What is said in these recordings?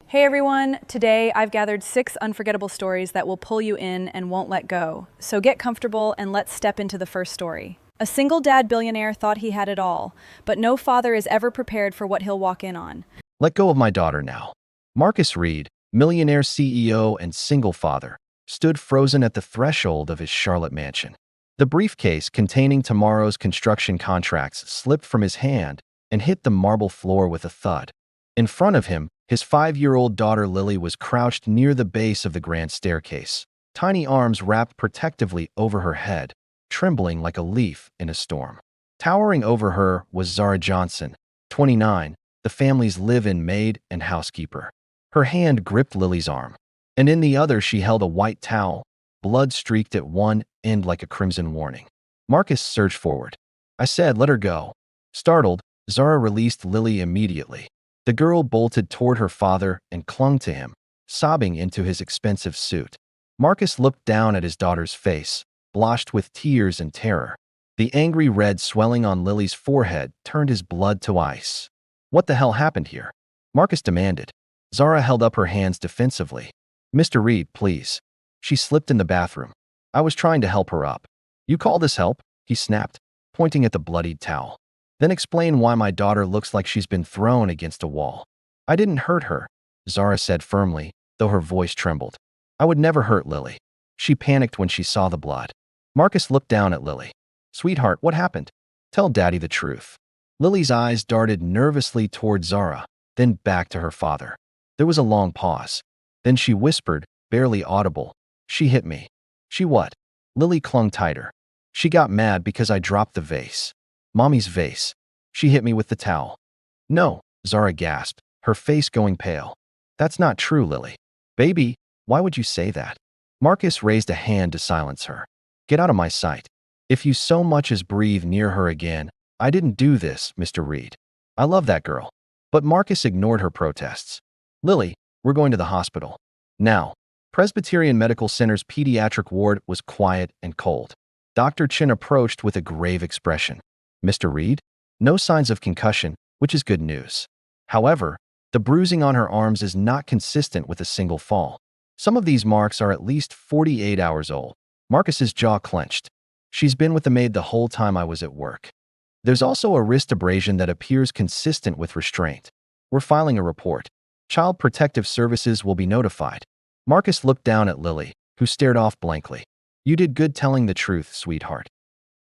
Hey everyone, today I've gathered 6 unforgettable stories that will pull you in and won't let go. So get comfortable and let's step into the first story. A single dad billionaire thought he had it all, but no father is ever prepared for what he'll walk in on. Let go of my daughter now. Marcus Reed, millionaire CEO and single father, stood frozen at the threshold of his Charlotte mansion. The briefcase containing tomorrow's construction contracts slipped from his hand and hit the marble floor with a thud. In front of him, his 5-year-old daughter Lily was crouched near the base of the grand staircase, tiny arms wrapped protectively over her head, trembling like a leaf in a storm. Towering over her was Zara Johnson, 29, the family's live-in maid and housekeeper. Her hand gripped Lily's arm, and in the other she held a white towel, blood streaked at one end like a crimson warning. Marcus surged forward. I said, let her go. Startled, Zara released Lily immediately. The girl bolted toward her father and clung to him, sobbing into his expensive suit. Marcus looked down at his daughter's face, blotched with tears and terror. The angry red swelling on Lily's forehead turned his blood to ice. What the hell happened here? Marcus demanded. Zara held up her hands defensively. Mr. Reed, please. She slipped in the bathroom. I was trying to help her up. You call this help? He snapped, pointing at the bloodied towel. Then explain why my daughter looks like she's been thrown against a wall. I didn't hurt her, Zara said firmly, though her voice trembled. I would never hurt Lily. She panicked when she saw the blood. Marcus looked down at Lily. Sweetheart, what happened? Tell Daddy the truth. Lily's eyes darted nervously toward Zara, then back to her father. There was a long pause. Then she whispered, barely audible, she hit me. She what? Lily clung tighter. She got mad because I dropped the vase. Mommy's vase. She hit me with the towel. No, Zara gasped, her face going pale. That's not true, Lily. Baby, why would you say that? Marcus raised a hand to silence her. Get out of my sight. If you so much as breathe near her again, I didn't do this, Mr. Reed. I love that girl. But Marcus ignored her protests. Lily, we're going to the hospital. Now. Presbyterian Medical Center's pediatric ward was quiet and cold. Dr. Chin approached with a grave expression. Mr. Reed? No signs of concussion, which is good news. However, the bruising on her arms is not consistent with a single fall. Some of these marks are at least 48 hours old. Marcus's jaw clenched. She's been with the maid the whole time I was at work. There's also a wrist abrasion that appears consistent with restraint. We're filing a report. Child Protective Services will be notified. Marcus looked down at Lily, who stared off blankly. You did good telling the truth, sweetheart.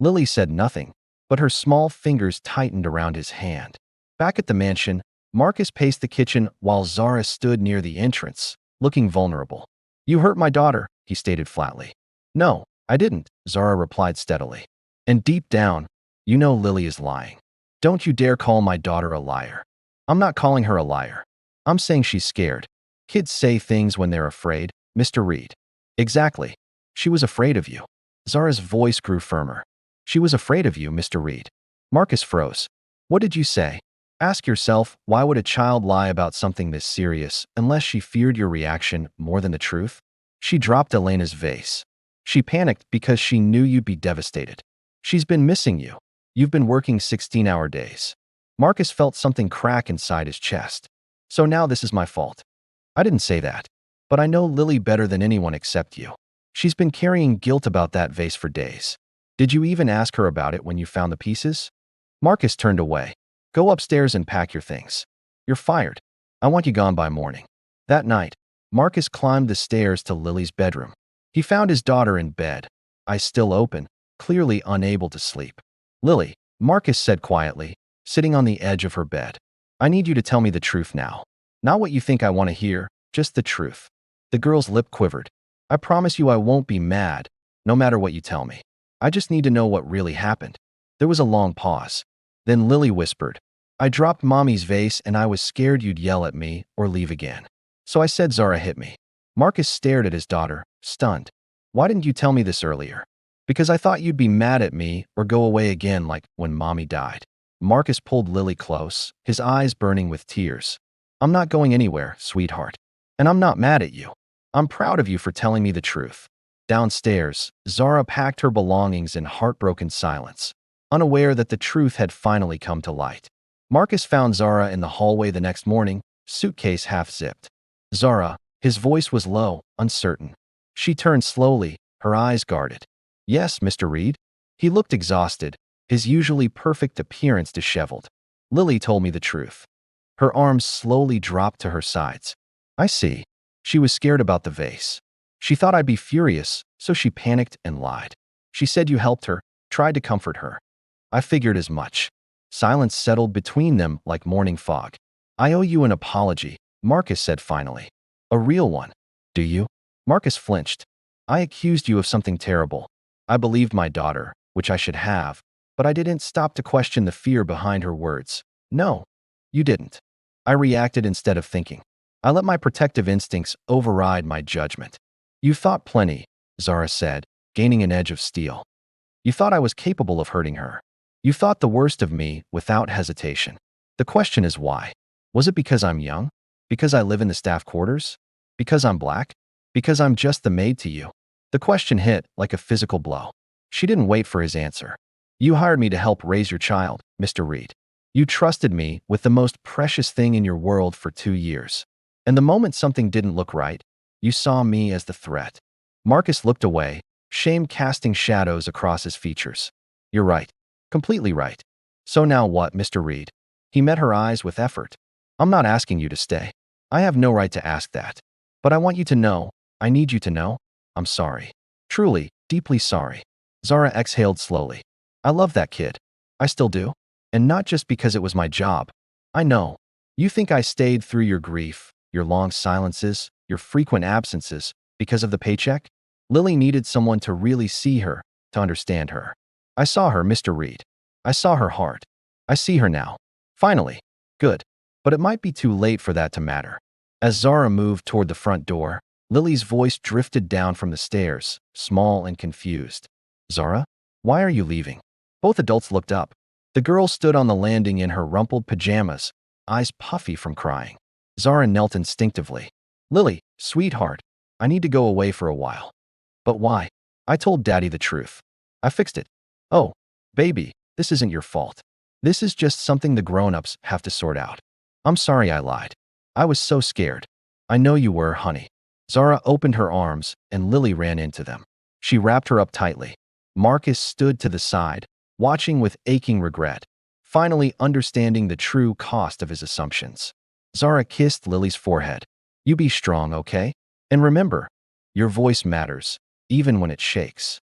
Lily said nothing, but her small fingers tightened around his hand. Back at the mansion, Marcus paced the kitchen while Zara stood near the entrance, looking vulnerable. You hurt my daughter, he stated flatly. No, I didn't, Zara replied steadily. And deep down, you know Lily is lying. Don't you dare call my daughter a liar. I'm not calling her a liar. I'm saying she's scared. Kids say things when they're afraid, Mr. Reed. Exactly. She was afraid of you. Zara's voice grew firmer. She was afraid of you, Mr. Reed. Marcus froze. What did you say? Ask yourself, why would a child lie about something this serious unless she feared your reaction more than the truth? She dropped Elena's vase. She panicked because she knew you'd be devastated. She's been missing you. You've been working 16-hour days. Marcus felt something crack inside his chest. So now this is my fault. I didn't say that. But I know Lily better than anyone except you. She's been carrying guilt about that vase for days. Did you even ask her about it when you found the pieces? Marcus turned away. Go upstairs and pack your things. You're fired. I want you gone by morning. That night, Marcus climbed the stairs to Lily's bedroom. He found his daughter in bed, eyes still open, clearly unable to sleep. Lily, Marcus said quietly, sitting on the edge of her bed. I need you to tell me the truth now. Not what you think I want to hear, just the truth. The girl's lip quivered. I promise you I won't be mad, no matter what you tell me. I just need to know what really happened. There was a long pause. Then Lily whispered, I dropped Mommy's vase and I was scared you'd yell at me or leave again. So I said Zara hit me. Marcus stared at his daughter, stunned. Why didn't you tell me this earlier? Because I thought you'd be mad at me or go away again like when Mommy died. Marcus pulled Lily close, his eyes burning with tears. I'm not going anywhere, sweetheart. And I'm not mad at you. I'm proud of you for telling me the truth. Downstairs, Zara packed her belongings in heartbroken silence, unaware that the truth had finally come to light. Marcus found Zara in the hallway the next morning, suitcase half-zipped. Zara, his voice was low, uncertain. She turned slowly, her eyes guarded. Yes, Mr. Reed? He looked exhausted, his usually perfect appearance disheveled. Lily told me the truth. Her arms slowly dropped to her sides. I see. She was scared about the vase. She thought I'd be furious, so she panicked and lied. She said you helped her, tried to comfort her. I figured as much. Silence settled between them like morning fog. I owe you an apology, Marcus said finally. A real one. Do you? Marcus flinched. I accused you of something terrible. I believed my daughter, which I should have, but I didn't stop to question the fear behind her words. No, you didn't. I reacted instead of thinking. I let my protective instincts override my judgment. You thought plenty, Zara said, gaining an edge of steel. You thought I was capable of hurting her. You thought the worst of me without hesitation. The question is why? Was it because I'm young? Because I live in the staff quarters? Because I'm black? Because I'm just the maid to you? The question hit like a physical blow. She didn't wait for his answer. You hired me to help raise your child, Mr. Reed. You trusted me with the most precious thing in your world for 2 years. And the moment something didn't look right, you saw me as the threat. Marcus looked away, shame casting shadows across his features. You're right. Completely right. So now what, Mr. Reed? He met her eyes with effort. I'm not asking you to stay. I have no right to ask that. But I want you to know, I need you to know, I'm sorry. Truly, deeply sorry. Zara exhaled slowly. I love that kid. I still do. And not just because it was my job. I know. You think I stayed through your grief, your long silences, your frequent absences, because of the paycheck? Lily needed someone to really see her, to understand her. I saw her, Mr. Reed. I saw her heart. I see her now. Finally. Good. But it might be too late for that to matter. As Zara moved toward the front door, Lily's voice drifted down from the stairs, small and confused. Zara? Why are you leaving? Both adults looked up. The girl stood on the landing in her rumpled pajamas, eyes puffy from crying. Zara knelt instinctively. Lily, sweetheart, I need to go away for a while. But why? I told Daddy the truth. I fixed it. Oh, baby, this isn't your fault. This is just something the grown-ups have to sort out. I'm sorry I lied. I was so scared. I know you were, honey. Zara opened her arms, and Lily ran into them. She wrapped her up tightly. Marcus stood to the side, watching with aching regret, finally understanding the true cost of his assumptions. Zara kissed Lily's forehead. You be strong, okay? And remember, your voice matters, even when it shakes.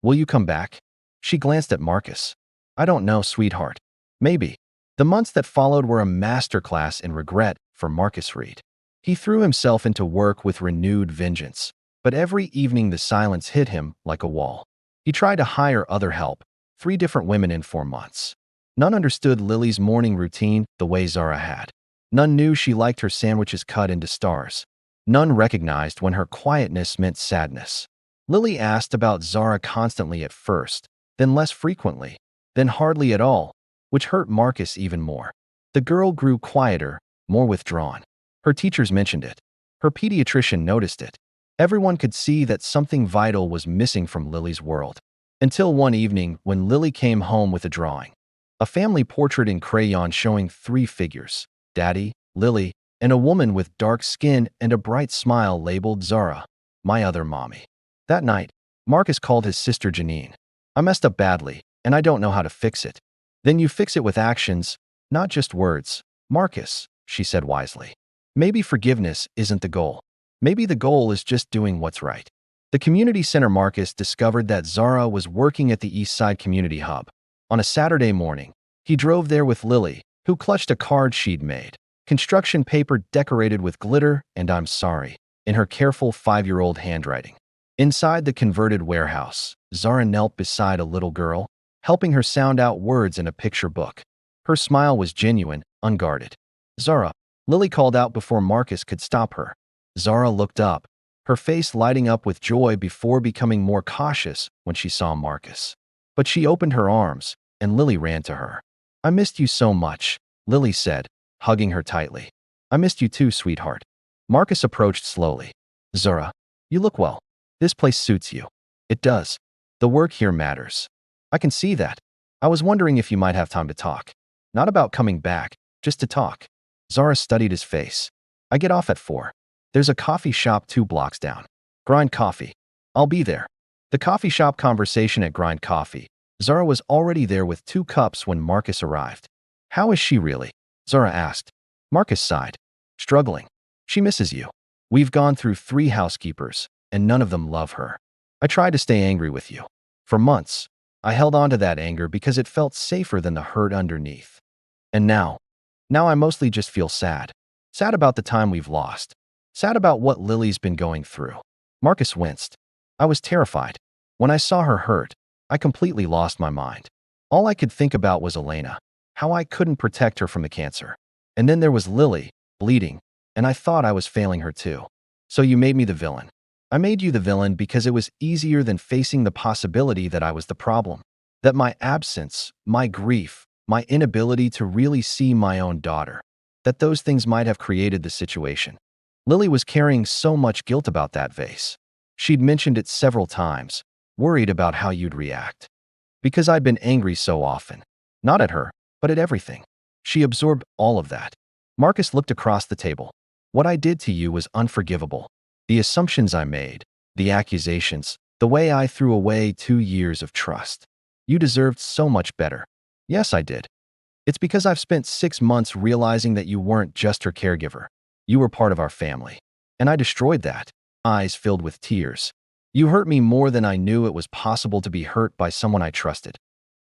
Will you come back? She glanced at Marcus. I don't know, sweetheart. Maybe. The months that followed were a masterclass in regret for Marcus Reed. He threw himself into work with renewed vengeance, but every evening the silence hit him like a wall. He tried to hire other help, 3 different women in 4 months. None understood Lily's morning routine the way Zara had. None knew she liked her sandwiches cut into stars. None recognized when her quietness meant sadness. Lily asked about Zara constantly at first, then less frequently, then hardly at all, which hurt Marcus even more. The girl grew quieter, more withdrawn. Her teachers mentioned it. Her pediatrician noticed it. Everyone could see that something vital was missing from Lily's world. Until one evening when Lily came home with a drawing. A family portrait in crayon showing 3 figures, Daddy, Lily, and a woman with dark skin and a bright smile labeled Zara, my other mommy. That night, Marcus called his sister Janine. I messed up badly, and I don't know how to fix it. Then you fix it with actions, not just words. Marcus, she said wisely. Maybe forgiveness isn't the goal. Maybe the goal is just doing what's right. The community center Marcus discovered that Zara was working at the East Side Community Hub. On a Saturday morning, he drove there with Lily, who clutched a card she'd made, construction paper decorated with glitter and I'm sorry, in her careful 5-year-old handwriting. Inside the converted warehouse, Zara knelt beside a little girl, helping her sound out words in a picture book. Her smile was genuine, unguarded. Zara, Lily called out before Marcus could stop her. Zara looked up, her face lighting up with joy before becoming more cautious when she saw Marcus. But she opened her arms, and Lily ran to her. I missed you so much, Lily said, hugging her tightly. I missed you too, sweetheart. Marcus approached slowly. Zara, you look well. This place suits you. It does. The work here matters. I can see that. I was wondering if you might have time to talk. Not about coming back, just to talk. Zara studied his face. I get off at 4. There's a coffee shop 2 blocks down. Grind Coffee. I'll be there. The coffee shop conversation at Grind Coffee. Zara was already there with 2 cups when Marcus arrived. How is she really? Zara asked. Marcus sighed. Struggling. She misses you. We've gone through 3 housekeepers, and none of them love her. I tried to stay angry with you. For months, I held on to that anger because it felt safer than the hurt underneath. And now I mostly just feel sad. Sad about the time we've lost. Sad about what Lily's been going through. Marcus winced. I was terrified. When I saw her hurt, I completely lost my mind. All I could think about was Elena, how I couldn't protect her from the cancer. And then there was Lily, bleeding, and I thought I was failing her too. So you made me the villain. I made you the villain because it was easier than facing the possibility that I was the problem. That my absence, my grief, my inability to really see my own daughter, that those things might have created the situation. Lily was carrying so much guilt about that vase. She'd mentioned it several times, worried about how you'd react. Because I'd been angry so often. Not at her, but at everything. She absorbed all of that. Marcus looked across the table. What I did to you was unforgivable. The assumptions I made, the accusations, the way I threw away 2 years of trust. You deserved so much better. Yes, I did. It's because I've spent 6 months realizing that you weren't just her caregiver. You were part of our family. And I destroyed that, eyes filled with tears. You hurt me more than I knew it was possible to be hurt by someone I trusted.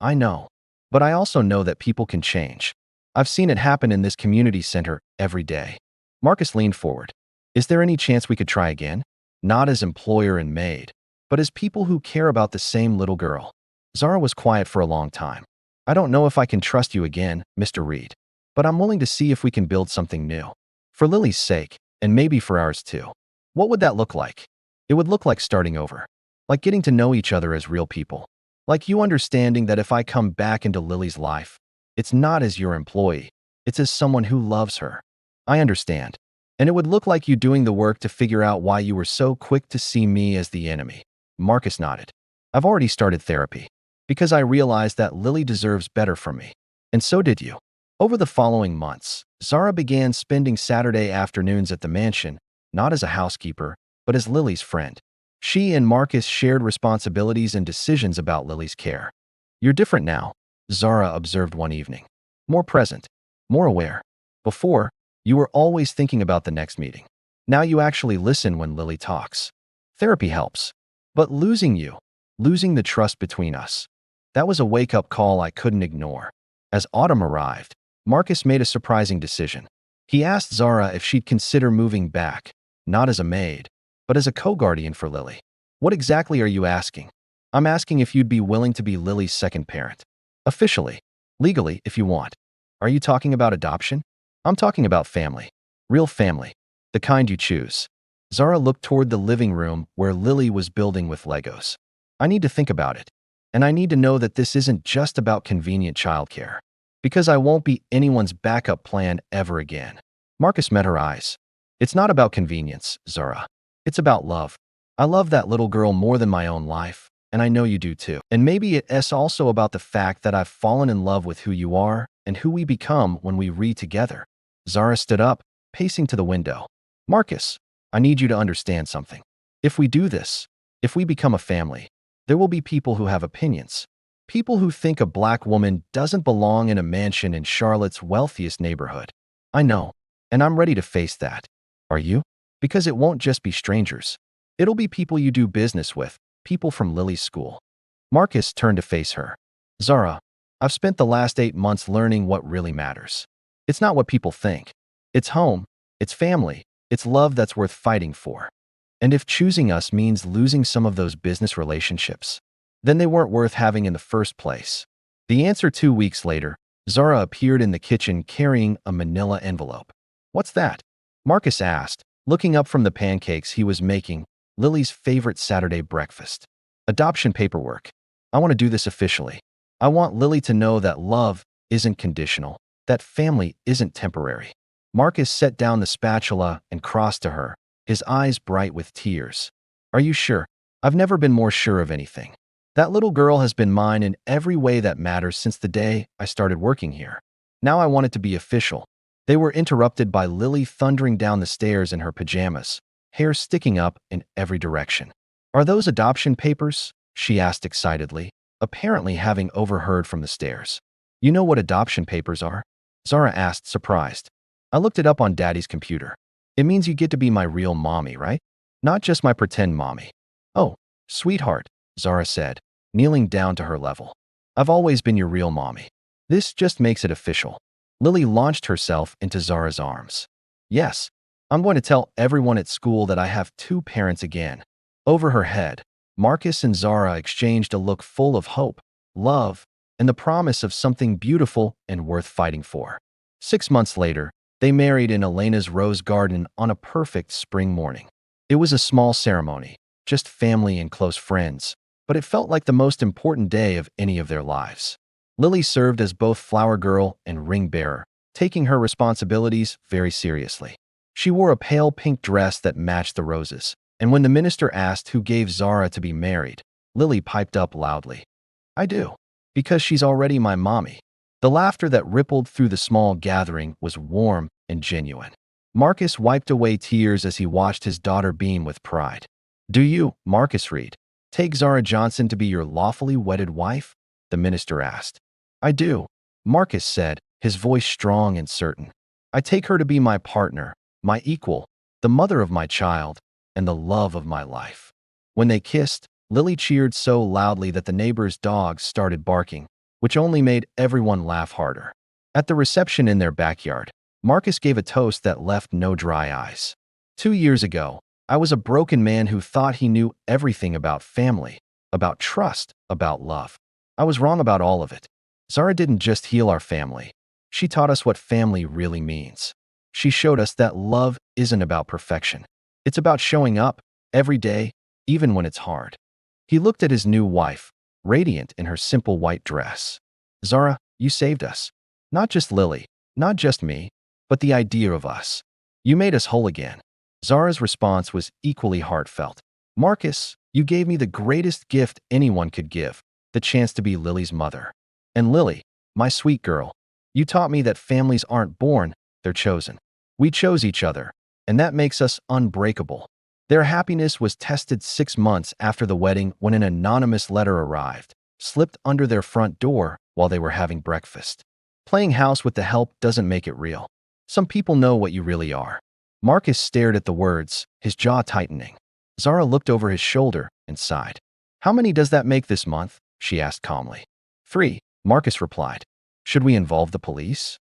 I know. But I also know that people can change. I've seen it happen in this community center every day. Marcus leaned forward. Is there any chance we could try again? Not as employer and maid, but as people who care about the same little girl. Zara was quiet for a long time. I don't know if I can trust you again, Mr. Reed, but I'm willing to see if we can build something new. For Lily's sake, and maybe for ours too. What would that look like? It would look like starting over. Like getting to know each other as real people. Like you understanding that if I come back into Lily's life, it's not as your employee, it's as someone who loves her. I understand. And it would look like you doing the work to figure out why you were so quick to see me as the enemy. Marcus nodded. I've already started therapy. Because I realized that Lily deserves better from me. And so did you. Over the following months, Zara began spending Saturday afternoons at the mansion, not as a housekeeper, but as Lily's friend. She and Marcus shared responsibilities and decisions about Lily's care. You're different now, Zara observed one evening. More present, more aware. Before, you were always thinking about the next meeting. Now you actually listen when Lily talks. Therapy helps. But losing the trust between us, that was a wake-up call I couldn't ignore. As autumn arrived, Marcus made a surprising decision. He asked Zara if she'd consider moving back, not as a maid, but as a co-guardian for Lily. What exactly are you asking? I'm asking if you'd be willing to be Lily's second parent. Officially. Legally, if you want. Are you talking about adoption? I'm talking about family. Real family. The kind you choose. Zara looked toward the living room where Lily was building with Legos. I need to think about it. And I need to know that this isn't just about convenient childcare. Because I won't be anyone's backup plan ever again. Marcus met her eyes. It's not about convenience, Zara. It's about love. I love that little girl more than my own life, and I know you do too. And maybe it's also about the fact that I've fallen in love with who you are and who we become when we read together. Zara stood up, pacing to the window. Marcus, I need you to understand something. If we do this, if we become a family, there will be people who have opinions. People who think a black woman doesn't belong in a mansion in Charlotte's wealthiest neighborhood. I know, and I'm ready to face that. Are you? Because it won't just be strangers. It'll be people you do business with, people from Lily's school. Marcus turned to face her. Zara, I've spent the last 8 months learning what really matters. It's not what people think. It's home, it's family, it's love that's worth fighting for. And if choosing us means losing some of those business relationships, then they weren't worth having in the first place. The answer 2 weeks later, Zara appeared in the kitchen carrying a manila envelope. What's that? Marcus asked, looking up from the pancakes he was making, Lily's favorite Saturday breakfast. Adoption paperwork. I want to do this officially. I want Lily to know that love isn't conditional, that family isn't temporary. Marcus set down the spatula and crossed to her, his eyes bright with tears. Are you sure? I've never been more sure of anything. That little girl has been mine in every way that matters since the day I started working here. Now I want it to be official. They were interrupted by Lily thundering down the stairs in her pajamas, hair sticking up in every direction. "Are those adoption papers?" she asked excitedly, apparently having overheard from the stairs. "You know what adoption papers are?" Zara asked, surprised. "I looked it up on Daddy's computer. It means you get to be my real mommy, right? Not just my pretend mommy." "Oh, sweetheart," Zara said, kneeling down to her level. "I've always been your real mommy. This just makes it official." Lily launched herself into Zara's arms. "Yes, I'm going to tell everyone at school that I have two parents again." Over her head, Marcus and Zara exchanged a look full of hope, love, and the promise of something beautiful and worth fighting for. 6 months later, they married in Elena's rose garden on a perfect spring morning. It was a small ceremony, just family and close friends, but it felt like the most important day of any of their lives. Lily served as both flower girl and ring bearer, taking her responsibilities very seriously. She wore a pale pink dress that matched the roses, and when the minister asked who gave Zara to be married, Lily piped up loudly, "I do, because she's already my mommy." The laughter that rippled through the small gathering was warm and genuine. Marcus wiped away tears as he watched his daughter beam with pride. "Do you, Marcus Reed, take Zara Johnson to be your lawfully wedded wife?" the minister asked. "I do," Marcus said, his voice strong and certain. "I take her to be my partner, my equal, the mother of my child, and the love of my life." When they kissed, Lily cheered so loudly that the neighbors' dogs started barking, which only made everyone laugh harder. At the reception in their backyard, Marcus gave a toast that left no dry eyes. "2 years ago, I was a broken man who thought he knew everything about family, about trust, about love. I was wrong about all of it. Zara didn't just heal our family. She taught us what family really means. She showed us that love isn't about perfection. It's about showing up every day, even when it's hard." He looked at his new wife, radiant in her simple white dress. "Zara, you saved us. Not just Lily, not just me, but the idea of us. You made us whole again." Zara's response was equally heartfelt. "Marcus, you gave me the greatest gift anyone could give, the chance to be Lily's mother. And Lily, my sweet girl, you taught me that families aren't born, they're chosen. We chose each other, and that makes us unbreakable." Their happiness was tested 6 months after the wedding when an anonymous letter arrived, slipped under their front door while they were having breakfast. Playing house with the help doesn't make it real. Some people know what you really are. Marcus stared at the words, his jaw tightening. Zara looked over his shoulder and sighed. "How many does that make this month?" she asked calmly. "3, Marcus replied. "Should we involve the police?"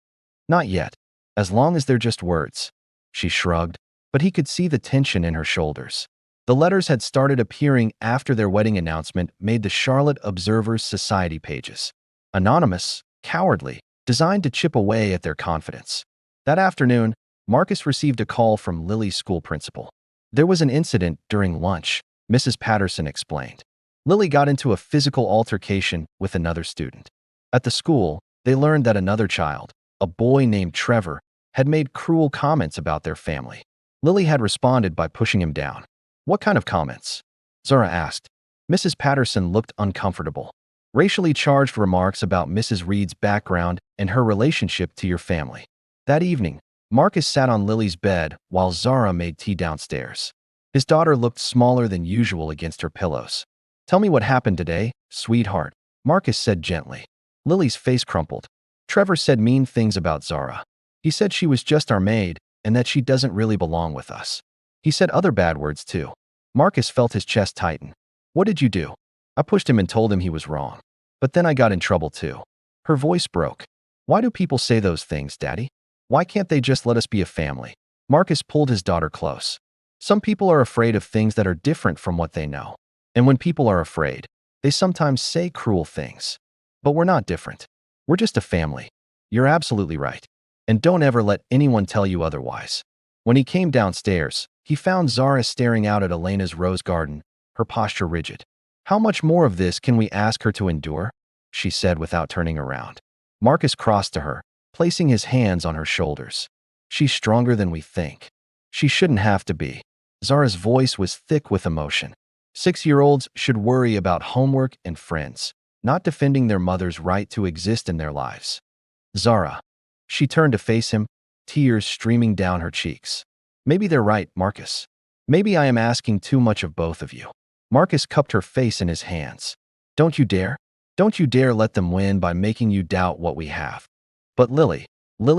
"Not yet, as long as they're just words." She shrugged, but he could see the tension in her shoulders. The letters had started appearing after their wedding announcement made the Charlotte Observer's Society pages. Anonymous, cowardly, designed to chip away at their confidence. That afternoon, Marcus received a call from Lily's school principal. "There was an incident during lunch," Mrs. Patterson explained. "Lily got into a physical altercation with another student. At the school, they learned that another child, a boy named Trevor, had made cruel comments about their family. Lily had responded by pushing him down." "What kind of comments?" Zara asked. Mrs. Patterson looked uncomfortable. "Racially charged remarks about Mrs. Reed's background and her relationship to your family." That evening, Marcus sat on Lily's bed while Zara made tea downstairs. His daughter looked smaller than usual against her pillows. "Tell me what happened today, sweetheart," Marcus said gently. Lily's face crumpled. "Trevor said mean things about Zara. He said she was just our maid and that she doesn't really belong with us. He said other bad words too." Marcus felt his chest tighten. "What did you do?" "I pushed him and told him he was wrong. But then I got in trouble too." Her voice broke. "Why do people say those things, Daddy? Why can't they just let us be a family?" Marcus pulled his daughter close. "Some people are afraid of things that are different from what they know. And when people are afraid, they sometimes say cruel things. But we're not different. We're just a family. You're absolutely right. And don't ever let anyone tell you otherwise." When he came downstairs, he found Zara staring out at Elena's rose garden, her posture rigid. "How much more of this can we ask her to endure?" she said without turning around. Marcus crossed to her, placing his hands on her shoulders. "She's stronger than we think. She shouldn't have to be." Zara's voice was thick with emotion. 6-year-olds should worry about homework and friends, not defending their mother's right to exist in their lives. "Zara." She turned to face him. tears streaming down her cheeks. Maybe they're right, Marcus. Maybe I am asking too much of both of you. Marcus cupped her face in his hands. Don't you dare. Don't you dare let them win by making you doubt what we have. But Lily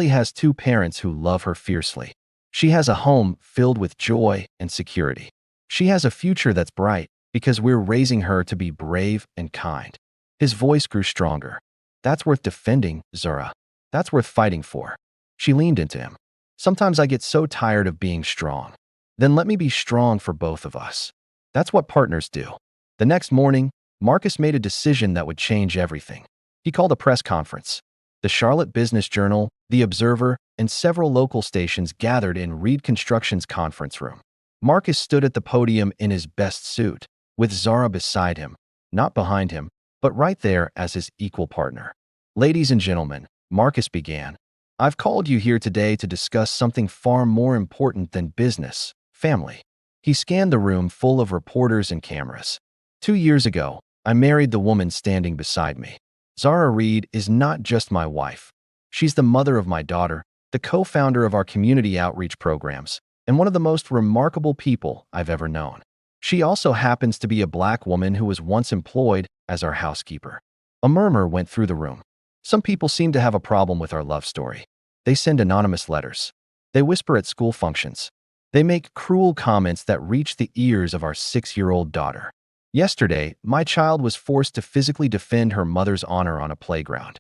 has two parents who love her fiercely. She has a home filled with joy and security. She has a future that's bright because we're raising her to be brave and kind. His voice grew stronger. That's worth defending, Zara. That's worth fighting for. She leaned into him. Sometimes I get so tired of being strong. Then let me be strong for both of us. That's what partners do. The next morning, Marcus made a decision that would change everything. He called a press conference. The Charlotte Business Journal, The Observer, and several local stations gathered in Reed Construction's conference room. Marcus stood at the podium in his best suit, with Zara beside him, not behind him, but right there as his equal partner. Ladies and gentlemen, Marcus began, I've called you here today to discuss something far more important than business, family. He scanned the room full of reporters and cameras. 2 years ago, I married the woman standing beside me. Zara Reed is not just my wife. She's the mother of my daughter, the co-founder of our community outreach programs, and one of the most remarkable people I've ever known. She also happens to be a Black woman who was once employed as our housekeeper. A murmur went through the room. Some people seem to have a problem with our love story. They send anonymous letters. They whisper at school functions. They make cruel comments that reach the ears of our 6-year-old daughter. Yesterday, my child was forced to physically defend her mother's honor on a playground.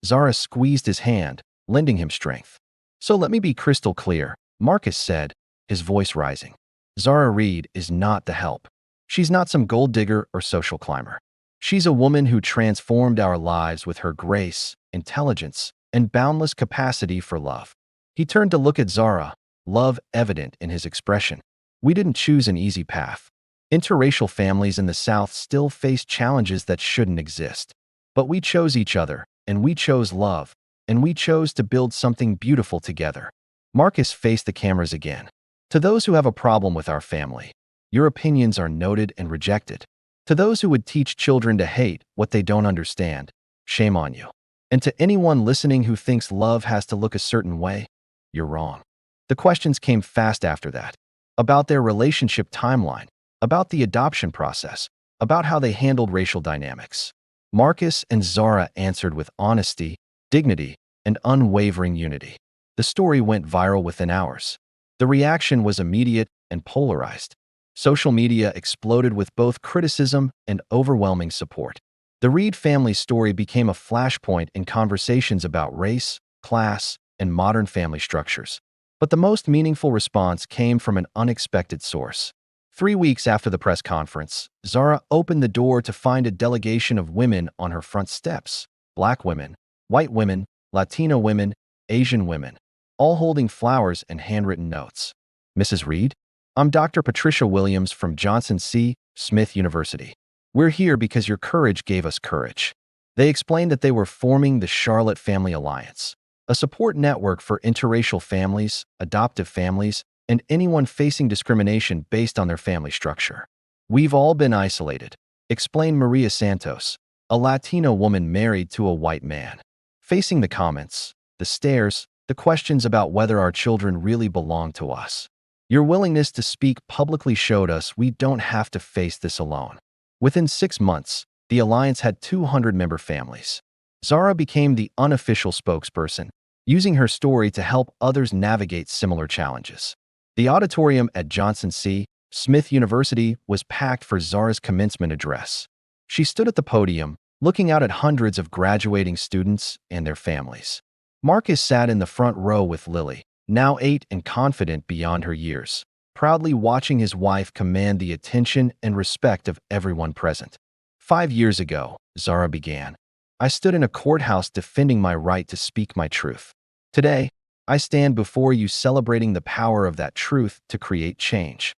Zara squeezed his hand, lending him strength. So let me be crystal clear, Marcus said, his voice rising. Zara Reed is not the help. She's not some gold digger or social climber. She's a woman who transformed our lives with her grace, intelligence, and boundless capacity for love. He turned to look at Zara, love evident in his expression. We didn't choose an easy path. Interracial families in the South still face challenges that shouldn't exist. But we chose each other, and we chose love, and we chose to build something beautiful together. Marcus faced the cameras again. To those who have a problem with our family, your opinions are noted and rejected. To those who would teach children to hate what they don't understand, shame on you. And to anyone listening who thinks love has to look a certain way, you're wrong. The questions came fast after that. About their relationship timeline, about the adoption process, about how they handled racial dynamics. Marcus and Zara answered with honesty, dignity, and unwavering unity. The story went viral within hours. The reaction was immediate and polarized. Social media exploded with both criticism and overwhelming support. The Reed family story became a flashpoint in conversations about race, class, and modern family structures. But the most meaningful response came from an unexpected source. 3 weeks after the press conference, Zara opened the door to find a delegation of women on her front steps. Black women, white women, Latino women, Asian women, all holding flowers and handwritten notes. Mrs. Reed? I'm Dr. Patricia Williams from Johnson C. Smith University. We're here because your courage gave us courage. They explained that they were forming the Charlotte Family Alliance, a support network for interracial families, adoptive families, and anyone facing discrimination based on their family structure. We've all been isolated, explained Maria Santos, a Latino woman married to a white man. Facing the comments, the stares, the questions about whether our children really belong to us. Your willingness to speak publicly showed us we don't have to face this alone. Within 6 months, the Alliance had 200 member families. Zara became the unofficial spokesperson, using her story to help others navigate similar challenges. The auditorium at Johnson C. Smith University was packed for Zara's commencement address. She stood at the podium, looking out at hundreds of graduating students and their families. Marcus sat in the front row with Lily, now 8 and confident beyond her years, proudly watching his wife command the attention and respect of everyone present. 5 years ago, Zara began, I stood in a courthouse defending my right to speak my truth. Today, I stand before you celebrating the power of that truth to create change.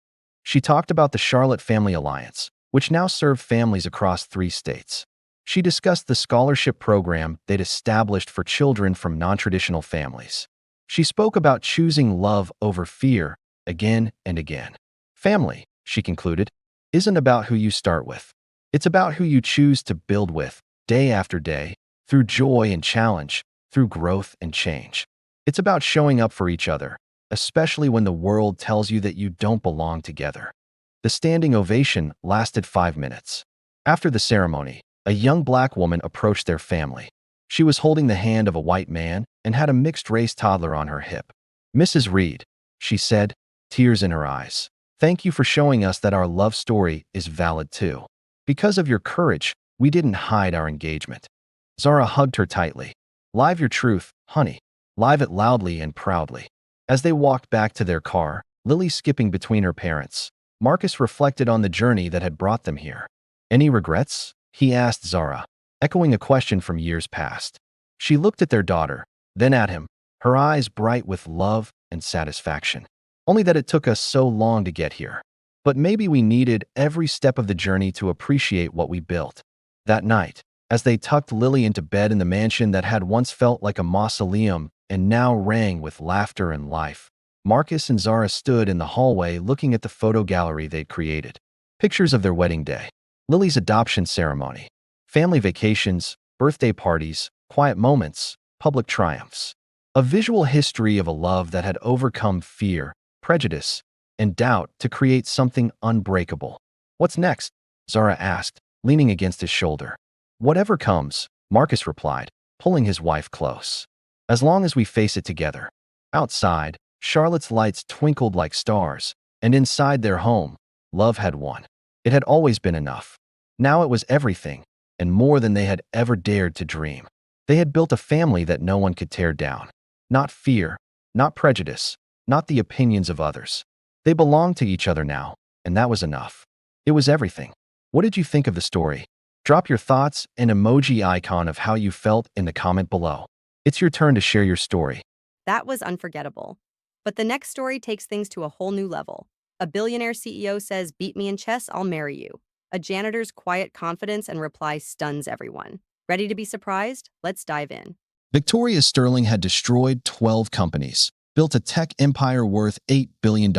She talked about the Charlotte Family Alliance, which now serves families across 3 states. She discussed the scholarship program they'd established for children from non-traditional families. She spoke about choosing love over fear again and again. Family, she concluded, isn't about who you start with. It's about who you choose to build with, day after day, through joy and challenge, through growth and change. It's about showing up for each other, especially when the world tells you that you don't belong together. The standing ovation lasted 5 minutes. After the ceremony, a young black woman approached their family. She was holding the hand of a white man and had a mixed-race toddler on her hip. "Mrs. Reed," she said, tears in her eyes, "thank you for showing us that our love story is valid too. Because of your courage, we didn't hide our engagement." Zara hugged her tightly. "Live your truth, honey. Live it loudly and proudly." As they walked back to their car, Lily skipping between her parents, Marcus reflected on the journey that had brought them here. "Any regrets?" he asked Zara, echoing a question from years past. She looked at their daughter, then at him, her eyes bright with love and satisfaction. "Only that it took us so long to get here. But maybe we needed every step of the journey to appreciate what we built." That night, as they tucked Lily into bed in the mansion that had once felt like a mausoleum and now rang with laughter and life, Marcus and Zara stood in the hallway looking at the photo gallery they'd created. Pictures of their wedding day, Lily's adoption ceremony, family vacations, birthday parties, quiet moments, public triumphs. A visual history of a love that had overcome fear, prejudice, and doubt to create something unbreakable. "What's next?" Zara asked, leaning against his shoulder. "Whatever comes," Marcus replied, pulling his wife close. "As long as we face it together." Outside, Charlotte's lights twinkled like stars, and inside their home, love had won. It had always been enough. Now it was everything, and more than they had ever dared to dream. They had built a family that no one could tear down. Not fear, not prejudice, not the opinions of others. They belonged to each other now, and that was enough. It was everything. What did you think of the story? Drop your thoughts and emoji icon of how you felt in the comment below. It's your turn to share your story. That was unforgettable. But the next story takes things to a whole new level. A billionaire CEO says, "Beat me in chess, I'll marry you." A janitor's quiet confidence and reply stuns everyone. Ready to be surprised? Let's dive in. Victoria Sterling had destroyed 12 companies, built a tech empire worth $8 billion,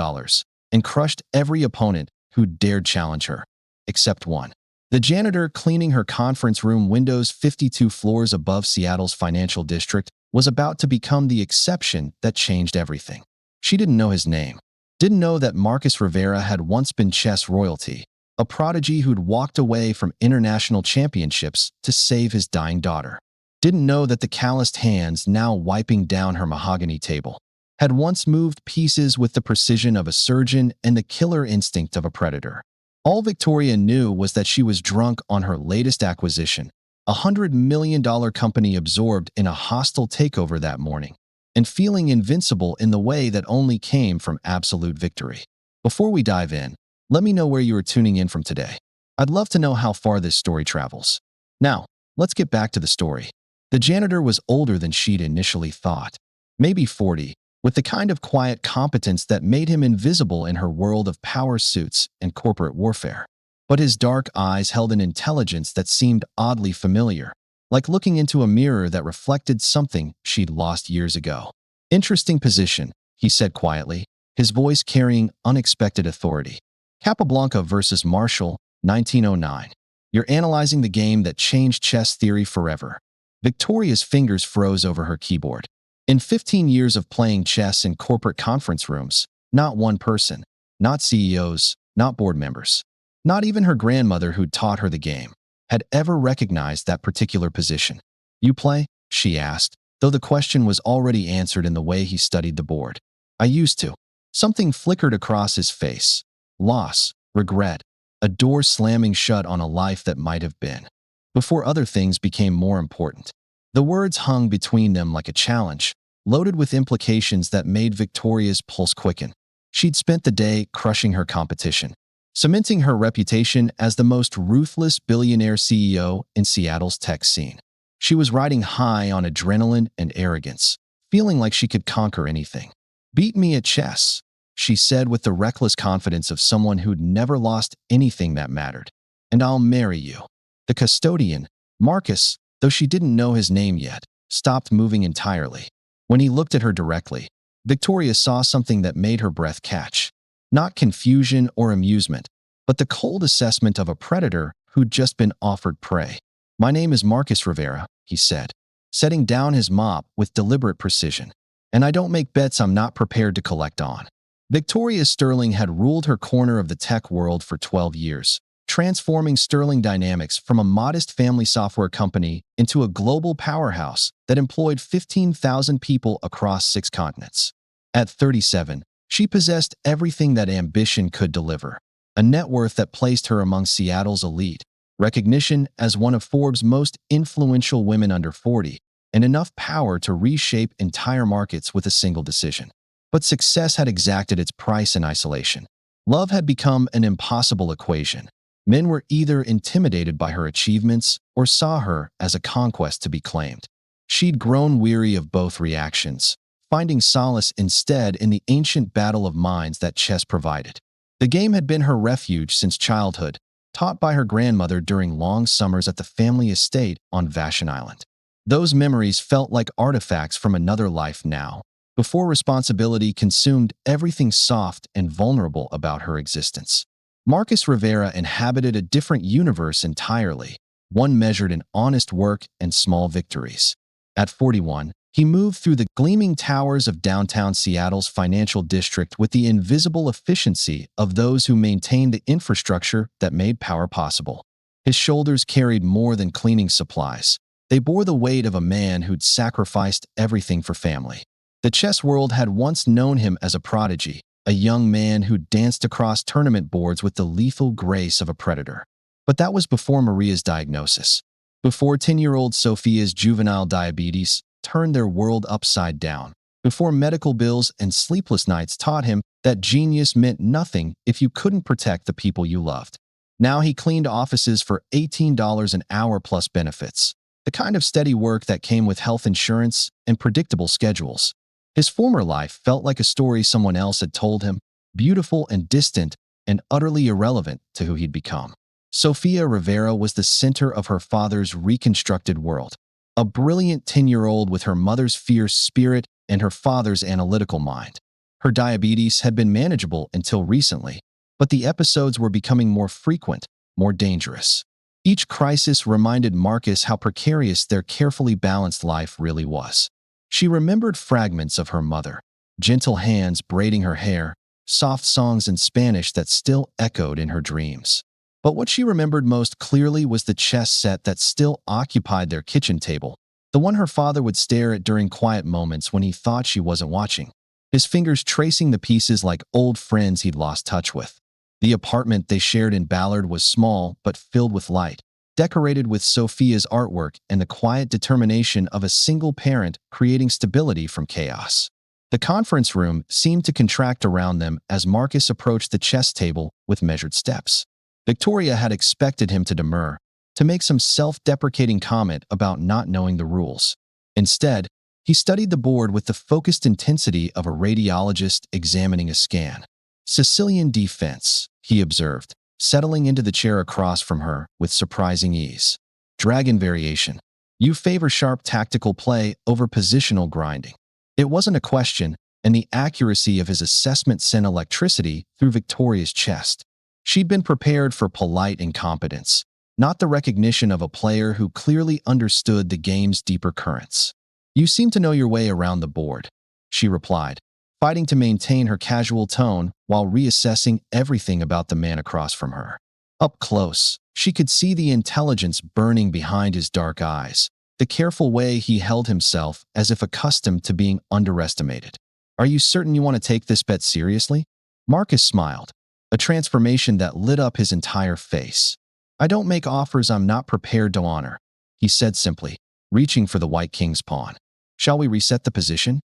and crushed every opponent who dared challenge her, except one. The janitor cleaning her conference room windows 52 floors above Seattle's financial district was about to become the exception that changed everything. She didn't know his name, didn't know that Marcus Rivera had once been chess royalty, a prodigy who'd walked away from international championships to save his dying daughter. Didn't know that the calloused hands now wiping down her mahogany table had once moved pieces with the precision of a surgeon and the killer instinct of a predator. All Victoria knew was that she was drunk on her latest acquisition, a $100 million company absorbed in a hostile takeover that morning, and feeling invincible in the way that only came from absolute victory. Before we dive in, let me know where you are tuning in from today. I'd love to know how far this story travels. Now, let's get back to the story. The janitor was older than she'd initially thought, maybe 40, with the kind of quiet competence that made him invisible in her world of power suits and corporate warfare. But his dark eyes held an intelligence that seemed oddly familiar, like looking into a mirror that reflected something she'd lost years ago. "Interesting position," he said quietly, his voice carrying unexpected authority. "Capablanca versus Marshall, 1909. You're analyzing the game that changed chess theory forever." Victoria's fingers froze over her keyboard. In 15 years of playing chess in corporate conference rooms, not one person, not CEOs, not board members, not even her grandmother who'd taught her the game, had ever recognized that particular position. "You play?" she asked, though the question was already answered in the way he studied the board. "I used to." Something flickered across his face. Loss, regret, a door slamming shut on a life that might have been, before other things became more important. The words hung between them like a challenge, loaded with implications that made Victoria's pulse quicken. She'd spent the day crushing her competition, cementing her reputation as the most ruthless billionaire CEO in Seattle's tech scene. She was riding high on adrenaline and arrogance, feeling like she could conquer anything. "Beat me at chess," she said with the reckless confidence of someone who'd never lost anything that mattered. "And I'll marry you." The custodian, Marcus, though she didn't know his name yet, stopped moving entirely. When he looked at her directly, Victoria saw something that made her breath catch. Not confusion or amusement, but the cold assessment of a predator who'd just been offered prey. "My name is Marcus Rivera," he said, setting down his mop with deliberate precision. and I don't make bets I'm not prepared to collect on. Victoria Sterling had ruled her corner of the tech world for 12 years, transforming Sterling Dynamics from a modest family software company into a global powerhouse that employed 15,000 people across 6 continents. At 37, she possessed everything that ambition could deliver: a net worth that placed her among Seattle's elite, recognition as one of Forbes' most influential women under 40, and enough power to reshape entire markets with a single decision. But success had exacted its price in isolation. Love had become an impossible equation. Men were either intimidated by her achievements or saw her as a conquest to be claimed. She'd grown weary of both reactions, finding solace instead in the ancient battle of minds that chess provided. The game had been her refuge since childhood, taught by her grandmother during long summers at the family estate on Vashon Island. Those memories felt like artifacts from another life now, before responsibility consumed everything soft and vulnerable about her existence. Marcus Rivera inhabited a different universe entirely, one measured in honest work and small victories. At 41, he moved through the gleaming towers of downtown Seattle's financial district with the invisible efficiency of those who maintained the infrastructure that made power possible. His shoulders carried more than cleaning supplies. They bore the weight of a man who'd sacrificed everything for family. The chess world had once known him as a prodigy, a young man who danced across tournament boards with the lethal grace of a predator. But that was before Maria's diagnosis, before 10-year-old Sophia's juvenile diabetes turned their world upside down, before medical bills and sleepless nights taught him that genius meant nothing if you couldn't protect the people you loved. Now he cleaned offices for $18 an hour plus benefits, the kind of steady work that came with health insurance and predictable schedules. His former life felt like a story someone else had told him, beautiful and distant and utterly irrelevant to who he'd become. Sophia Rivera was the center of her father's reconstructed world, a brilliant 10-year-old with her mother's fierce spirit and her father's analytical mind. Her diabetes had been manageable until recently, but the episodes were becoming more frequent, more dangerous. Each crisis reminded Marcus how precarious their carefully balanced life really was. She remembered fragments of her mother, gentle hands braiding her hair, soft songs in Spanish that still echoed in her dreams. But what she remembered most clearly was the chess set that still occupied their kitchen table, the one her father would stare at during quiet moments when he thought she wasn't watching, his fingers tracing the pieces like old friends he'd lost touch with. The apartment they shared in Ballard was small but filled with light, decorated with Sophia's artwork and the quiet determination of a single parent creating stability from chaos. The conference room seemed to contract around them as Marcus approached the chess table with measured steps. Victoria had expected him to demur, to make some self-deprecating comment about not knowing the rules. Instead, he studied the board with the focused intensity of a radiologist examining a scan. Sicilian defense, he observed, settling into the chair across from her with surprising ease. Dragon variation. You favor sharp tactical play over positional grinding. It wasn't a question, and the accuracy of his assessment sent electricity through Victoria's chest. She'd been prepared for polite incompetence, not the recognition of a player who clearly understood the game's deeper currents. You seem to know your way around the board, she replied, fighting to maintain her casual tone while reassessing everything about the man across from her. Up close, she could see the intelligence burning behind his dark eyes, the careful way he held himself as if accustomed to being underestimated. Are you certain you want to take this bet seriously? Marcus smiled, a transformation that lit up his entire face. I don't make offers I'm not prepared to honor, he said simply, reaching for the white king's pawn. Shall we reset the position?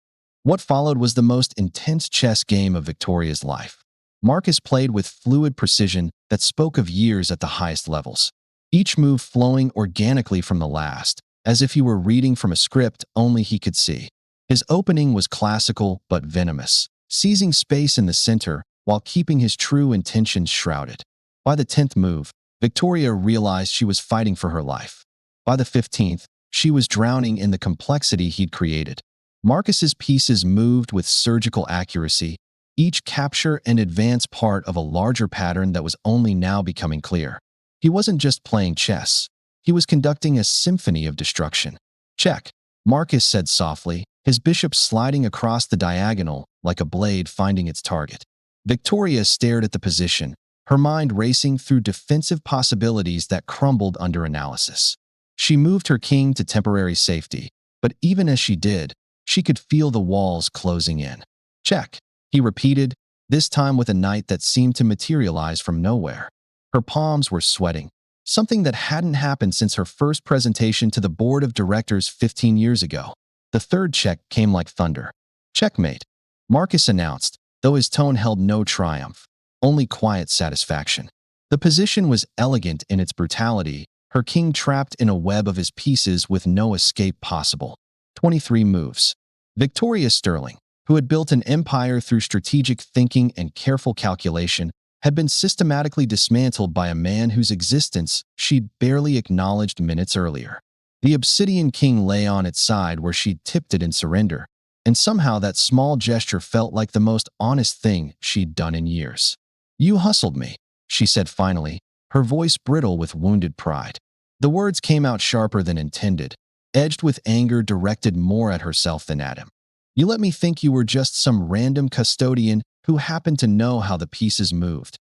What followed was the most intense chess game of Victoria's life. Marcus played with fluid precision that spoke of years at the highest levels, each move flowing organically from the last, as if he were reading from a script only he could see. His opening was classical but venomous, seizing space in the center while keeping his true intentions shrouded. By the 10th move, Victoria realized she was fighting for her life. By the 15th, she was drowning in the complexity he'd created. Marcus's pieces moved with surgical accuracy, each capture and advance part of a larger pattern that was only now becoming clear. He wasn't just playing chess. He was conducting a symphony of destruction. Check. Marcus said softly, his bishop sliding across the diagonal like a blade finding its target. Victoria stared at the position, her mind racing through defensive possibilities that crumbled under analysis. She moved her king to temporary safety, but even as she did, she could feel the walls closing in. Check, he repeated, this time with a knight that seemed to materialize from nowhere. Her palms were sweating, something that hadn't happened since her first presentation to the board of directors 15 years ago. The third check came like thunder. Checkmate, Marcus announced, though his tone held no triumph, only quiet satisfaction. The position was elegant in its brutality, her king trapped in a web of his pieces with no escape possible. 23 moves. Victoria Sterling, who had built an empire through strategic thinking and careful calculation, had been systematically dismantled by a man whose existence she'd barely acknowledged minutes earlier. The Obsidian King lay on its side where she'd tipped it in surrender, and somehow that small gesture felt like the most honest thing she'd done in years. "You hustled me," she said finally, her voice brittle with wounded pride. The words came out sharper than intended, edged with anger directed more at herself than at him. "You let me think you were just some random custodian who happened to know how the pieces moved."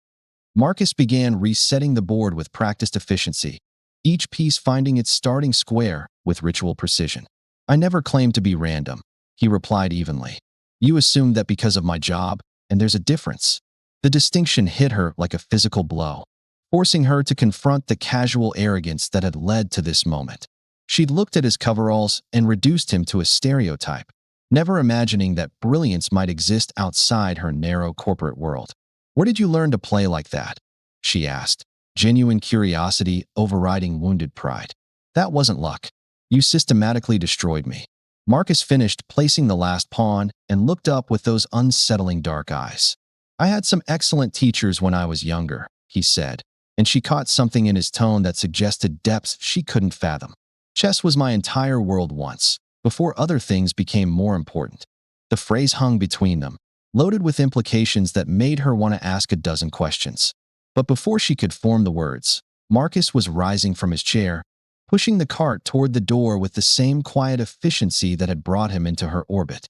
Marcus began resetting the board with practiced efficiency, each piece finding its starting square with ritual precision. "I never claimed to be random," he replied evenly. "You assumed that because of my job, and there's a difference." The distinction hit her like a physical blow, forcing her to confront the casual arrogance that had led to this moment. She'd looked at his coveralls and reduced him to a stereotype, never imagining that brilliance might exist outside her narrow corporate world. "Where did you learn to play like that?" she asked, genuine curiosity overriding wounded pride. "That wasn't luck. You systematically destroyed me." Marcus finished placing the last pawn and looked up with those unsettling dark eyes. "I had some excellent teachers when I was younger," he said, and she caught something in his tone that suggested depths she couldn't fathom. "Chess was my entire world once, before other things became more important." The phrase hung between them, loaded with implications that made her want to ask a dozen questions. But before she could form the words, Marcus was rising from his chair, pushing the cart toward the door with the same quiet efficiency that had brought him into her orbit.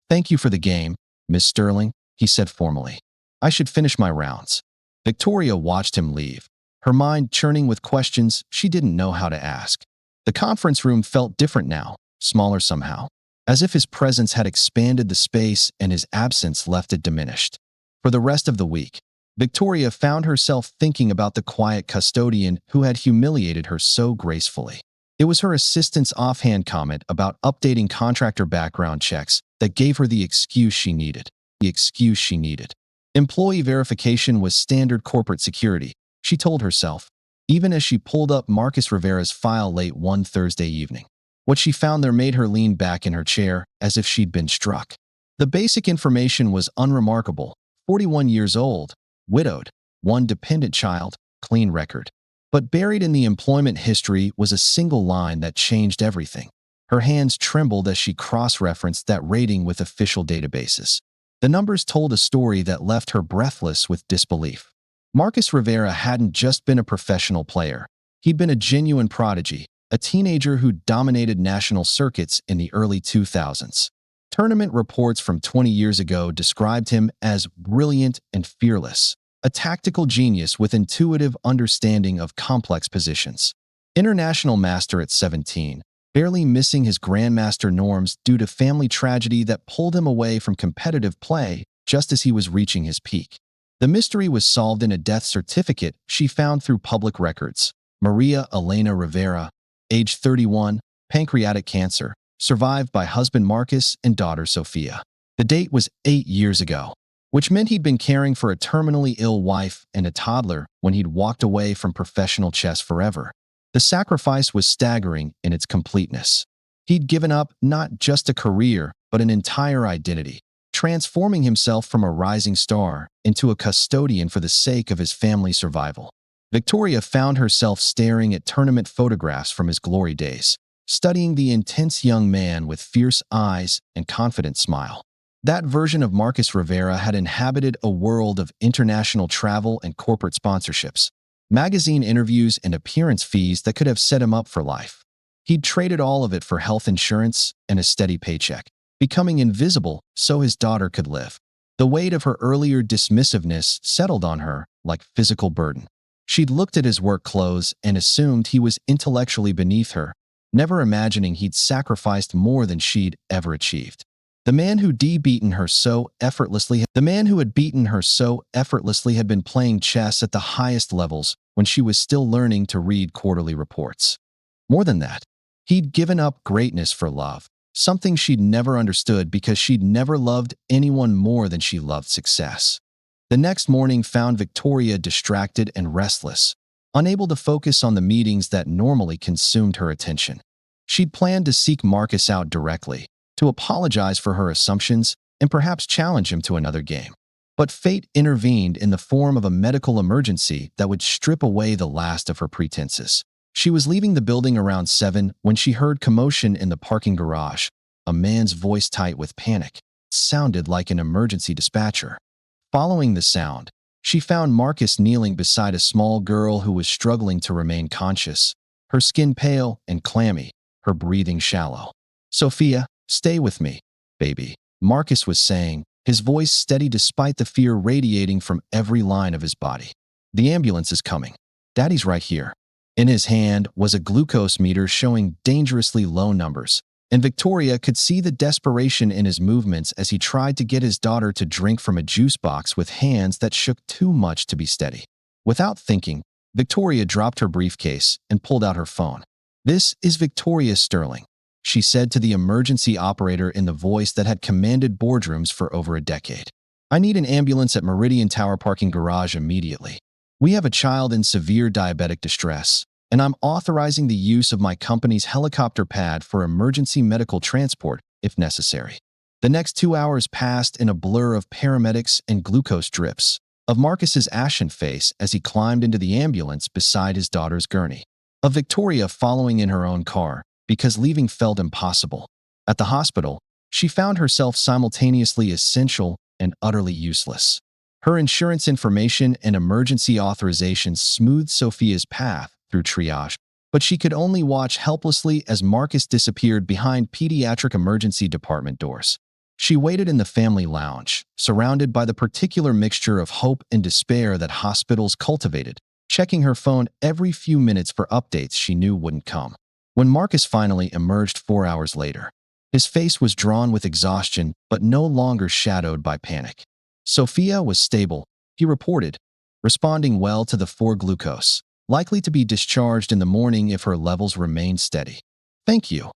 "Thank you for the game, Miss Sterling," he said formally. "I should finish my rounds." Victoria watched him leave, her mind churning with questions she didn't know how to ask. The conference room felt different now, smaller somehow, as if his presence had expanded the space and his absence left it diminished. For the rest of the week, Victoria found herself thinking about the quiet custodian who had humiliated her so gracefully. It was her assistant's offhand comment about updating contractor background checks that gave her the excuse she needed. Employee verification was standard corporate security, she told herself, even as she pulled up Marcus Rivera's file late one Thursday evening. What she found there made her lean back in her chair as if she'd been struck. The basic information was unremarkable: 41 years old, widowed, one dependent child, clean record. But buried in the employment history was a single line that changed everything. Her hands trembled as she cross-referenced that rating with official databases. The numbers told a story that left her breathless with disbelief. Marcus Rivera hadn't just been a professional player. He'd been a genuine prodigy, a teenager who dominated national circuits in the early 2000s. Tournament reports from 20 years ago described him as brilliant and fearless, a tactical genius with intuitive understanding of complex positions. International master at 17, barely missing his grandmaster norms due to family tragedy that pulled him away from competitive play just as he was reaching his peak. The mystery was solved in a death certificate she found through public records. Maria Elena Rivera, age 31, pancreatic cancer, survived by husband Marcus and daughter Sophia. The date was 8 years ago, which meant he'd been caring for a terminally ill wife and a toddler when he'd walked away from professional chess forever. The sacrifice was staggering in its completeness. He'd given up not just a career, but an entire identity, transforming himself from a rising star into a custodian for the sake of his family's survival. Victoria found herself staring at tournament photographs from his glory days, studying the intense young man with fierce eyes and confident smile. That version of Marcus Rivera had inhabited a world of international travel and corporate sponsorships, magazine interviews and appearance fees that could have set him up for life. He'd traded all of it for health insurance and a steady paycheck, becoming invisible so his daughter could live. The weight of her earlier dismissiveness settled on her like physical burden. She'd looked at his work clothes and assumed he was intellectually beneath her, never imagining he'd sacrificed more than she'd ever achieved. The man who had beaten her so effortlessly had been playing chess at the highest levels when she was still learning to read quarterly reports. More than that, he'd given up greatness for love, something she'd never understood because she'd never loved anyone more than she loved success. The next morning found Victoria distracted and restless, unable to focus on the meetings that normally consumed her attention. She'd planned to seek Marcus out directly, to apologize for her assumptions and perhaps challenge him to another game. But fate intervened in the form of a medical emergency that would strip away the last of her pretenses. She was leaving the building around 7 when she heard commotion in the parking garage, a man's voice tight with panic. It sounded like an emergency dispatcher. Following the sound, she found Marcus kneeling beside a small girl who was struggling to remain conscious, her skin pale and clammy, her breathing shallow. "Sophia, stay with me, baby," Marcus was saying, his voice steady despite the fear radiating from every line of his body. "The ambulance is coming. Daddy's right here." In his hand was a glucose meter showing dangerously low numbers, and Victoria could see the desperation in his movements as he tried to get his daughter to drink from a juice box with hands that shook too much to be steady. Without thinking, Victoria dropped her briefcase and pulled out her phone. "This is Victoria Sterling," she said to the emergency operator in the voice that had commanded boardrooms for over a decade. "I need an ambulance at Meridian Tower parking garage immediately. We have a child in severe diabetic distress, and I'm authorizing the use of my company's helicopter pad for emergency medical transport if necessary." The next 2 hours passed in a blur of paramedics and glucose drips, of Marcus's ashen face as he climbed into the ambulance beside his daughter's gurney, of Victoria following in her own car because leaving felt impossible. At the hospital, she found herself simultaneously essential and utterly useless. Her insurance information and emergency authorizations smoothed Sophia's path through triage, but she could only watch helplessly as Marcus disappeared behind pediatric emergency department doors. She waited in the family lounge, surrounded by the particular mixture of hope and despair that hospitals cultivated, checking her phone every few minutes for updates she knew wouldn't come. When Marcus finally emerged 4 hours later, his face was drawn with exhaustion but no longer shadowed by panic. Sophia was stable, he reported, responding well to the 4 glucose, likely to be discharged in the morning if her levels remained steady. "Thank you,"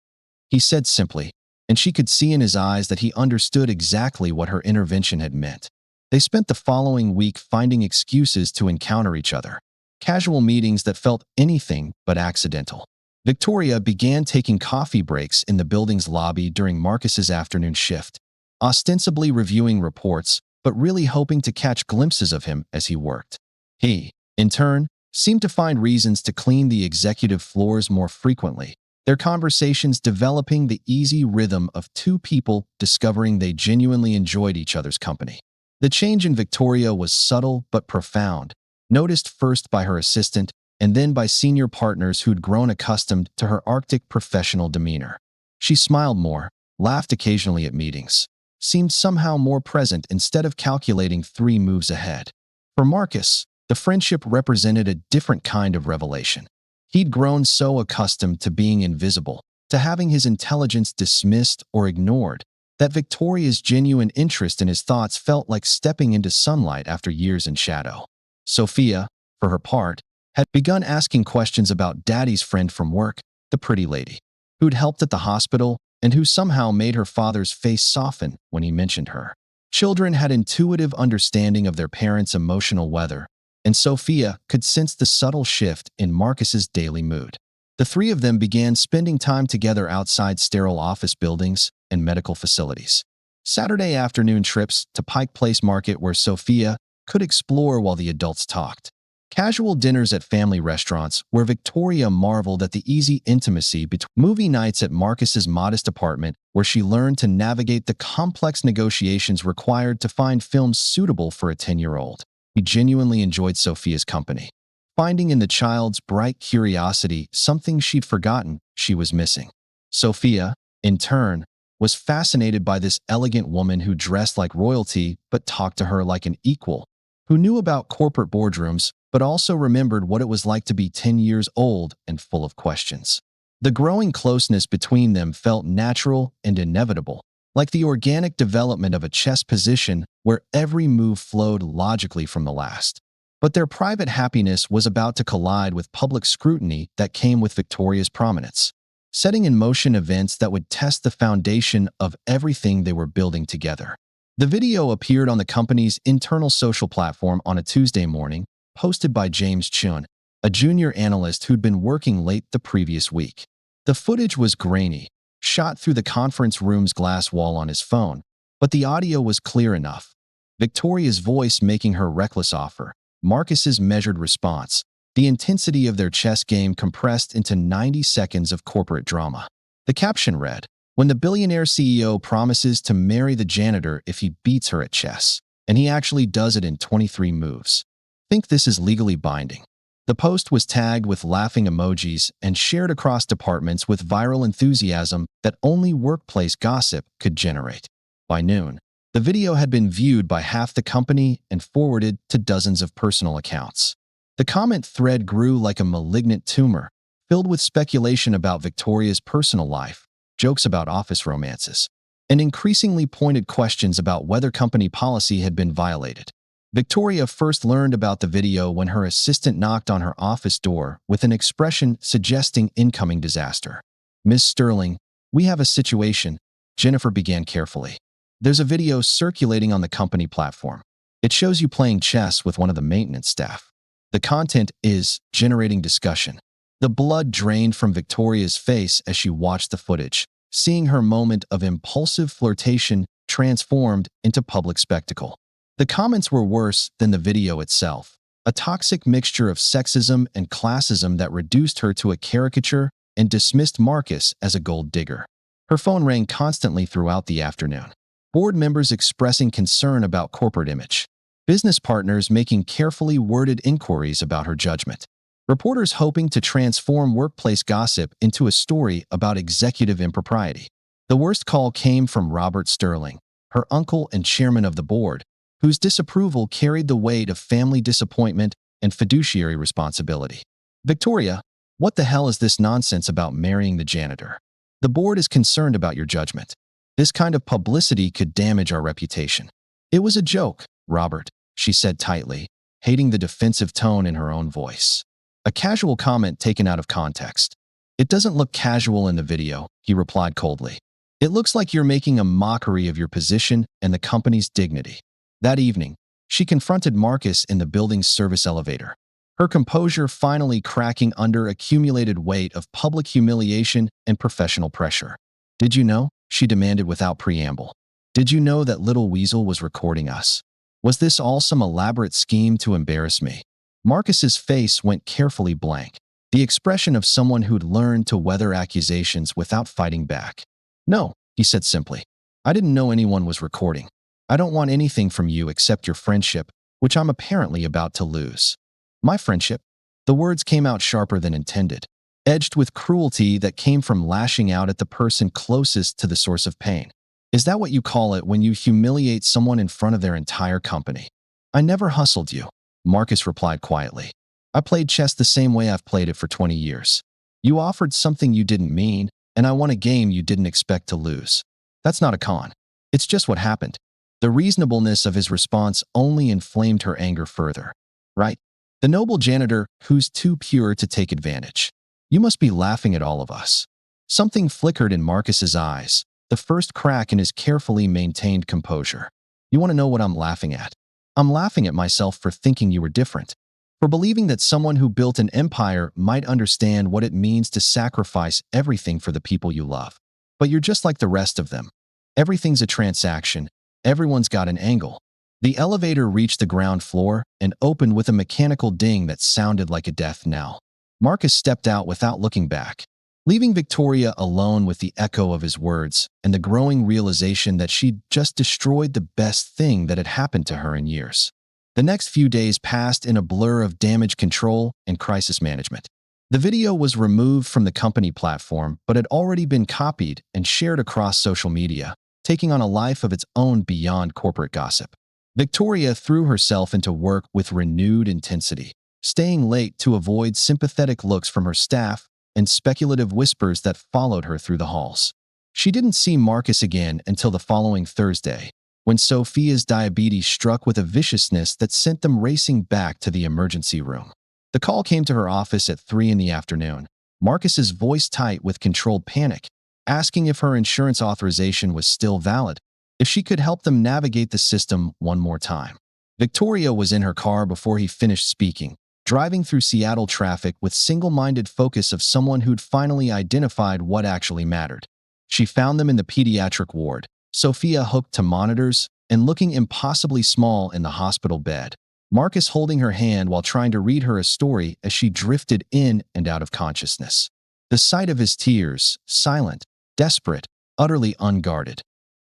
he said simply, and she could see in his eyes that he understood exactly what her intervention had meant. They spent the following week finding excuses to encounter each other, casual meetings that felt anything but accidental. Victoria began taking coffee breaks in the building's lobby during Marcus's afternoon shift, ostensibly reviewing reports, but really hoping to catch glimpses of him as he worked. He, in turn, seemed to find reasons to clean the executive floors more frequently, their conversations developing the easy rhythm of 2 people discovering they genuinely enjoyed each other's company. The change in Victoria was subtle but profound, noticed first by her assistant and then by senior partners who'd grown accustomed to her Arctic professional demeanor. She smiled more, laughed occasionally at meetings, seemed somehow more present instead of calculating 3 moves ahead. For Marcus, the friendship represented a different kind of revelation. He'd grown so accustomed to being invisible, to having his intelligence dismissed or ignored, that Victoria's genuine interest in his thoughts felt like stepping into sunlight after years in shadow. Sophia, for her part, had begun asking questions about Daddy's friend from work, the pretty lady, who'd helped at the hospital and who somehow made her father's face soften when he mentioned her. Children had intuitive understanding of their parents' emotional weather, and Sophia could sense the subtle shift in Marcus's daily mood. The 3 of them began spending time together outside sterile office buildings and medical facilities. Saturday afternoon trips to Pike Place Market where Sophia could explore while the adults talked. Casual dinners at family restaurants where Victoria marveled at the easy intimacy between movie nights at Marcus's modest apartment where she learned to navigate the complex negotiations required to find films suitable for a 10-year-old. He genuinely enjoyed Sophia's company, finding in the child's bright curiosity something she'd forgotten she was missing. Sophia, in turn, was fascinated by this elegant woman who dressed like royalty but talked to her like an equal, who knew about corporate boardrooms but also remembered what it was like to be 10 years old and full of questions. The growing closeness between them felt natural and inevitable, like the organic development of a chess position where every move flowed logically from the last. But their private happiness was about to collide with public scrutiny that came with Victoria's prominence, setting in motion events that would test the foundation of everything they were building together. The video appeared on the company's internal social platform on a Tuesday morning, posted by James Chun, a junior analyst who'd been working late the previous week. The footage was grainy, shot through the conference room's glass wall on his phone, but the audio was clear enough. Victoria's voice making her reckless offer, Marcus's measured response, the intensity of their chess game compressed into 90 seconds of corporate drama. The caption read, "When the billionaire CEO promises to marry the janitor if he beats her at chess, and he actually does it in 23 moves. Think this is legally binding." The post was tagged with laughing emojis and shared across departments with viral enthusiasm that only workplace gossip could generate. By noon, the video had been viewed by half the company and forwarded to dozens of personal accounts. The comment thread grew like a malignant tumor, filled with speculation about Victoria's personal life, jokes about office romances, and increasingly pointed questions about whether company policy had been violated. Victoria first learned about the video when her assistant knocked on her office door with an expression suggesting incoming disaster. "Ms. Sterling, we have a situation," Jennifer began carefully. "There's a video circulating on the company platform. It shows you playing chess with one of the maintenance staff. The content is generating discussion." The blood drained from Victoria's face as she watched the footage, seeing her moment of impulsive flirtation transformed into public spectacle. The comments were worse than the video itself, a toxic mixture of sexism and classism that reduced her to a caricature and dismissed Marcus as a gold digger. Her phone rang constantly throughout the afternoon. Board members expressing concern about corporate image. Business partners making carefully worded inquiries about her judgment. Reporters hoping to transform workplace gossip into a story about executive impropriety. The worst call came from Robert Sterling, her uncle and chairman of the board, whose disapproval carried the weight of family disappointment and fiduciary responsibility. "Victoria, what the hell is this nonsense about marrying the janitor? The board is concerned about your judgment. This kind of publicity could damage our reputation." "It was a joke, Robert," she said tightly, hating the defensive tone in her own voice. A casual comment taken out of context. "It doesn't look casual in the video," he replied coldly. "It looks like you're making a mockery of your position and the company's dignity." That evening, she confronted Marcus in the building's service elevator, her composure finally cracking under accumulated weight of public humiliation and professional pressure. "Did you know?" she demanded without preamble. "Did you know that little Weasel was recording us? Was this all some elaborate scheme to embarrass me?" Marcus's face went carefully blank, the expression of someone who'd learned to weather accusations without fighting back. "No," he said simply. "I didn't know anyone was recording. I don't want anything from you except your friendship, which I'm apparently about to lose." "My friendship?" The words came out sharper than intended, edged with cruelty that came from lashing out at the person closest to the source of pain. "Is that what you call it when you humiliate someone in front of their entire company?" "I never hustled you," Marcus replied quietly. "I played chess the same way I've played it for 20 years. You offered something you didn't mean, and I won a game you didn't expect to lose. That's not a con. It's just what happened." The reasonableness of his response only inflamed her anger further. "Right? The noble janitor who's too pure to take advantage. You must be laughing at all of us." Something flickered in Marcus's eyes, the first crack in his carefully maintained composure. "You want to know what I'm laughing at? I'm laughing at myself for thinking you were different, for believing that someone who built an empire might understand what it means to sacrifice everything for the people you love. But you're just like the rest of them. Everything's a transaction. Everyone's got an angle." The elevator reached the ground floor and opened with a mechanical ding that sounded like a death knell. Marcus stepped out without looking back, leaving Victoria alone with the echo of his words and the growing realization that she'd just destroyed the best thing that had happened to her in years. The next few days passed in a blur of damage control and crisis management. The video was removed from the company platform but had already been copied and shared across social media, taking on a life of its own beyond corporate gossip. Victoria threw herself into work with renewed intensity, staying late to avoid sympathetic looks from her staff and speculative whispers that followed her through the halls. She didn't see Marcus again until the following Thursday, when Sophia's diabetes struck with a viciousness that sent them racing back to the emergency room. The call came to her office at 3 in the afternoon, Marcus's voice tight with controlled panic, asking if her insurance authorization was still valid, if she could help them navigate the system one more time. Victoria was in her car before he finished speaking, driving through Seattle traffic with single-minded focus of someone who'd finally identified what actually mattered. She found them in the pediatric ward, Sophia hooked to monitors and looking impossibly small in the hospital bed, Marcus holding her hand while trying to read her a story as she drifted in and out of consciousness. The sight of his tears, silent, desperate, utterly unguarded,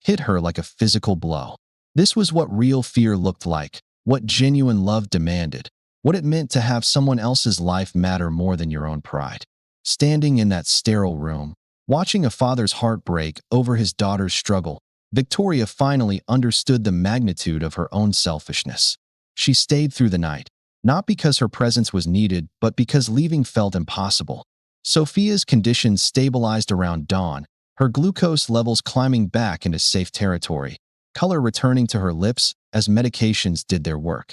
hit her like a physical blow. This was what real fear looked like, what genuine love demanded, what it meant to have someone else's life matter more than your own pride. Standing in that sterile room, watching a father's heart break over his daughter's struggle, Victoria finally understood the magnitude of her own selfishness. She stayed through the night, not because her presence was needed, but because leaving felt impossible. Sophia's condition stabilized around dawn, her glucose levels climbing back into safe territory, color returning to her lips as medications did their work.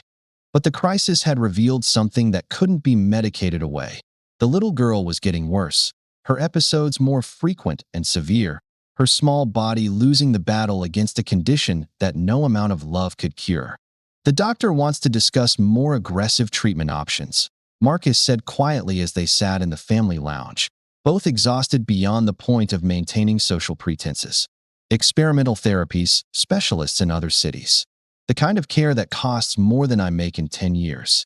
But the crisis had revealed something that couldn't be medicated away. The little girl was getting worse, her episodes more frequent and severe, her small body losing the battle against a condition that no amount of love could cure. The doctor wants to discuss more aggressive treatment options, Marcus said quietly as they sat in the family lounge, both exhausted beyond the point of maintaining social pretenses. Experimental therapies, specialists in other cities. The kind of care that costs more than I make in 10 years.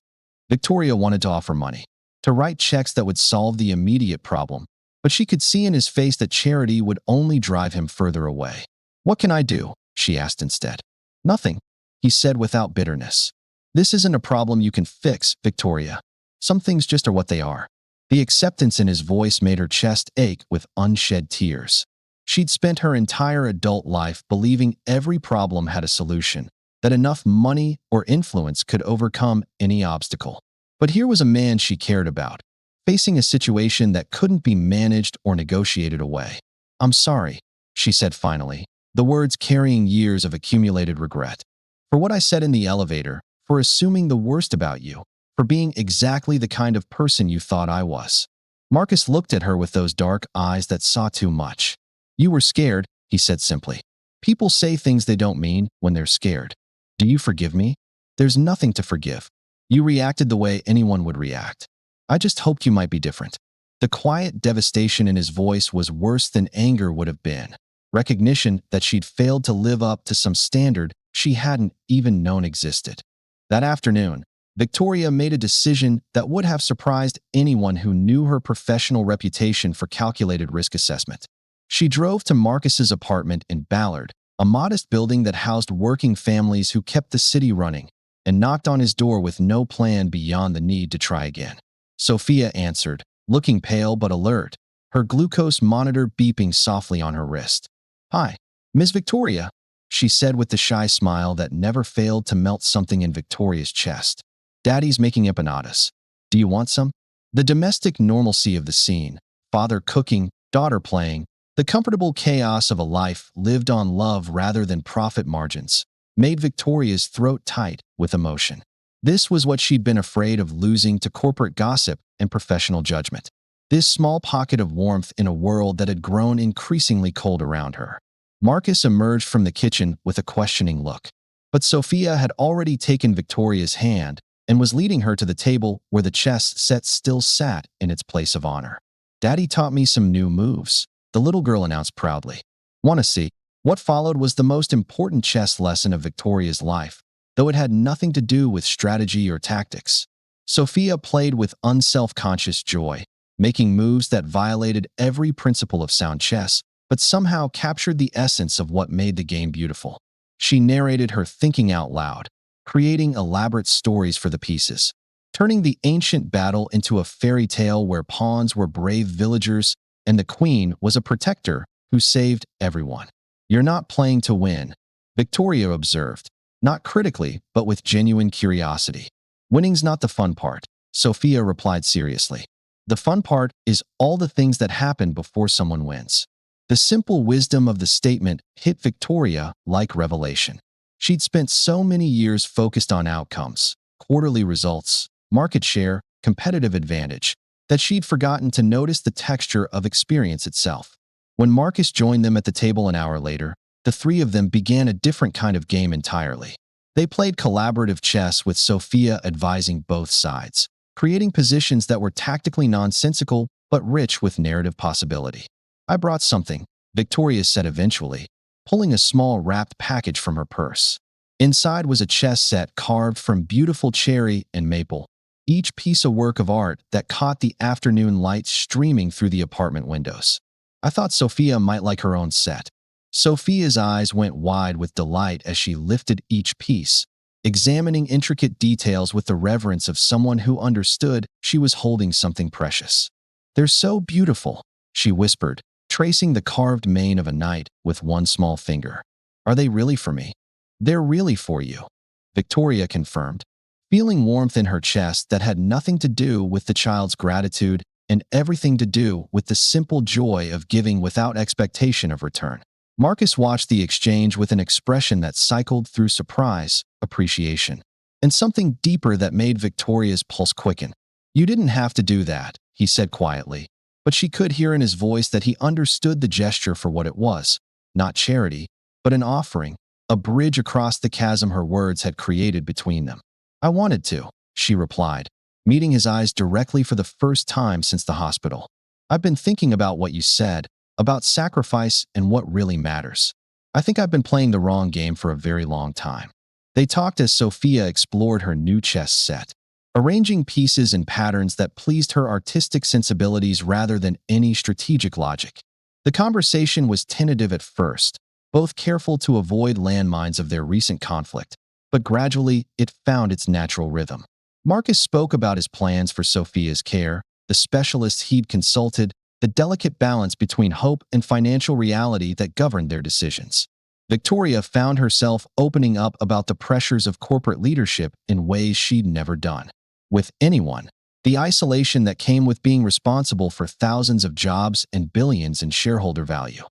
Victoria wanted to offer money, to write checks that would solve the immediate problem, but she could see in his face that charity would only drive him further away. "What can I do?" she asked instead. "Nothing," he said without bitterness. "This isn't a problem you can fix, Victoria. Some things just are what they are." The acceptance in his voice made her chest ache with unshed tears. She'd spent her entire adult life believing every problem had a solution, that enough money or influence could overcome any obstacle. But here was a man she cared about, facing a situation that couldn't be managed or negotiated away. "I'm sorry," she said finally, the words carrying years of accumulated regret. "For what I said in the elevator, for assuming the worst about you, for being exactly the kind of person you thought I was." Marcus looked at her with those dark eyes that saw too much. "You were scared," he said simply. "People say things they don't mean when they're scared. Do you forgive me?" "There's nothing to forgive. You reacted the way anyone would react. I just hoped you might be different." The quiet devastation in his voice was worse than anger would have been. Recognition that she'd failed to live up to some standard she hadn't even known existed. That afternoon, Victoria made a decision that would have surprised anyone who knew her professional reputation for calculated risk assessment. She drove to Marcus's apartment in Ballard, a modest building that housed working families who kept the city running, and knocked on his door with no plan beyond the need to try again. Sophia answered, looking pale but alert, her glucose monitor beeping softly on her wrist. "Hi, Miss Victoria," she said with the shy smile that never failed to melt something in Victoria's chest. "Daddy's making empanadas. Do you want some?" The domestic normalcy of the scene, father cooking, daughter playing, the comfortable chaos of a life lived on love rather than profit margins, made Victoria's throat tight with emotion. This was what she'd been afraid of losing to corporate gossip and professional judgment. This small pocket of warmth in a world that had grown increasingly cold around her. Marcus emerged from the kitchen with a questioning look. But Sophia had already taken Victoria's hand and was leading her to the table where the chess set still sat in its place of honor. "Daddy taught me some new moves," the little girl announced proudly. "Want to see?" What followed was the most important chess lesson of Victoria's life, though it had nothing to do with strategy or tactics. Sophia played with unself-conscious joy, making moves that violated every principle of sound chess, but somehow captured the essence of what made the game beautiful. She narrated her thinking out loud, creating elaborate stories for the pieces, turning the ancient battle into a fairy tale where pawns were brave villagers and the queen was a protector who saved everyone. "You're not playing to win," Victoria observed, not critically, but with genuine curiosity. "Winning's not the fun part," Sophia replied seriously. "The fun part is all the things that happen before someone wins." The simple wisdom of the statement hit Victoria like revelation. She'd spent so many years focused on outcomes, quarterly results, market share, competitive advantage, that she'd forgotten to notice the texture of experience itself. When Marcus joined them at the table an hour later, the three of them began a different kind of game entirely. They played collaborative chess with Sophia advising both sides, creating positions that were tactically nonsensical but rich with narrative possibility. "I brought something," Victoria said eventually, pulling a small wrapped package from her purse. Inside was a chess set carved from beautiful cherry and maple, each piece a work of art that caught the afternoon light streaming through the apartment windows. "I thought Sophia might like her own set." Sophia's eyes went wide with delight as she lifted each piece, examining intricate details with the reverence of someone who understood she was holding something precious. "They're so beautiful," she whispered, tracing the carved mane of a knight with one small finger. "Are they really for me?" "They're really for you," Victoria confirmed, feeling warmth in her chest that had nothing to do with the child's gratitude and everything to do with the simple joy of giving without expectation of return. Marcus watched the exchange with an expression that cycled through surprise, appreciation, and something deeper that made Victoria's pulse quicken. "You didn't have to do that," he said quietly, but she could hear in his voice that he understood the gesture for what it was, not charity, but an offering, a bridge across the chasm her words had created between them. "I wanted to," she replied, meeting his eyes directly for the first time since the hospital. "I've been thinking about what you said, about sacrifice and what really matters. I think I've been playing the wrong game for a very long time." They talked as Sophia explored her new chess set, arranging pieces and patterns that pleased her artistic sensibilities rather than any strategic logic. The conversation was tentative at first, both careful to avoid landmines of their recent conflict, but gradually it found its natural rhythm. Marcus spoke about his plans for Sophia's care, the specialists he'd consulted, the delicate balance between hope and financial reality that governed their decisions. Victoria found herself opening up about the pressures of corporate leadership in ways she'd never done with anyone, the isolation that came with being responsible for thousands of jobs and billions in shareholder value.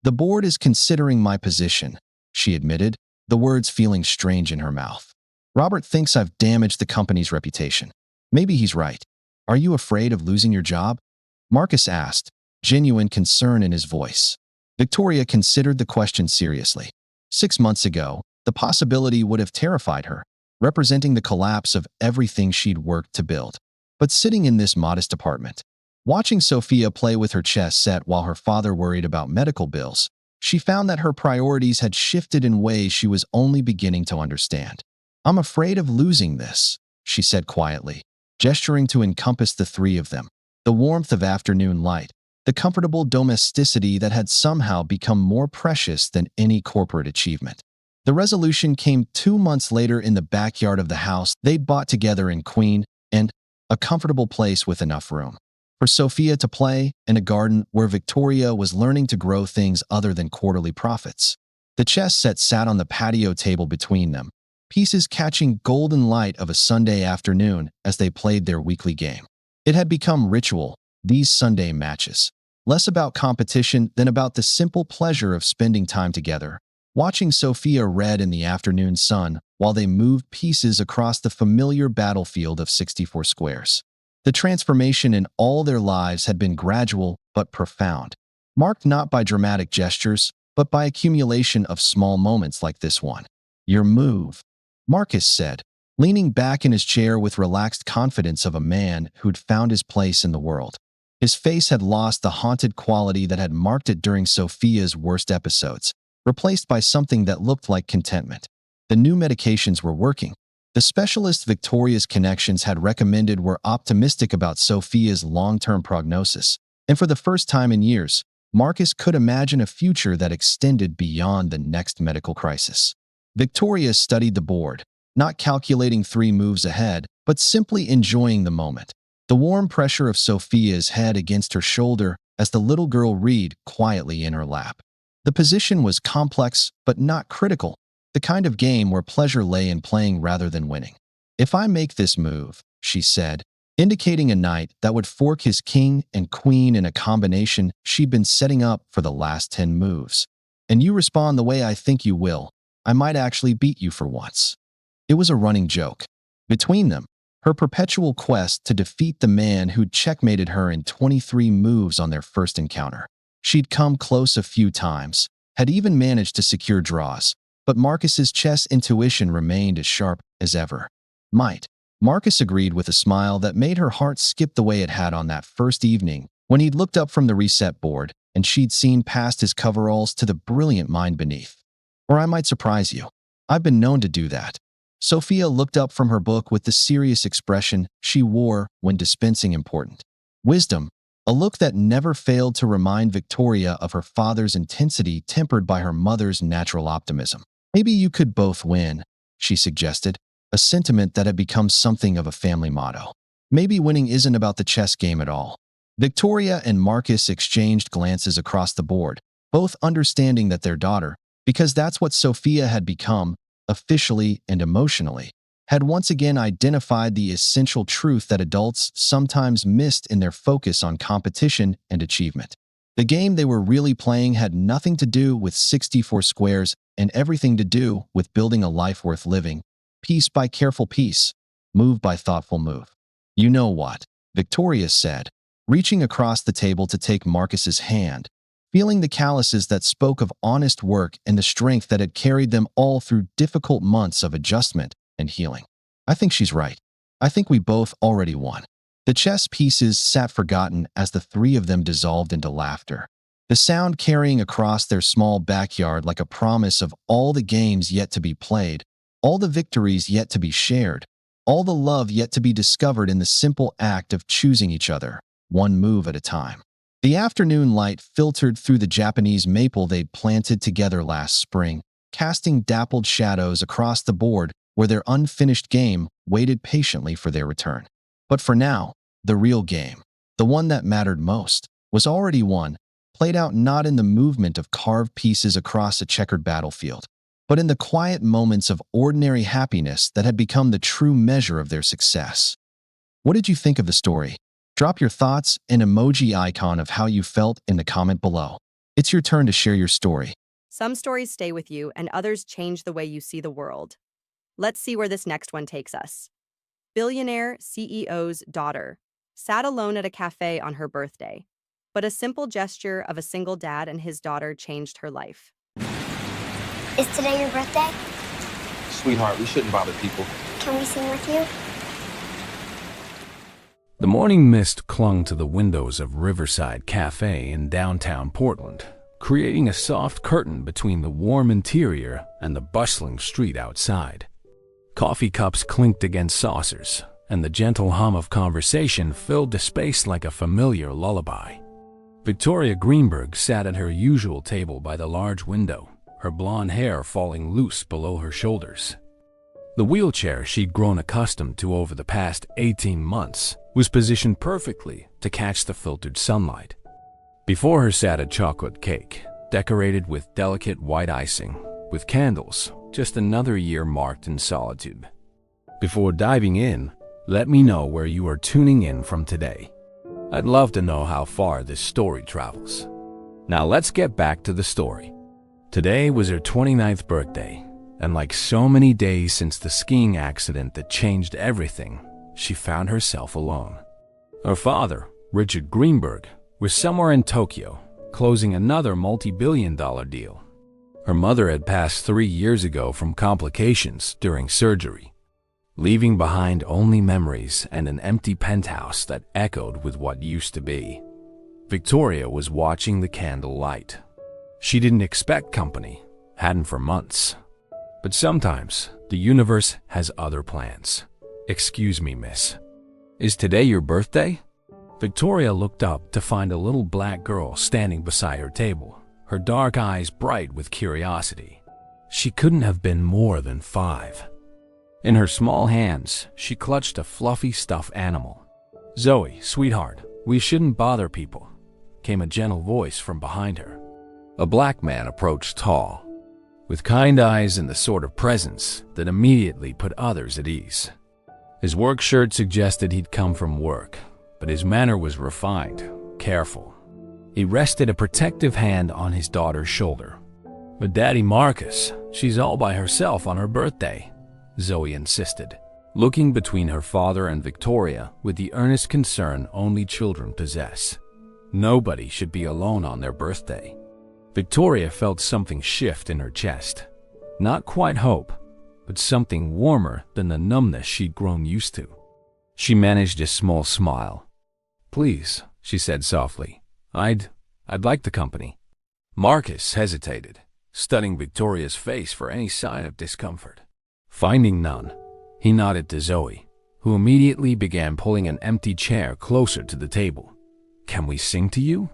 "The board is considering my position," she admitted, the words feeling strange in her mouth. "Robert thinks I've damaged the company's reputation. Maybe he's right. Are you afraid of losing your job?" Marcus asked, genuine concern in his voice. Victoria considered the question seriously. 6 months ago, the possibility would have terrified her, representing the collapse of everything she'd worked to build. But sitting in this modest apartment, watching Sophia play with her chess set while her father worried about medical bills, she found that her priorities had shifted in ways she was only beginning to understand. "I'm afraid of losing this," she said quietly, gesturing to encompass the three of them. The warmth of afternoon light, the comfortable domesticity that had somehow become more precious than any corporate achievement. The resolution came 2 months later in the backyard of the house they'd bought together in Queen, and a comfortable place with enough room for Sophia to play, and a garden where Victoria was learning to grow things other than quarterly profits. The chess set sat on the patio table between them, pieces catching golden light of a Sunday afternoon as they played their weekly game. It had become ritual, these Sunday matches, less about competition than about the simple pleasure of spending time together, watching Sophia read in the afternoon sun while they moved pieces across the familiar battlefield of 64 squares. The transformation in all their lives had been gradual but profound, marked not by dramatic gestures, but by accumulation of small moments like this one. "Your move," Marcus said, leaning back in his chair with relaxed confidence of a man who'd found his place in the world. His face had lost the haunted quality that had marked it during Sophia's worst episodes, replaced by something that looked like contentment. The new medications were working. The specialists Victoria's connections had recommended were optimistic about Sophia's long-term prognosis, and for the first time in years, Marcus could imagine a future that extended beyond the next medical crisis. Victoria studied the board, not calculating 3 moves ahead, but simply enjoying the moment. The warm pressure of Sophia's head against her shoulder as the little girl read quietly in her lap. The position was complex but not critical, the kind of game where pleasure lay in playing rather than winning. "If I make this move," she said, indicating a knight that would fork his king and queen in a combination she'd been setting up for the last 10 moves, "and you respond the way I think you will, I might actually beat you for once." It was a running joke between them, her perpetual quest to defeat the man who'd checkmated her in 23 moves on their first encounter. She'd come close a few times, had even managed to secure draws, but Marcus's chess intuition remained as sharp as ever. "Might," Marcus agreed with a smile that made her heart skip the way it had on that first evening when he'd looked up from the reset board and she'd seen past his coveralls to the brilliant mind beneath. "Or I might surprise you. I've been known to do that." Sophia looked up from her book with the serious expression she wore when dispensing important wisdom, a look that never failed to remind Victoria of her father's intensity tempered by her mother's natural optimism. "Maybe you could both win," she suggested, a sentiment that had become something of a family motto. Maybe winning isn't about the chess game at all. Victoria and Marcus exchanged glances across the board, both understanding that their daughter, because that's what Sophia had become, officially and emotionally, had once again identified the essential truth that adults sometimes missed in their focus on competition and achievement. The game they were really playing had nothing to do with 64 squares and everything to do with building a life worth living, piece by careful piece, move by thoughtful move. "You know what?" Victoria said, reaching across the table to take Marcus's hand, feeling the calluses that spoke of honest work and the strength that had carried them all through difficult months of adjustment and healing. "I think she's right. I think we both already won." The chess pieces sat forgotten as the three of them dissolved into laughter, the sound carrying across their small backyard like a promise of all the games yet to be played, all the victories yet to be shared, all the love yet to be discovered in the simple act of choosing each other, one move at a time. The afternoon light filtered through the Japanese maple they'd planted together last spring, casting dappled shadows across the board where their unfinished game waited patiently for their return. But for now, the real game, the one that mattered most, was already won, played out not in the movement of carved pieces across a checkered battlefield, but in the quiet moments of ordinary happiness that had become the true measure of their success. What did you think of the story? Drop your thoughts and emoji icon of how you felt in the comment below. It's your turn to share your story. Some stories stay with you and others change the way you see the world. Let's see where this next one takes us. Billionaire CEO's daughter sat alone at a cafe on her birthday, but a simple gesture of a single dad and his daughter changed her life. Is today your birthday? Sweetheart, we shouldn't bother people. Can we sing with you? The morning mist clung to the windows of Riverside Cafe in downtown Portland, creating a soft curtain between the warm interior and the bustling street outside. Coffee cups clinked against saucers, and the gentle hum of conversation filled the space like a familiar lullaby. Victoria Greenberg sat at her usual table by the large window, her blonde hair falling loose below her shoulders. The wheelchair she'd grown accustomed to over the past 18 months was positioned perfectly to catch the filtered sunlight. Before her sat a chocolate cake, decorated with delicate white icing, with candles, just another year marked in solitude. Before diving in, let me know where you are tuning in from today. I'd love to know how far this story travels. Now let's get back to the story. Today was her 29th birthday, and like so many days since the skiing accident that changed everything, she found herself alone. Her father, Richard Greenberg, was somewhere in Tokyo, closing another multi-billion-dollar deal. Her mother had passed 3 years ago from complications during surgery, leaving behind only memories and an empty penthouse that echoed with what used to be. Victoria was watching the candle light. She didn't expect company, hadn't for months. But sometimes the universe has other plans. "Excuse me, miss. Is today your birthday?" Victoria looked up to find a little black girl standing beside her table, her dark eyes bright with curiosity. She couldn't have been more than 5. In her small hands, she clutched a fluffy stuffed animal. "Zoe, sweetheart, we shouldn't bother people," came a gentle voice from behind her. A black man approached, tall, with kind eyes and the sort of presence that immediately put others at ease. His work shirt suggested he'd come from work, but his manner was refined, careful. He rested a protective hand on his daughter's shoulder. "But Daddy Marcus, she's all by herself on her birthday," Zoe insisted, looking between her father and Victoria with the earnest concern only children possess. Nobody should be alone on their birthday. Victoria felt something shift in her chest. Not quite hope, but something warmer than the numbness she'd grown used to. She managed a small smile. "Please," she said softly, I'd like the company." Marcus hesitated, studying Victoria's face for any sign of discomfort. Finding none, he nodded to Zoe, who immediately began pulling an empty chair closer to the table. "Can we sing to you?"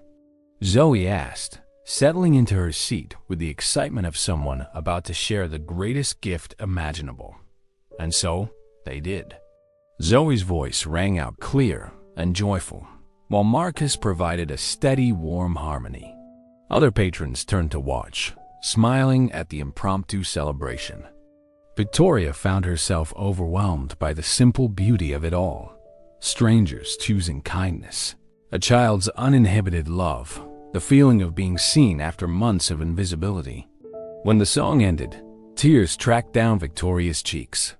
Zoe asked, settling into her seat with the excitement of someone about to share the greatest gift imaginable. And so, they did. Zoe's voice rang out clear and joyful, while Marcus provided a steady, warm harmony. Other patrons turned to watch, smiling at the impromptu celebration. Victoria found herself overwhelmed by the simple beauty of it all. Strangers choosing kindness, a child's uninhibited love, the feeling of being seen after months of invisibility. When the song ended, tears tracked down Victoria's cheeks.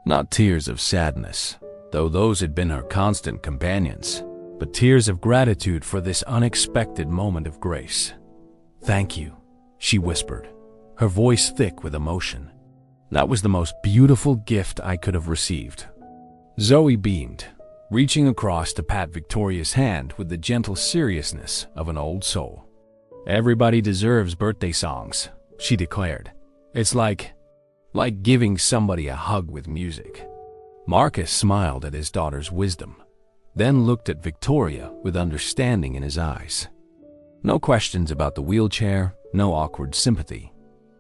Not tears of sadness, though those had been her constant companions, but tears of gratitude for this unexpected moment of grace. "Thank you," she whispered, her voice thick with emotion. "That was the most beautiful gift I could have received." Zoe beamed, reaching across to pat Victoria's hand with the gentle seriousness of an old soul. "Everybody deserves birthday songs," she declared. "It's like giving somebody a hug with music." Marcus smiled at his daughter's wisdom, then looked at Victoria with understanding in his eyes. No questions about the wheelchair, no awkward sympathy,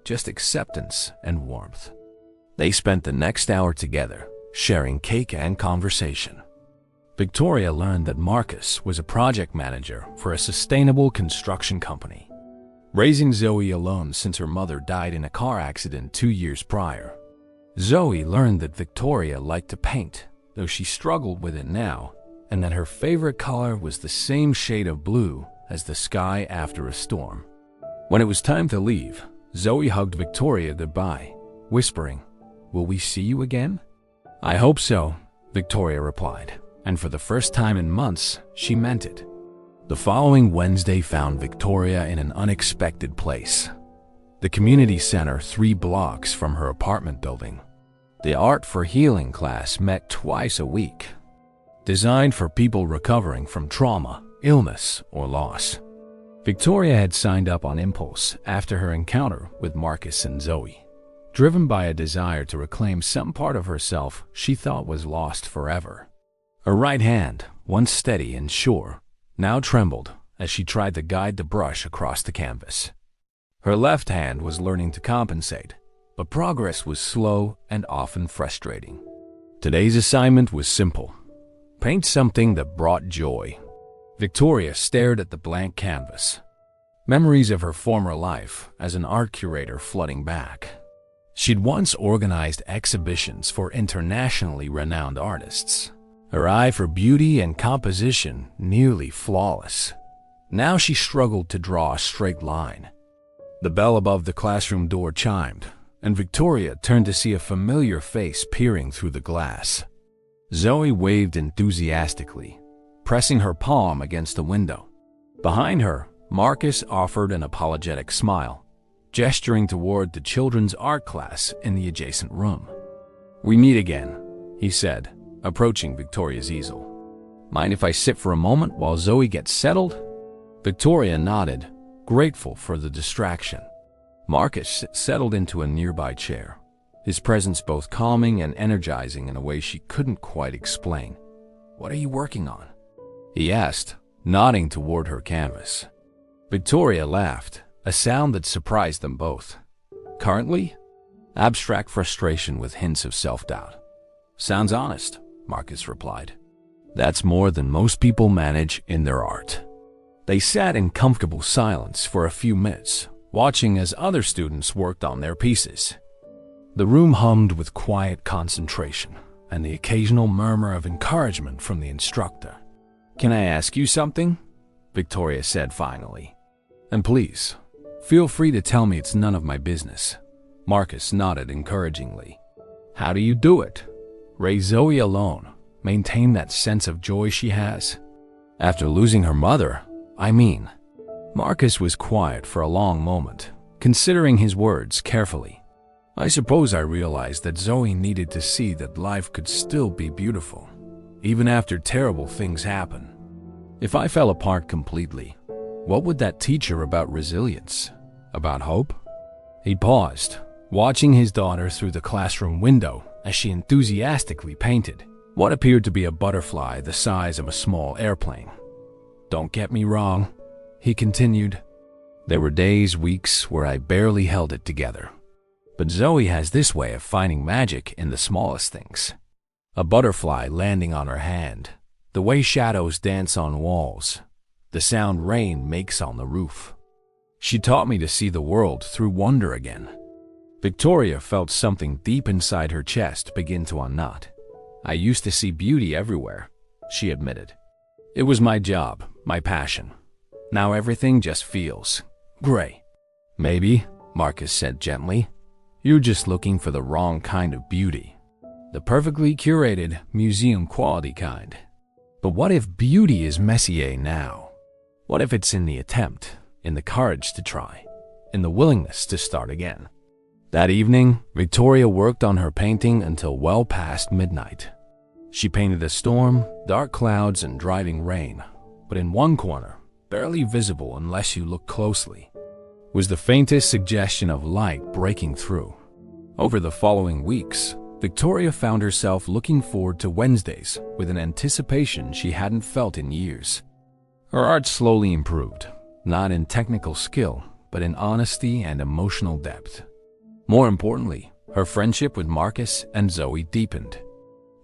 just acceptance and warmth. They spent the next hour together, sharing cake and conversation. Victoria learned that Marcus was a project manager for a sustainable construction company, raising Zoe alone since her mother died in a car accident 2 years prior. Zoe learned that Victoria liked to paint, though she struggled with it now, and that her favorite color was the same shade of blue as the sky after a storm. When it was time to leave, Zoe hugged Victoria goodbye, whispering, "Will we see you again?" "I hope so," Victoria replied, and for the first time in months, she meant it. The following Wednesday found Victoria in an unexpected place. The community center 3 blocks from her apartment building. The Art for Healing class met twice a week, designed for people recovering from trauma, illness, or loss. Victoria had signed up on impulse after her encounter with Marcus and Zoe, driven by a desire to reclaim some part of herself she thought was lost forever. Her right hand, once steady and sure, now trembled as she tried to guide the brush across the canvas. Her left hand was learning to compensate, but progress was slow and often frustrating. Today's assignment was simple: paint something that brought joy. Victoria stared at the blank canvas, memories of her former life as an art curator flooding back. She'd once organized exhibitions for internationally renowned artists, her eye for beauty and composition nearly flawless. Now she struggled to draw a straight line. The bell above the classroom door chimed, and Victoria turned to see a familiar face peering through the glass. Zoe waved enthusiastically, pressing her palm against the window. Behind her, Marcus offered an apologetic smile, gesturing toward the children's art class in the adjacent room. "We meet again," he said, approaching Victoria's easel. "Mind if I sit for a moment while Zoe gets settled?" Victoria nodded, grateful for the distraction. Marcus settled into a nearby chair, his presence both calming and energizing in a way she couldn't quite explain. "What are you working on?" he asked, nodding toward her canvas. Victoria laughed, a sound that surprised them both. "Currently? abstract frustration with hints of self-doubt. "Sounds honest," Marcus replied. "That's more than most people manage in their art." They sat in comfortable silence for a few minutes, watching as other students worked on their pieces. The room hummed with quiet concentration and the occasional murmur of encouragement from the instructor. "Can I ask you something?" Victoria said finally. "And please, feel free to tell me it's none of my business." Marcus nodded encouragingly. "How do you do it? Raise Zoe alone, maintain that sense of joy she has? After losing her mother, I mean." Marcus was quiet for a long moment, considering his words carefully. "I suppose I realized that Zoe needed to see that life could still be beautiful, even after terrible things happen. If I fell apart completely, what would that teach her about resilience? About hope?" He paused, watching his daughter through the classroom window as she enthusiastically painted what appeared to be a butterfly the size of a small airplane. "Don't get me wrong," he continued. "There were days, weeks where I barely held it together. But Zoe has this way of finding magic in the smallest things. A butterfly landing on her hand, the way shadows dance on walls, the sound rain makes on the roof. She taught me to see the world through wonder again." Victoria felt something deep inside her chest begin to unknot. "I used to see beauty everywhere," she admitted. "It was my job, my passion. Now everything just feels gray." "Maybe," Marcus said gently, "you're just looking for the wrong kind of beauty. The perfectly curated, museum-quality kind. But what if beauty is Messier now? What if it's in the attempt, in the courage to try, in the willingness to start again?" That evening, Victoria worked on her painting until well past midnight. She painted a storm, dark clouds, and driving rain, but in one corner, barely visible unless you look closely, was the faintest suggestion of light breaking through. Over the following weeks, Victoria found herself looking forward to Wednesdays with an anticipation she hadn't felt in years. Her art slowly improved, not in technical skill, but in honesty and emotional depth. More importantly, her friendship with Marcus and Zoe deepened.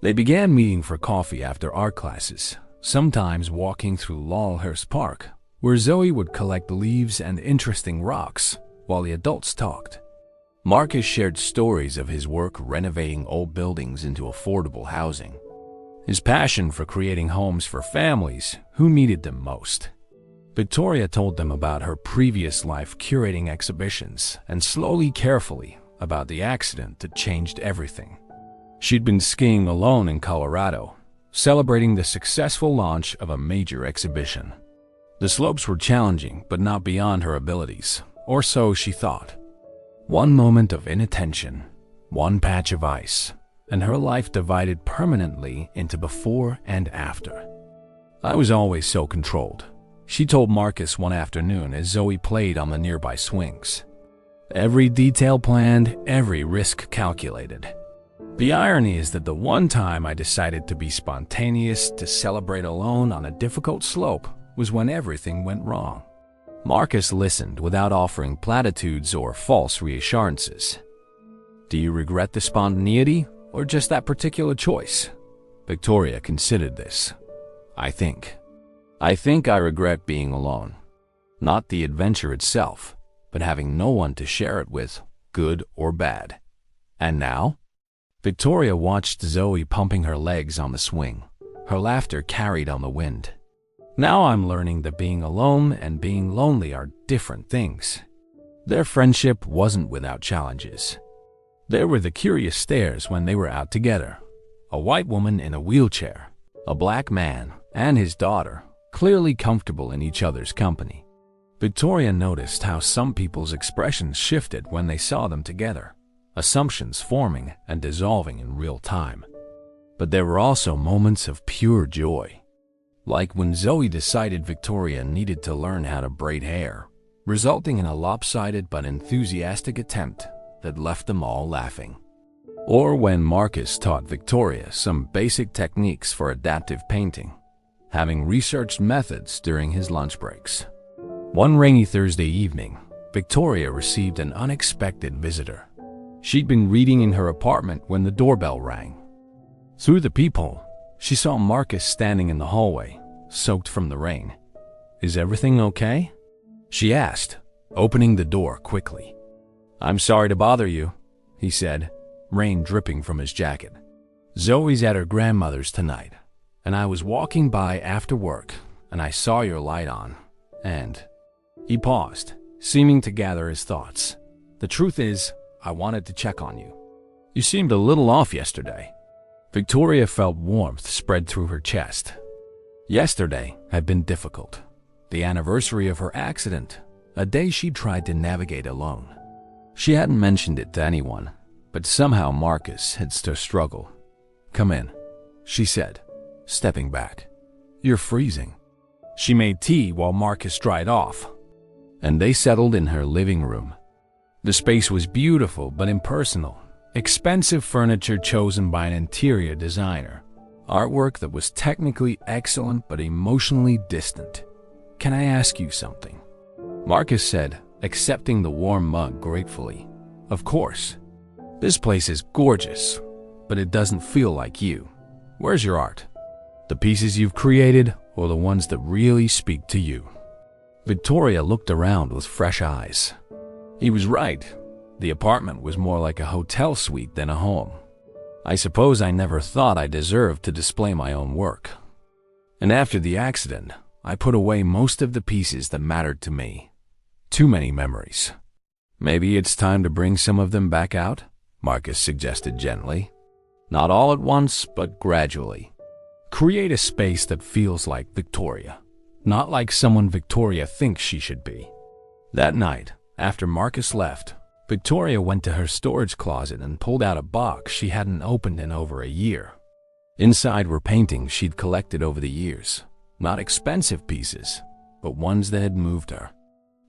They began meeting for coffee after art classes, sometimes walking through Lawlhurst Park, where Zoe would collect leaves and interesting rocks while the adults talked. Marcus shared stories of his work renovating old buildings into affordable housing, his passion for creating homes for families who needed them most. Victoria told them about her previous life curating exhibitions and slowly, carefully about the accident that changed everything. She'd been skiing alone in Colorado, celebrating the successful launch of a major exhibition. The slopes were challenging, but not beyond her abilities, or so she thought. One moment of inattention, one patch of ice, and her life divided permanently into before and after. "I was always so controlled," she told Marcus one afternoon as Zoe played on the nearby swings. "Every detail planned, every risk calculated. The irony is that the one time I decided to be spontaneous, to celebrate alone on a difficult slope, was when everything went wrong." Marcus listened without offering platitudes or false reassurances. "Do you regret the spontaneity or just that particular choice?" Victoria considered this. I think I regret being alone. Not the adventure itself, but having no one to share it with, good or bad." "And now?" Victoria watched Zoe pumping her legs on the swing, her laughter carried on the wind. "Now I'm learning that being alone and being lonely are different things." Their friendship wasn't without challenges. There were the curious stares when they were out together. A white woman in a wheelchair, a black man, and his daughter, clearly comfortable in each other's company. Victoria noticed how some people's expressions shifted when they saw them together, assumptions forming and dissolving in real time. But there were also moments of pure joy, like when Zoe decided Victoria needed to learn how to braid hair, resulting in a lopsided but enthusiastic attempt that left them all laughing. Or when Marcus taught Victoria some basic techniques for adaptive painting, having researched methods during his lunch breaks. One rainy Thursday evening, Victoria received an unexpected visitor. She'd been reading in her apartment when the doorbell rang. Through the peephole, she saw Marcus standing in the hallway, soaked from the rain. "Is everything okay?" she asked, opening the door quickly. "I'm sorry to bother you," he said, rain dripping from his jacket. "Zoe's at her grandmother's tonight, and I was walking by after work, and I saw your light on, and..." He paused, seeming to gather his thoughts. "The truth is, I wanted to check on you. You seemed a little off yesterday." Victoria felt warmth spread through her chest. Yesterday had been difficult. The anniversary of her accident, a day she tried to navigate alone. She hadn't mentioned it to anyone, but somehow Marcus had to struggle. "Come in," she said, stepping back. "You're freezing." She made tea while Marcus dried off, and they settled in her living room. The space was beautiful but impersonal. Expensive furniture chosen by an interior designer. Artwork that was technically excellent but emotionally distant. "Can I ask you something?" Marcus said, accepting the warm mug gratefully. "Of course. This place is gorgeous, but it doesn't feel like you. Where's your art? The pieces you've created or the ones that really speak to you?" Victoria looked around with fresh eyes. He was right. The apartment was more like a hotel suite than a home. "I suppose I never thought I deserved to display my own work. And after the accident, I put away most of the pieces that mattered to me. Too many memories. Maybe it's time to bring some of them back out," Marcus suggested gently. "Not all at once, but gradually. Create a space that feels like Victoria, not like someone Victoria thinks she should be." That night, after Marcus left, Victoria went to her storage closet and pulled out a box she hadn't opened in over a year. Inside were paintings she'd collected over the years. Not expensive pieces, but ones that had moved her.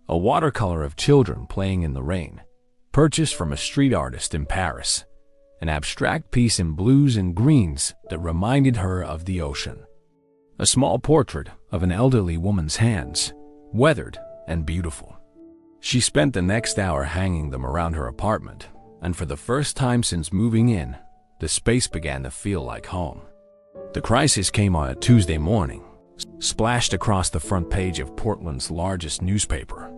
A watercolor of children playing in the rain, purchased from a street artist in Paris. An abstract piece in blues and greens that reminded her of the ocean. A small portrait of an elderly woman's hands, weathered and beautiful. She spent the next hour hanging them around her apartment, and for the first time since moving in, the space began to feel like home. The crisis came on a Tuesday morning, splashed across the front page of Portland's largest newspaper.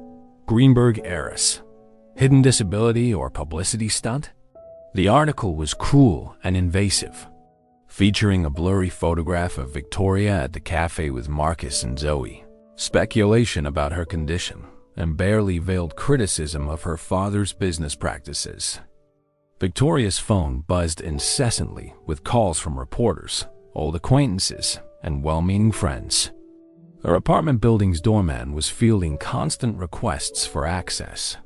Greenberg heiress. Hidden disability or publicity stunt? The article was cruel and invasive, featuring a blurry photograph of Victoria at the cafe with Marcus and Zoe, speculation about her condition, and barely veiled criticism of her father's business practices. Victoria's phone buzzed incessantly with calls from reporters, old acquaintances, and well-meaning friends. Her apartment building's doorman was fielding constant requests for access.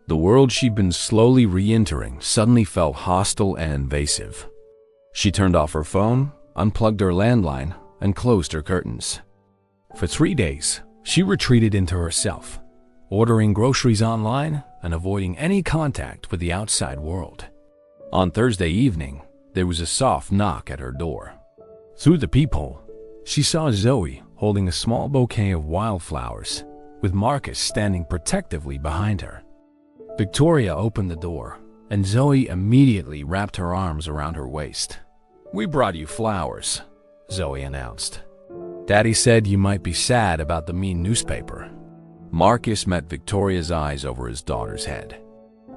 The world she'd been slowly re-entering suddenly felt hostile and invasive. She turned off her phone, unplugged her landline, and closed her curtains. For 3 days, she retreated into herself, ordering groceries online and avoiding any contact with the outside world. On Thursday evening, there was a soft knock at her door. Through the peephole, she saw Zoe holding a small bouquet of wildflowers, with Marcus standing protectively behind her. Victoria opened the door, and Zoe immediately wrapped her arms around her waist. "We brought you flowers," Zoe announced. "Daddy said you might be sad about the mean newspaper." Marcus met Victoria's eyes over his daughter's head.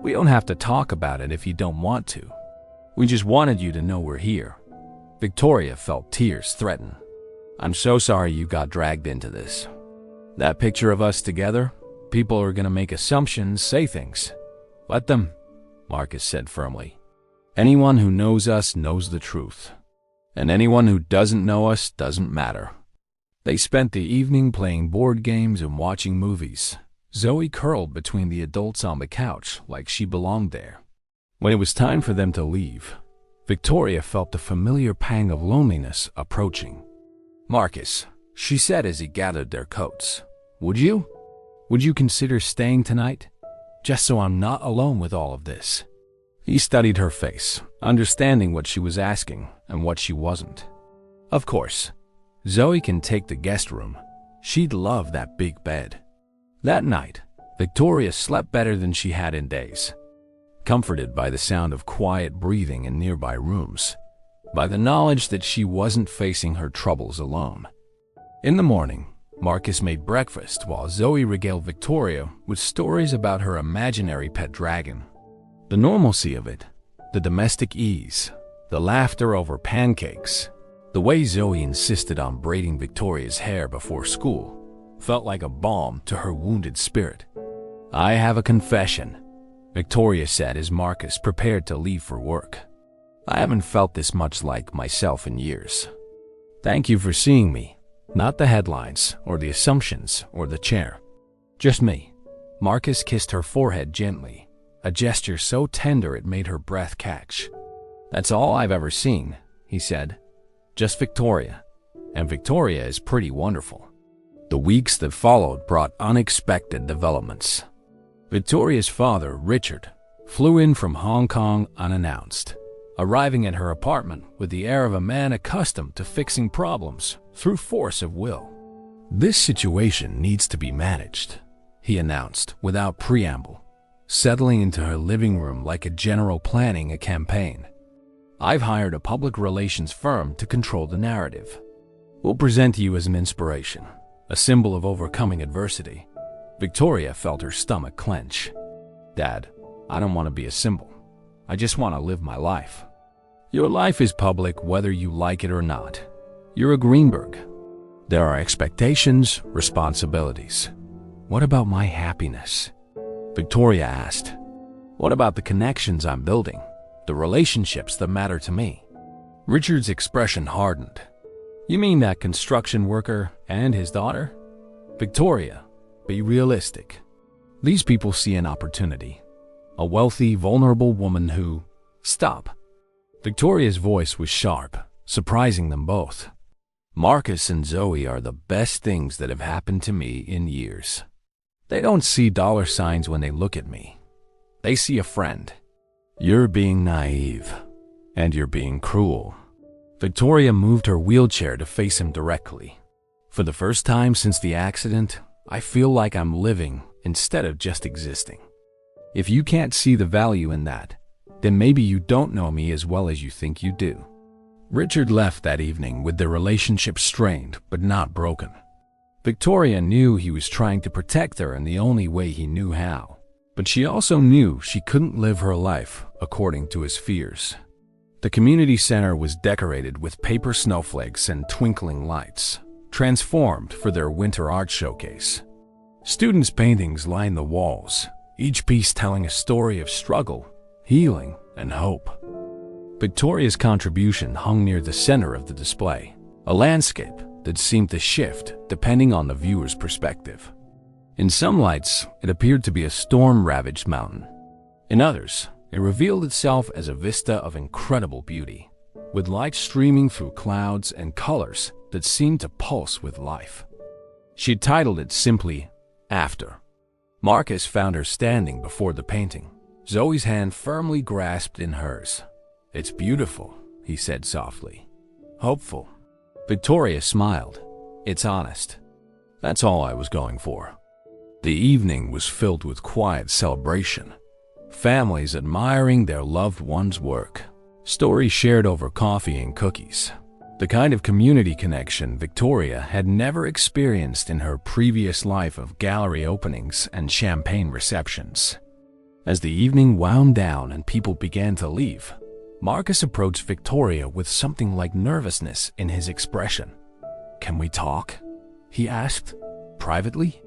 "We don't have to talk about it if you don't want to. We just wanted you to know we're here." Victoria felt tears threaten. "I'm so sorry you got dragged into this. That picture of us together, people are going to make assumptions, say things. Let them," Marcus said firmly. "Anyone who knows us knows the truth. And anyone who doesn't know us doesn't matter." They spent the evening playing board games and watching movies. Zoe curled between the adults on the couch like she belonged there. When it was time for them to leave, Victoria felt the familiar pang of loneliness approaching. "Marcus," she said as he gathered their coats, Would you consider staying tonight? Just so I'm not alone with all of this." He studied her face, understanding what she was asking and what she wasn't. "Of course. Zoe can take the guest room. She'd love that big bed." That night, Victoria slept better than she had in days. comforted by the sound of quiet breathing in nearby rooms, by the knowledge that she wasn't facing her troubles alone. In the morning, Marcus made breakfast while Zoe regaled Victoria with stories about her imaginary pet dragon. The normalcy of it, the domestic ease, the laughter over pancakes, the way Zoe insisted on braiding Victoria's hair before school, felt like a balm to her wounded spirit. "I have a confession," Victoria said as Marcus prepared to leave for work. "I haven't felt this much like myself in years. Thank you for seeing me, not the headlines or the assumptions or the chair. Just me." Marcus kissed her forehead gently, a gesture so tender it made her breath catch. "That's all I've ever seen," he said. "Just Victoria, and Victoria is pretty wonderful." The weeks that followed brought unexpected developments. Victoria's father, Richard, flew in from Hong Kong unannounced, arriving at her apartment with the air of a man accustomed to fixing problems through force of will. "This situation needs to be managed," he announced without preamble, settling into her living room like a general planning a campaign. "I've hired a public relations firm to control the narrative. We'll present you as an inspiration, a symbol of overcoming adversity." Victoria felt her stomach clench. "Dad, I don't want to be a symbol. I just want to live my life." "Your life is public whether you like it or not. You're a Greenberg. There are expectations, responsibilities. What about my happiness?" Victoria asked. "What about the connections I'm building, the relationships that matter to me?" Richard's expression hardened. "You mean that construction worker and his daughter?" "Victoria, be realistic. These people see an opportunity. A wealthy, vulnerable woman who—" "Stop." Victoria's voice was sharp, surprising them both. "Marcus and Zoe are the best things that have happened to me in years. They don't see dollar signs when they look at me. They see a friend. You're being naive, and you're being cruel." Victoria moved her wheelchair to face him directly. "For the first time since the accident, I feel like I'm living instead of just existing. If you can't see the value in that, then maybe you don't know me as well as you think you do." Richard left that evening with their relationship strained but not broken. Victoria knew he was trying to protect her in the only way he knew how, but she also knew she couldn't live her life according to his fears. The community center was decorated with paper snowflakes and twinkling lights, transformed for their winter art showcase. Students' paintings lined the walls, each piece telling a story of struggle, healing, and hope. Victoria's contribution hung near the center of the display, a landscape that seemed to shift depending on the viewer's perspective. In some lights, it appeared to be a storm-ravaged mountain. In others, it revealed itself as a vista of incredible beauty, with light streaming through clouds and colors that seemed to pulse with life. She titled it simply, "After." Marcus found her standing before the painting, Zoe's hand firmly grasped in hers. "It's beautiful," he said softly. "Hopeful." Victoria smiled. "It's honest." That's all I was going for. The evening was filled with quiet celebration, families admiring their loved ones' work, stories shared over coffee and cookies, the kind of community connection Victoria had never experienced in her previous life of gallery openings and champagne receptions. As the evening wound down and people began to leave, Marcus approached Victoria with something like nervousness in his expression. "Can we talk?" he asked, privately.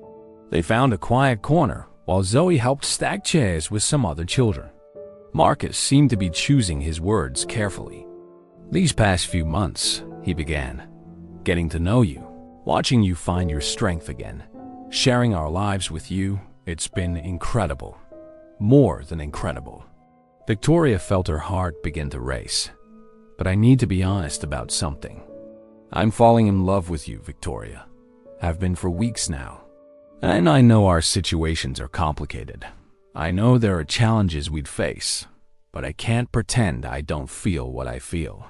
They found a quiet corner while Zoe helped stack chairs with some other children. Marcus seemed to be choosing his words carefully. "These past few months," he began, "getting to know you, watching you find your strength again, sharing our lives with you, it's been incredible. More than incredible." Victoria felt her heart begin to race. "But I need to be honest about something. I'm falling in love with you, Victoria. I've been for weeks now. And I know our situations are complicated. I know there are challenges we'd face, but I can't pretend I don't feel what I feel."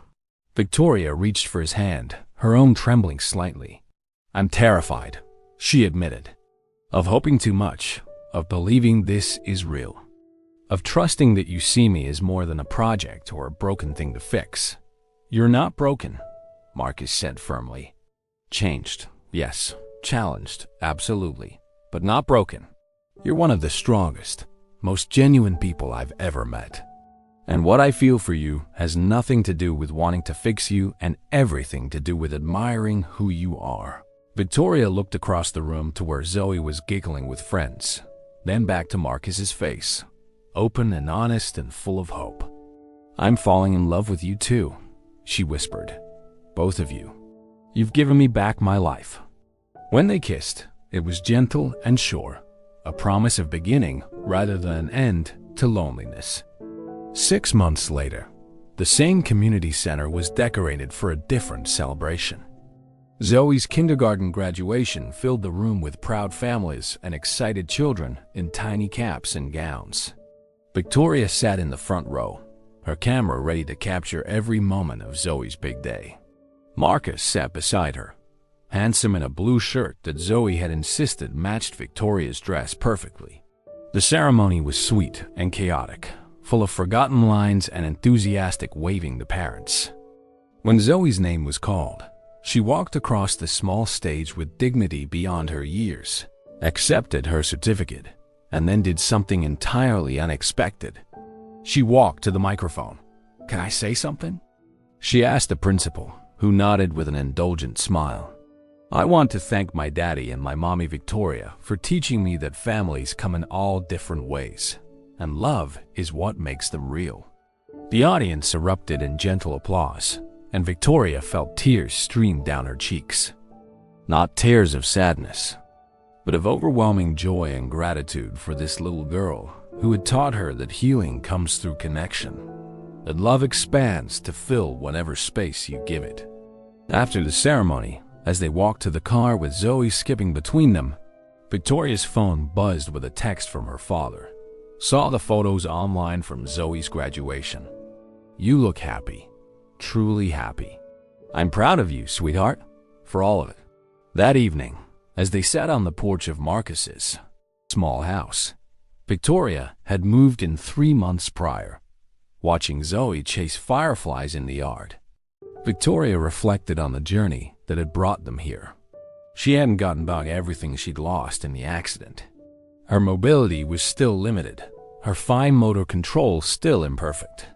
Victoria reached for his hand, her own trembling slightly. "I'm terrified," she admitted, "of hoping too much, of believing this is real." of trusting that you see me as more than a project or a broken thing to fix. You're not broken, Marcus said firmly. Changed, yes. Challenged, absolutely. But not broken. You're one of the strongest, most genuine people I've ever met. And what I feel for you has nothing to do with wanting to fix you and everything to do with admiring who you are. Victoria looked across the room to where Zoe was giggling with friends, then back to Marcus's face, open and honest and full of hope. I'm falling in love with you too, she whispered. Both of you. You've given me back my life. When they kissed, it was gentle and sure, a promise of beginning rather than an end to loneliness. 6 months later, the same community center was decorated for a different celebration. Zoe's kindergarten graduation filled the room with proud families and excited children in tiny caps and gowns. Victoria sat in the front row, her camera ready to capture every moment of Zoe's big day. Marcus sat beside her, handsome in a blue shirt that Zoe had insisted matched Victoria's dress perfectly. The ceremony was sweet and chaotic, full of forgotten lines and enthusiastic waving to parents. When Zoe's name was called, she walked across the small stage with dignity beyond her years, accepted her certificate, and then did something entirely unexpected. She walked to the microphone. "Can I say something?" she asked the principal, who nodded with an indulgent smile. "I want to thank my daddy and my mommy Victoria for teaching me that families come in all different ways, and love is what makes them real." The audience erupted in gentle applause, and Victoria felt tears stream down her cheeks. Not tears of sadness, but of overwhelming joy and gratitude for this little girl who had taught her that healing comes through connection, that love expands to fill whatever space you give it. After the ceremony, as they walked to the car with Zoe skipping between them, Victoria's phone buzzed with a text from her father. "Saw the photos online from Zoe's graduation. You look happy. Truly happy. I'm proud of you, sweetheart, for all of it." That evening, as they sat on the porch of Marcus's small house, Victoria had moved in 3 months prior, watching Zoe chase fireflies in the yard. Victoria reflected on the journey that had brought them here. She hadn't gotten back everything she'd lost in the accident. Her mobility was still limited, her fine motor control still imperfect.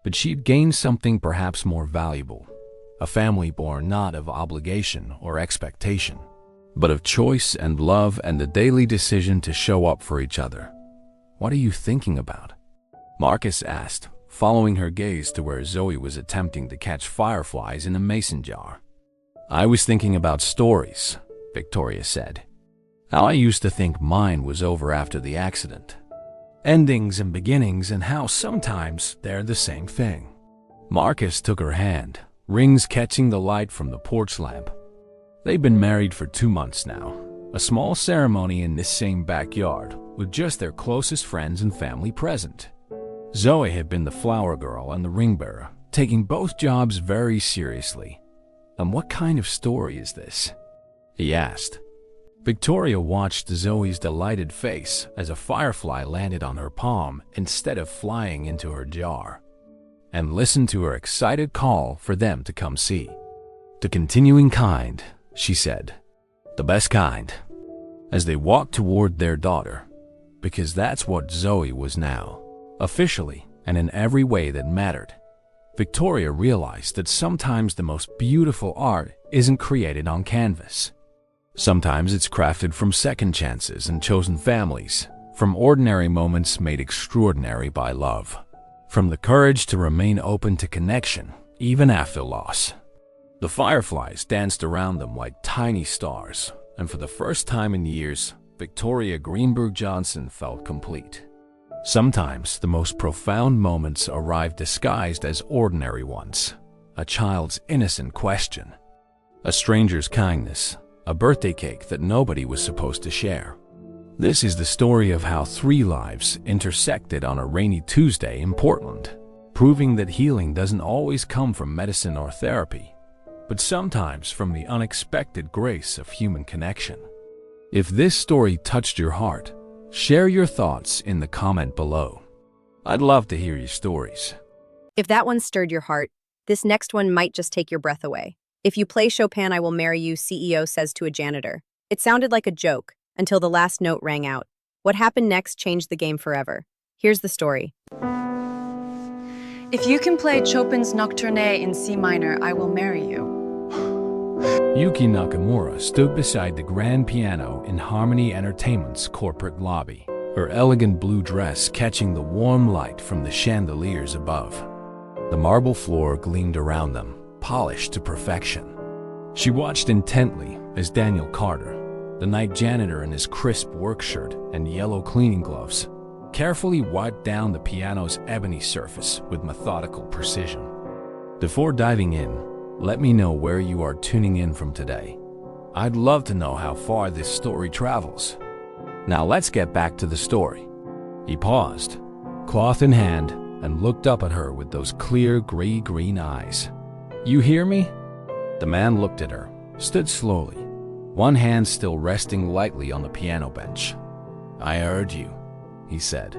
But she'd gained something perhaps more valuable, a family born not of obligation or expectation, but of choice and love and the daily decision to show up for each other. "What are you thinking about?" Marcus asked, following her gaze to where Zoe was attempting to catch fireflies in a mason jar. "I was thinking about stories," Victoria said. "How I used to think mine was over after the accident. Endings and beginnings, and how sometimes they're the same thing." Marcus took her hand, rings catching the light from the porch lamp. They'd been married for 2 months now, a small ceremony in this same backyard with just their closest friends and family present. Zoe had been the flower girl and the ring bearer, taking both jobs very seriously. "And what kind of story is this?" he asked. Victoria watched Zoe's delighted face as a firefly landed on her palm instead of flying into her jar, and listened to her excited call for them to come see. "The continuing kind," she said. "The best kind." As they walked toward their daughter, because that's what Zoe was now, officially and in every way that mattered, Victoria realized that sometimes the most beautiful art isn't created on canvas. Sometimes it's crafted from second chances and chosen families, from ordinary moments made extraordinary by love, from the courage to remain open to connection, even after loss. The fireflies danced around them like tiny stars, and for the first time in years, Victoria Greenberg Johnson felt complete. Sometimes the most profound moments arrive disguised as ordinary ones: a child's innocent question, a stranger's kindness, a birthday cake that nobody was supposed to share. This is the story of how 3 lives intersected on a rainy Tuesday in Portland, proving that healing doesn't always come from medicine or therapy, but sometimes from the unexpected grace of human connection. If this story touched your heart, share your thoughts in the comment below. I'd love to hear your stories. If that one stirred your heart, this next one might just take your breath away. If you play Chopin, I Will Marry You, CEO says to a janitor. It sounded like a joke until the last note rang out. What happened next changed the game forever. Here's the story. If you can play Chopin's Nocturne in C minor, I will marry you. Yuki Nakamura stood beside the grand piano in Harmony Entertainment's corporate lobby, her elegant blue dress catching the warm light from the chandeliers above. The marble floor gleamed around them, polished to perfection. She watched intently as Daniel Carter, the night janitor in his crisp work shirt and yellow cleaning gloves, carefully wiped down the piano's ebony surface with methodical precision. Before diving in, let me know where you are tuning in from today. I'd love to know how far this story travels. Now let's get back to the story. He paused, cloth in hand, and looked up at her with those clear gray-green eyes. You hear me? The man looked at her, stood slowly, one hand still resting lightly on the piano bench. I heard you, he said,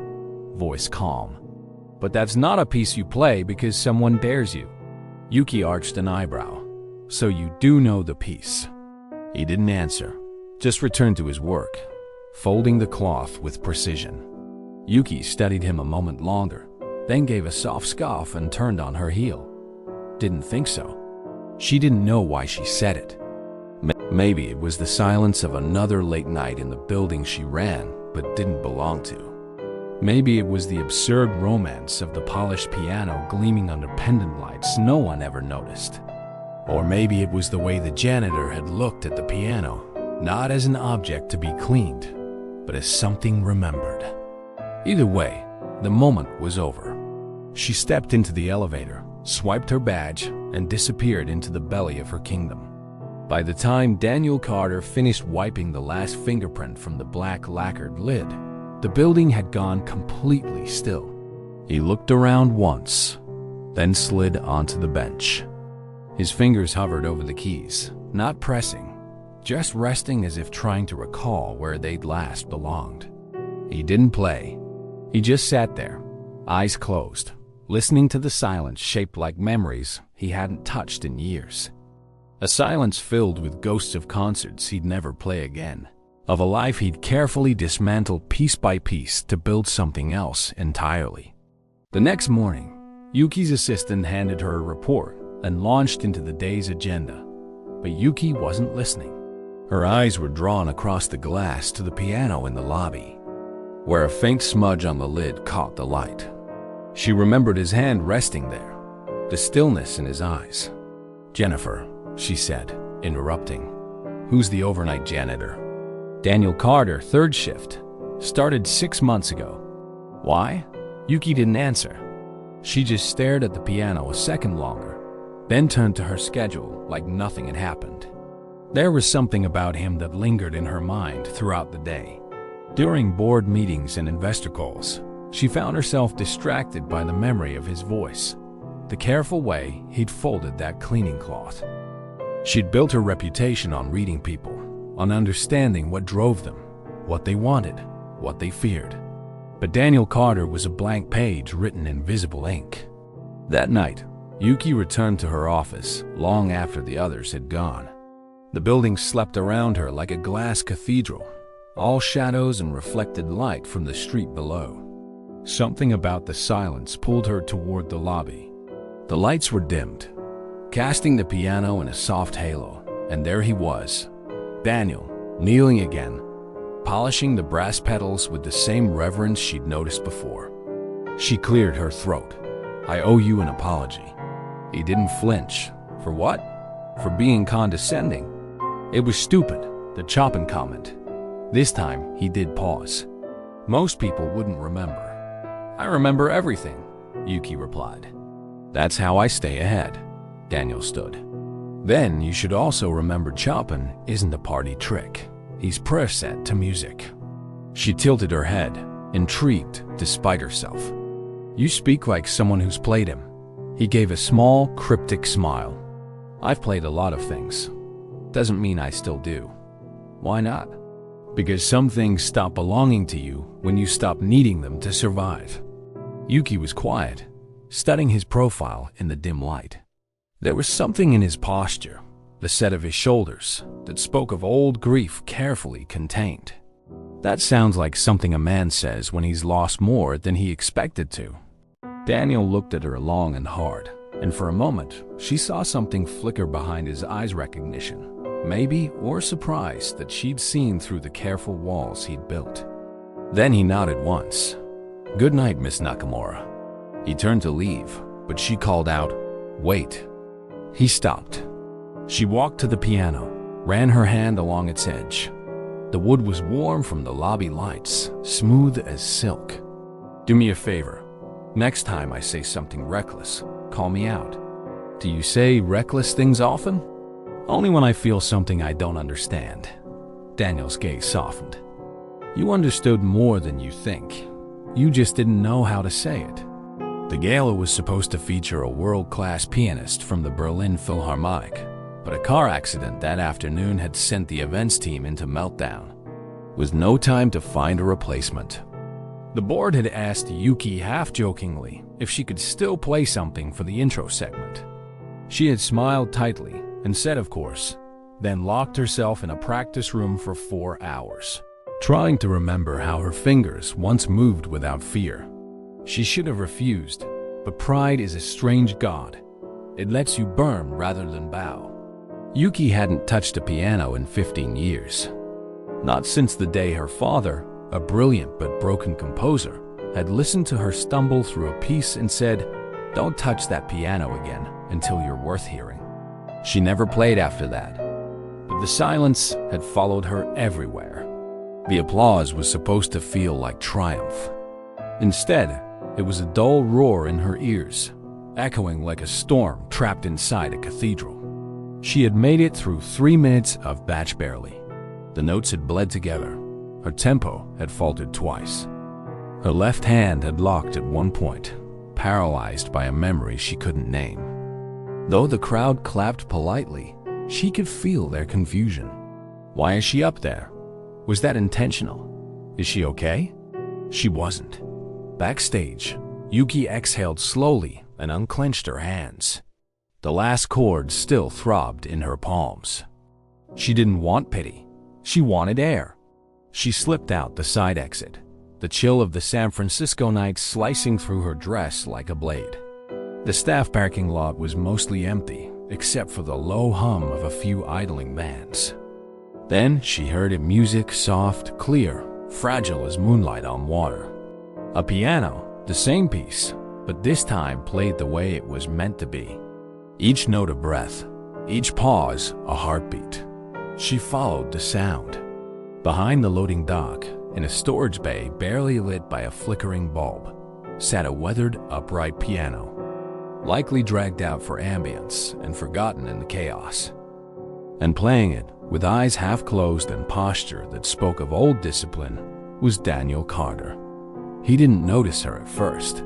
voice calm. But that's not a piece you play because someone dares you. Yuki arched an eyebrow. So you do know the piece. He didn't answer, just returned to his work, folding the cloth with precision. Yuki studied him a moment longer, then gave a soft scoff and turned on her heel. Didn't think so. She didn't know why she said it. Maybe it was the silence of another late night in the building she ran but didn't belong to. Maybe it was the absurd romance of the polished piano gleaming under pendant lights no one ever noticed. Or maybe it was the way the janitor had looked at the piano, not as an object to be cleaned, but as something remembered. Either way, the moment was over. She stepped into the elevator, swiped her badge, and disappeared into the belly of her kingdom. By the time Daniel Carter finished wiping the last fingerprint from the black lacquered lid, the building had gone completely still. He looked around once, then slid onto the bench. His fingers hovered over the keys, not pressing, just resting as if trying to recall where they'd last belonged. He didn't play. He just sat there, eyes closed, listening to the silence shaped like memories he hadn't touched in years. A silence filled with ghosts of concerts he'd never play again, of a life he'd carefully dismantled piece by piece to build something else entirely. The next morning, Yuki's assistant handed her a report and launched into the day's agenda. But Yuki wasn't listening. Her eyes were drawn across the glass to the piano in the lobby, where a faint smudge on the lid caught the light. She remembered his hand resting there, the stillness in his eyes. Jennifer, she said, interrupting. Who's the overnight janitor? Daniel Carter, third shift. Started 6 months ago. Why? Yuki didn't answer. She just stared at the piano a second longer, then turned to her schedule like nothing had happened. There was something about him that lingered in her mind throughout the day. During board meetings and investor calls, she found herself distracted by the memory of his voice, the careful way he'd folded that cleaning cloth. She'd built her reputation on reading people, on understanding what drove them, what they wanted, what they feared. But Daniel Carter was a blank page written in visible ink. That night, Yuki returned to her office long after the others had gone. The building slept around her like a glass cathedral, all shadows and reflected light from the street below. Something about the silence pulled her toward the lobby. The lights were dimmed, casting the piano in a soft halo, and there he was, Daniel, kneeling again, polishing the brass pedals with the same reverence she'd noticed before. She cleared her throat. I owe you an apology. He didn't flinch. For what? For being condescending. It was stupid, the Chopin comment. This time, he did pause. Most people wouldn't remember. I remember everything, Yuki replied. That's how I stay ahead. Daniel stood. Then you should also remember Chopin isn't a party trick. He's preset to music. She tilted her head, intrigued despite herself. You speak like someone who's played him. He gave a small, cryptic smile. I've played a lot of things. Doesn't mean I still do. Why not? Because some things stop belonging to you when you stop needing them to survive. Yuki was quiet, studying his profile in the dim light. There was something in his posture, the set of his shoulders, that spoke of old grief carefully contained. That sounds like something a man says when he's lost more than he expected to. Daniel looked at her long and hard, and for a moment, she saw something flicker behind his eyes, recognition, maybe, or surprise that she'd seen through the careful walls he'd built. Then he nodded once. "Good night, Miss Nakamura." He turned to leave, but she called out, "Wait." He stopped. She walked to the piano, ran her hand along its edge. The wood was warm from the lobby lights, smooth as silk. "Do me a favor. Next time I say something reckless, call me out." "Do you say reckless things often?" "Only when I feel something I don't understand." Daniel's gaze softened. "You understood more than you think. You just didn't know how to say it." The gala was supposed to feature a world-class pianist from the Berlin Philharmonic, but a car accident that afternoon had sent the events team into meltdown. With no time to find a replacement. The board had asked Yuki half-jokingly if she could still play something for the intro segment. She had smiled tightly and said, of course, then locked herself in a practice room for 4 hours, trying to remember how her fingers once moved without fear. She should have refused, but pride is a strange god. It lets you burn rather than bow. Yuki hadn't touched a piano in 15 years. Not since the day her father, a brilliant but broken composer, had listened to her stumble through a piece and said, "Don't touch that piano again until you're worth hearing." She never played after that, but the silence had followed her everywhere. The applause was supposed to feel like triumph. Instead, it was a dull roar in her ears, echoing like a storm trapped inside a cathedral. She had made it through 3 minutes of batch barely. The notes had bled together. Her tempo had faltered twice. Her left hand had locked at one point, paralyzed by a memory she couldn't name. Though the crowd clapped politely, she could feel their confusion. Why is she up there? Was that intentional? Is she okay? She wasn't. Backstage, Yuki exhaled slowly and unclenched her hands. The last chord still throbbed in her palms. She didn't want pity. She wanted air. She slipped out the side exit, the chill of the San Francisco night slicing through her dress like a blade. The staff parking lot was mostly empty, except for the low hum of a few idling vans. Then she heard music, soft, clear, fragile as moonlight on water. A piano, the same piece, but this time played the way it was meant to be. Each note a breath, each pause a heartbeat. She followed the sound. Behind the loading dock, in a storage bay barely lit by a flickering bulb, sat a weathered, upright piano, likely dragged out for ambience and forgotten in the chaos. And playing it, with eyes half closed and posture that spoke of old discipline, was Daniel Carter. He didn't notice her at first.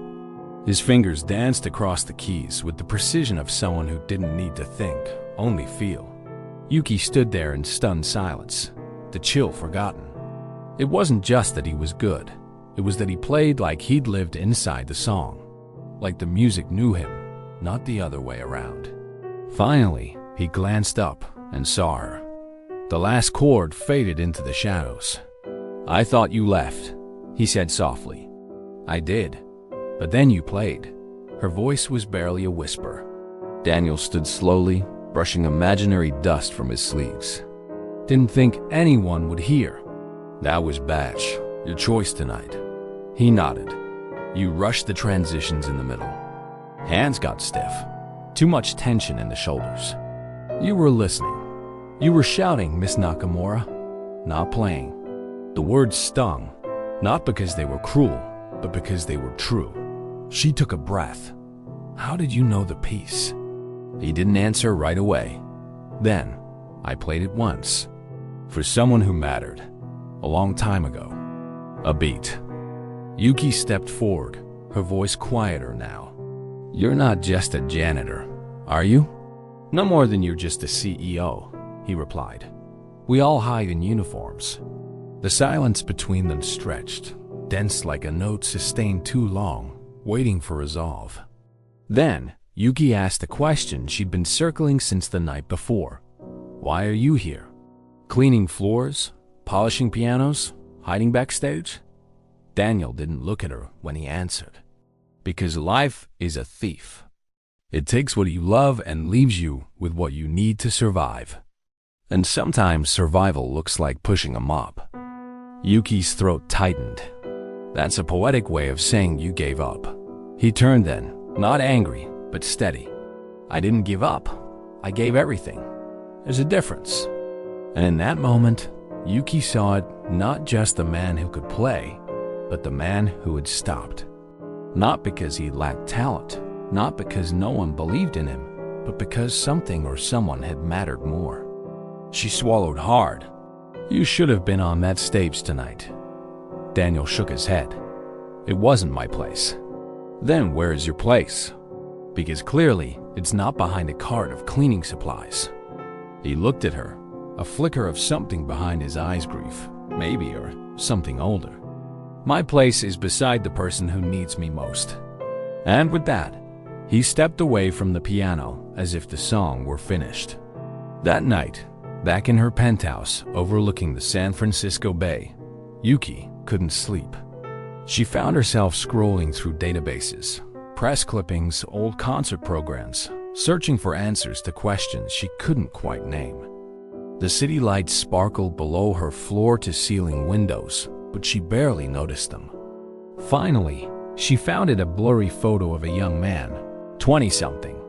His fingers danced across the keys with the precision of someone who didn't need to think, only feel. Yuki stood there in stunned silence, the chill forgotten. It wasn't just that he was good. It was that he played like he'd lived inside the song, like the music knew him, not the other way around. Finally, he glanced up and saw her. The last chord faded into the shadows. "I thought you left," he said softly. "I did. But then you played." Her voice was barely a whisper. Daniel stood slowly, brushing imaginary dust from his sleeves. "Didn't think anyone would hear." "That was batch, your choice tonight." He nodded. "You rushed the transitions in the middle. Hands got stiff. Too much tension in the shoulders. You were listening. You were shouting, Miss Nakamura, not playing." The words stung, not because they were cruel, but because they were true. She took a breath. "How did you know the piece?" He didn't answer right away. "Then, I played it once. For someone who mattered. A long time ago." A beat. Yuki stepped forward, her voice quieter now. "You're not just a janitor, are you?" "No more than you're just a CEO," he replied. "We all hide in uniforms." The silence between them stretched, dense like a note sustained too long, waiting for resolve. Then, Yuki asked a question she'd been circling since the night before. Why are you here? Cleaning floors? Polishing pianos? Hiding backstage? Daniel didn't look at her when he answered. Because life is a thief. It takes what you love and leaves you with what you need to survive. And sometimes survival looks like pushing a mop. Yuki's throat tightened. That's a poetic way of saying you gave up. He turned then, not angry, but steady. I didn't give up. I gave everything. There's a difference. And in that moment, Yuki saw it not just the man who could play, but the man who had stopped. Not because he lacked talent, not because no one believed in him, but because something or someone had mattered more. She swallowed hard. You should have been on that stage tonight. Daniel shook his head. It wasn't my place. Then where is your place? Because clearly, it's not behind a cart of cleaning supplies. He looked at her, a flicker of something behind his eyes grief, maybe, or something older. My place is beside the person who needs me most. And with that, he stepped away from the piano as if the song were finished. That night, back in her penthouse overlooking the San Francisco Bay, Yuki couldn't sleep. She found herself scrolling through databases, press clippings, old concert programs, searching for answers to questions she couldn't quite name. The city lights sparkled below her floor-to-ceiling windows, but she barely noticed them. Finally, she found a blurry photo of a young man, 20-something,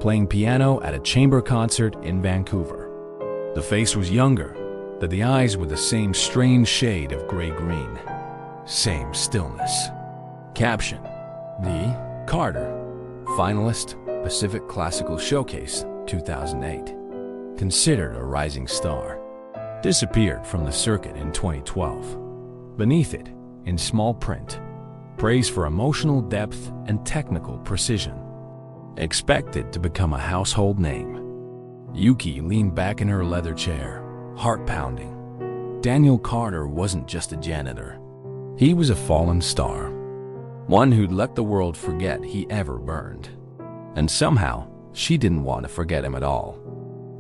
playing piano at a chamber concert in Vancouver. The face was younger, but the eyes were the same strange shade of gray-green. Same stillness. Caption: The Carter, finalist, Pacific Classical Showcase, 2008. Considered a rising star. Disappeared from the circuit in 2012. Beneath it, in small print, praise for emotional depth and technical precision. Expected to become a household name. Yuki leaned back in her leather chair, heart pounding. Daniel Carter wasn't just a janitor. He was a fallen star. One who'd let the world forget he ever burned. And somehow, she didn't want to forget him at all.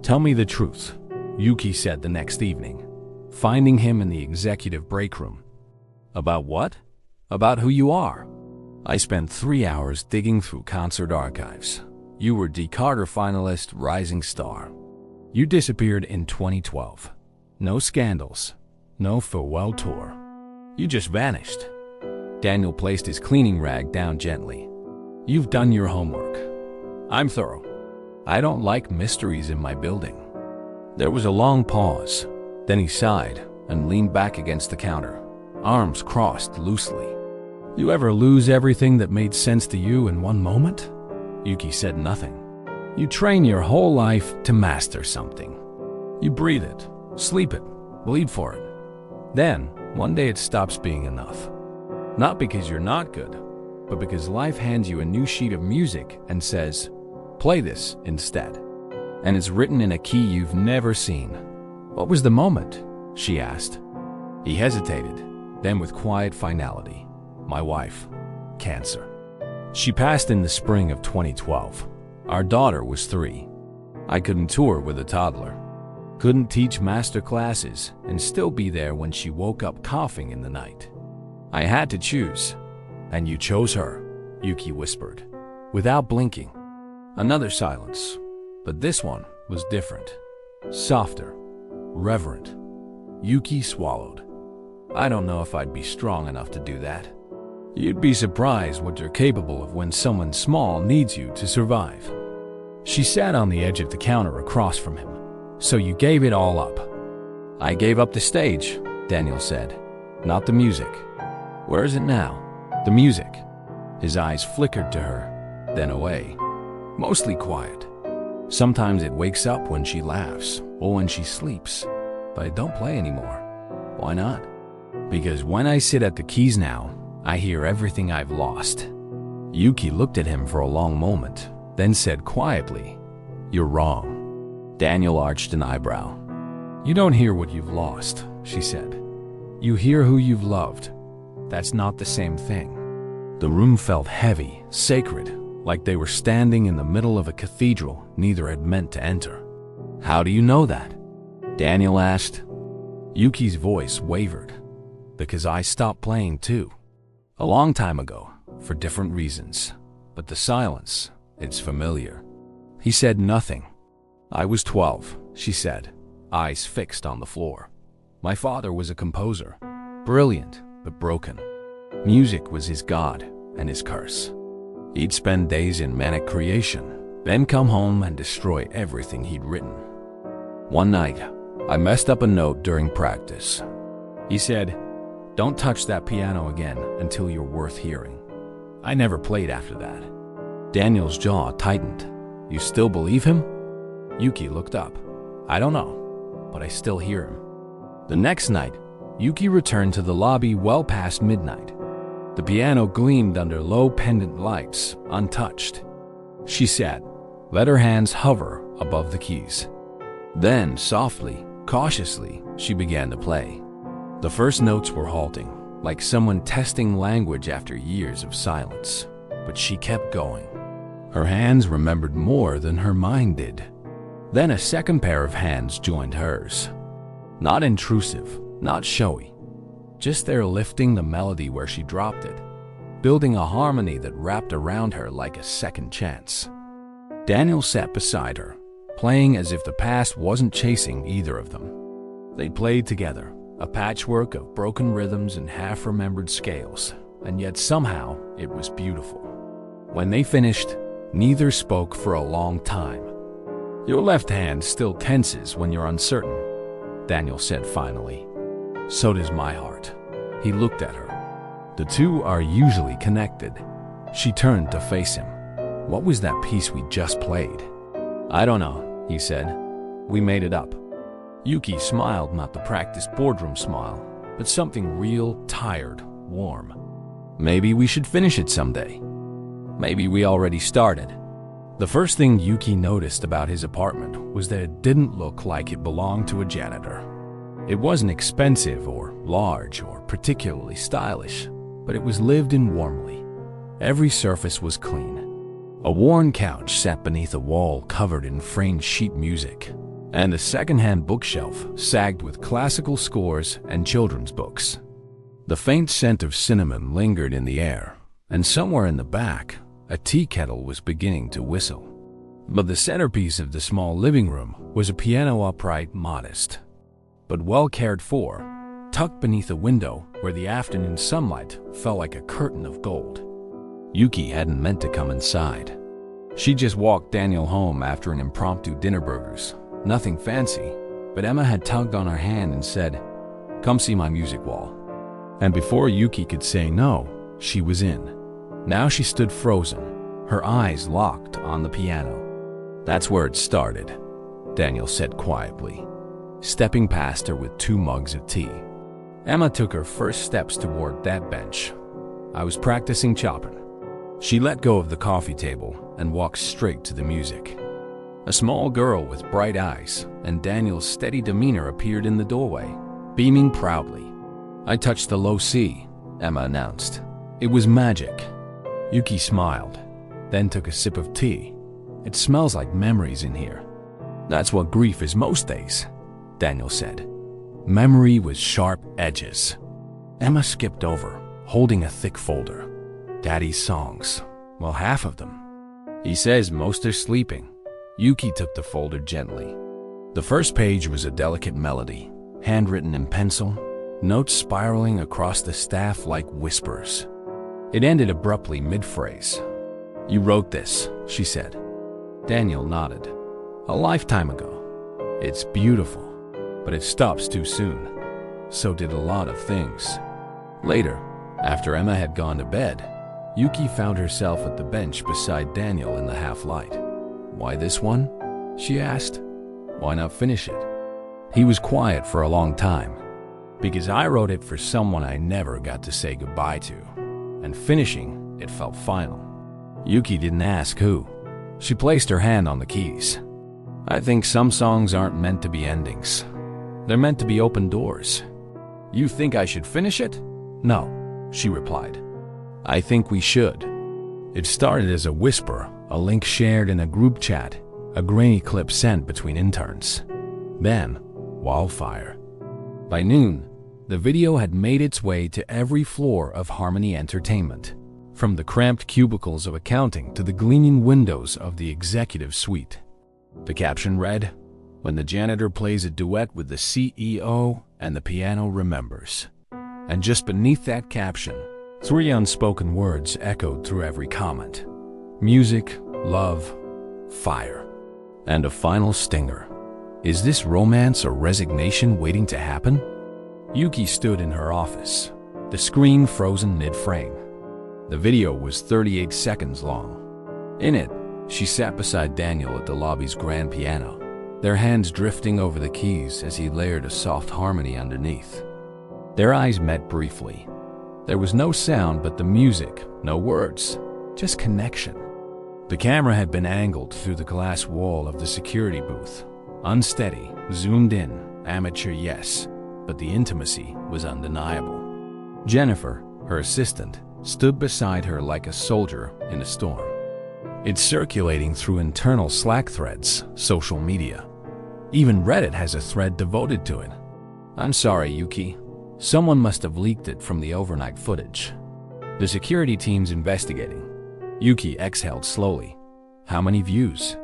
Tell me the truth, Yuki said the next evening, finding him in the executive break room. About what? About who you are. I spent 3 hours digging through concert archives. You were D. Carter finalist, rising star. You disappeared in 2012. No scandals. No farewell tour. You just vanished. Daniel placed his cleaning rag down gently. You've done your homework. I'm thorough. I don't like mysteries in my building. There was a long pause. Then he sighed and leaned back against the counter, arms crossed loosely. You ever lose everything that made sense to you in one moment? Yuki said nothing. You train your whole life to master something. You breathe it, sleep it, bleed for it. Then, one day it stops being enough. Not because you're not good, but because life hands you a new sheet of music and says, play this instead. And it's written in a key you've never seen. What was the moment? She asked. He hesitated, then with quiet finality. My wife. Cancer. She passed in the spring of 2012. Our daughter was 3. I couldn't tour with a toddler. Couldn't teach master classes and still be there when she woke up coughing in the night. I had to choose. And you chose her, Yuki whispered, without blinking. Another silence, but this one was different. Softer, reverent. Yuki swallowed. I don't know if I'd be strong enough to do that. You'd be surprised what you're capable of when someone small needs you to survive. She sat on the edge of the counter across from him. So you gave it all up. I gave up the stage, Daniel said, not the music. Where is it now? The music. His eyes flickered to her, then away. Mostly quiet. Sometimes it wakes up when she laughs or when she sleeps, but I don't play anymore. Why not? Because when I sit at the keys now, I hear everything I've lost. Yuki looked at him for a long moment, then said quietly, You're wrong. Daniel arched an eyebrow. You don't hear what you've lost, she said. You hear who you've loved. That's not the same thing. The room felt heavy, sacred, like they were standing in the middle of a cathedral neither had meant to enter. "How do you know that?" Daniel asked. Yuki's voice wavered. "Because I stopped playing too. A long time ago, for different reasons. But the silence, it's familiar." He said nothing. "I was 12, she said, eyes fixed on the floor. My father was a composer, brilliant but broken. Music was his god and his curse. He'd spend days in manic creation, then come home and destroy everything he'd written. One night, I messed up a note during practice. He said, 'Don't touch that piano again until you're worth hearing.' I never played after that." Daniel's jaw tightened. "You still believe him?" Yuki looked up. "I don't know, but I still hear him." The next night, Yuki returned to the lobby well past midnight. The piano gleamed under low pendant lights, untouched. She sat, let her hands hover above the keys. Then, softly, cautiously, she began to play. The first notes were halting, like someone testing language after years of silence. But she kept going. Her hands remembered more than her mind did. Then a second pair of hands joined hers. Not intrusive, not showy. Just there lifting the melody where she dropped it, building a harmony that wrapped around her like a second chance. Daniel sat beside her, playing as if the past wasn't chasing either of them. They played together, a patchwork of broken rhythms and half-remembered scales, and yet somehow it was beautiful. When they finished, neither spoke for a long time. "Your left hand still tenses when you're uncertain," Daniel said finally. "So does my heart." He looked at her. The two are usually connected. She turned to face him. "What was that piece we just played?" "I don't know," he said. "We made it up." Yuki smiled, not the practiced boardroom smile, but something real, tired, warm. "Maybe we should finish it someday." "Maybe we already started." The first thing Yuki noticed about his apartment was that it didn't look like it belonged to a janitor. It wasn't expensive or large or particularly stylish, but it was lived in warmly. Every surface was clean. A worn couch sat beneath a wall covered in framed sheet music, and a second-hand bookshelf sagged with classical scores and children's books. The faint scent of cinnamon lingered in the air, and somewhere in the back, a tea kettle was beginning to whistle. But the centerpiece of the small living room was a piano upright, modest, but well cared for, tucked beneath a window where the afternoon sunlight fell like a curtain of gold. Yuki hadn't meant to come inside. She just walked Daniel home after an impromptu dinner burgers. Nothing fancy, but Emma had tugged on her hand and said, "Come see my music wall." And before Yuki could say no, she was in. Now she stood frozen, her eyes locked on the piano. "That's where it started," Daniel said quietly, stepping past her with 2 mugs of tea. Emma took her first steps toward that bench. "I was practicing Chopin." She let go of the coffee table and walked straight to the music. A small girl with bright eyes and Daniel's steady demeanor appeared in the doorway, beaming proudly. "I touched the low C," Emma announced. "It was magic." Yuki smiled, then took a sip of tea. "It smells like memories in here." "That's what grief is most days," Daniel said. Memory with sharp edges. Emma skipped over, holding a thick folder. "Daddy's songs. Well, half of them. He says most are sleeping." Yuki took the folder gently. The first page was a delicate melody, handwritten in pencil, notes spiraling across the staff like whispers. It ended abruptly mid-phrase. "You wrote this," she said. Daniel nodded. "A lifetime ago. It's beautiful, but it stops too soon. So did a lot of things." Later, after Emma had gone to bed, Yuki found herself at the bench beside Daniel in the half-light. "Why this one?" she asked. "Why not finish it?" He was quiet for a long time. "Because I wrote it for someone I never got to say goodbye to. And finishing, it felt final." Yuki didn't ask who. She placed her hand on the keys. "I think some songs aren't meant to be endings. They're meant to be open doors." "You think I should finish it?" "No," she replied. I think we should. It started as a whisper, a link shared in a group chat, a grainy clip sent between interns. Then, wildfire. By noon, the video had made its way to every floor of Harmony Entertainment, from the cramped cubicles of accounting to the gleaming windows of the executive suite. The caption read, "When the janitor plays a duet with the CEO and the piano remembers." And just beneath that caption, 3 unspoken words echoed through every comment. Music, love, fire. And a final stinger. Is this romance or resignation waiting to happen? Yuki stood in her office, the screen frozen mid-frame. The video was 38 seconds long. In it, she sat beside Daniel at the lobby's grand piano, their hands drifting over the keys as he layered a soft harmony underneath. Their eyes met briefly. There was no sound but the music, no words, just connection. The camera had been angled through the glass wall of the security booth. Unsteady, zoomed in, amateur yes, but the intimacy was undeniable. Jennifer, her assistant, stood beside her like a soldier in a storm. It's circulating through internal Slack threads, social media. Even Reddit has a thread devoted to it. I'm sorry, Yuki. Someone must have leaked it from the overnight footage. The security team's investigating. Yuki exhaled slowly. How many views?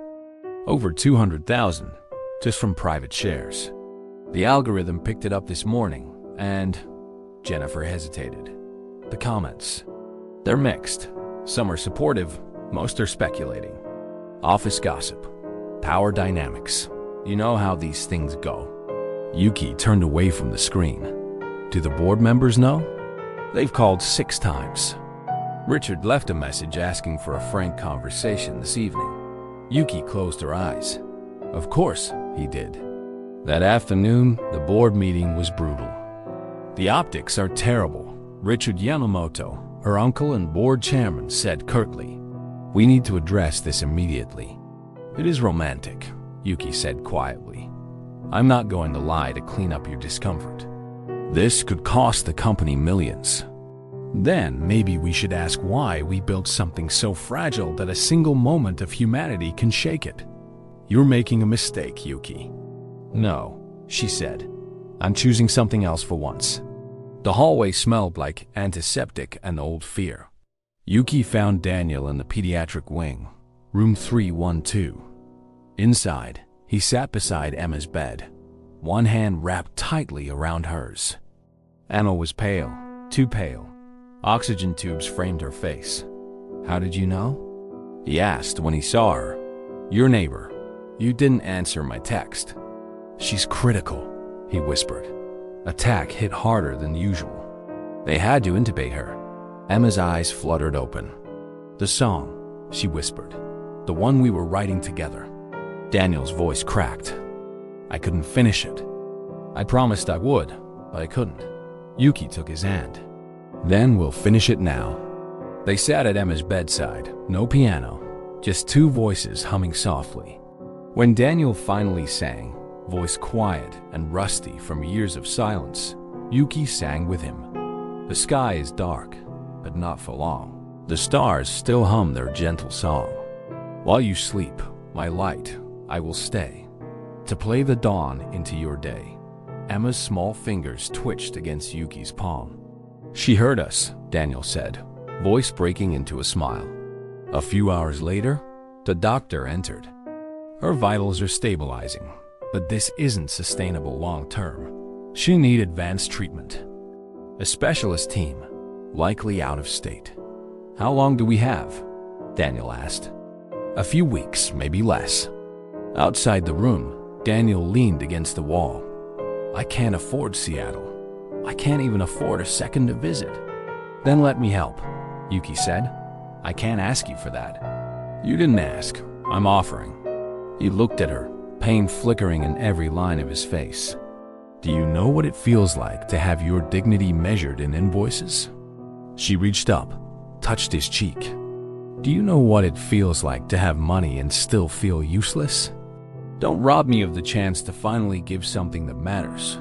Over 200,000, just from private shares. The algorithm picked it up this morning, and Jennifer hesitated. The comments. They're mixed. Some are supportive, most are speculating. Office gossip. Power dynamics. You know how these things go. Yuki turned away from the screen. Do the board members know? They've called 6 times. Richard left a message asking for a frank conversation this evening. Yuki closed her eyes. Of course, he did. That afternoon, the board meeting was brutal. The optics are terrible. Richard Yamamoto, her uncle and board chairman, said curtly, "We need to address this immediately." "It is romantic," Yuki said quietly. "I'm not going to lie to clean up your discomfort. This could cost the company millions. Then maybe we should ask why we built something so fragile that a single moment of humanity can shake it. You're making a mistake, Yuki." "No," she said. "I'm choosing something else for once." The hallway smelled like antiseptic and old fear. Yuki found Daniel in the pediatric wing, room 312. Inside, he sat beside Emma's bed, one hand wrapped tightly around hers. Emma was pale, too pale. Oxygen tubes framed her face. "How did you know?" he asked when he saw her. "Your neighbor. You didn't answer my text." "She's critical," he whispered. Attack hit harder than usual. They had to intubate her. Emma's eyes fluttered open. "The song," she whispered. "The one we were writing together." Daniel's voice cracked. "I couldn't finish it. I promised I would, but I couldn't." Yuki took his hand. "Then we'll finish it now." They sat at Emma's bedside, no piano, just 2 voices humming softly. When Daniel finally sang, voice quiet and rusty from years of silence, Yuki sang with him. The sky is dark, but not for long. The stars still hum their gentle song. While you sleep, my light, I will stay, to play the dawn into your day. Emma's small fingers twitched against Yuki's palm. "She heard us," Daniel said, voice breaking into a smile. A few hours later, the doctor entered. "Her vitals are stabilizing, but this isn't sustainable long term. She'll need advanced treatment. A specialist team, likely out of state." "How long do we have?" Daniel asked. "A few weeks, maybe less." Outside the room, Daniel leaned against the wall. "I can't afford Seattle. I can't even afford a second to visit." "Then let me help," Yuki said. "I can't ask you for that." "You didn't ask. I'm offering." He looked at her, pain flickering in every line of his face. "Do you know what it feels like to have your dignity measured in invoices?" She reached up, touched his cheek. "Do you know what it feels like to have money and still feel useless? Don't rob me of the chance to finally give something that matters."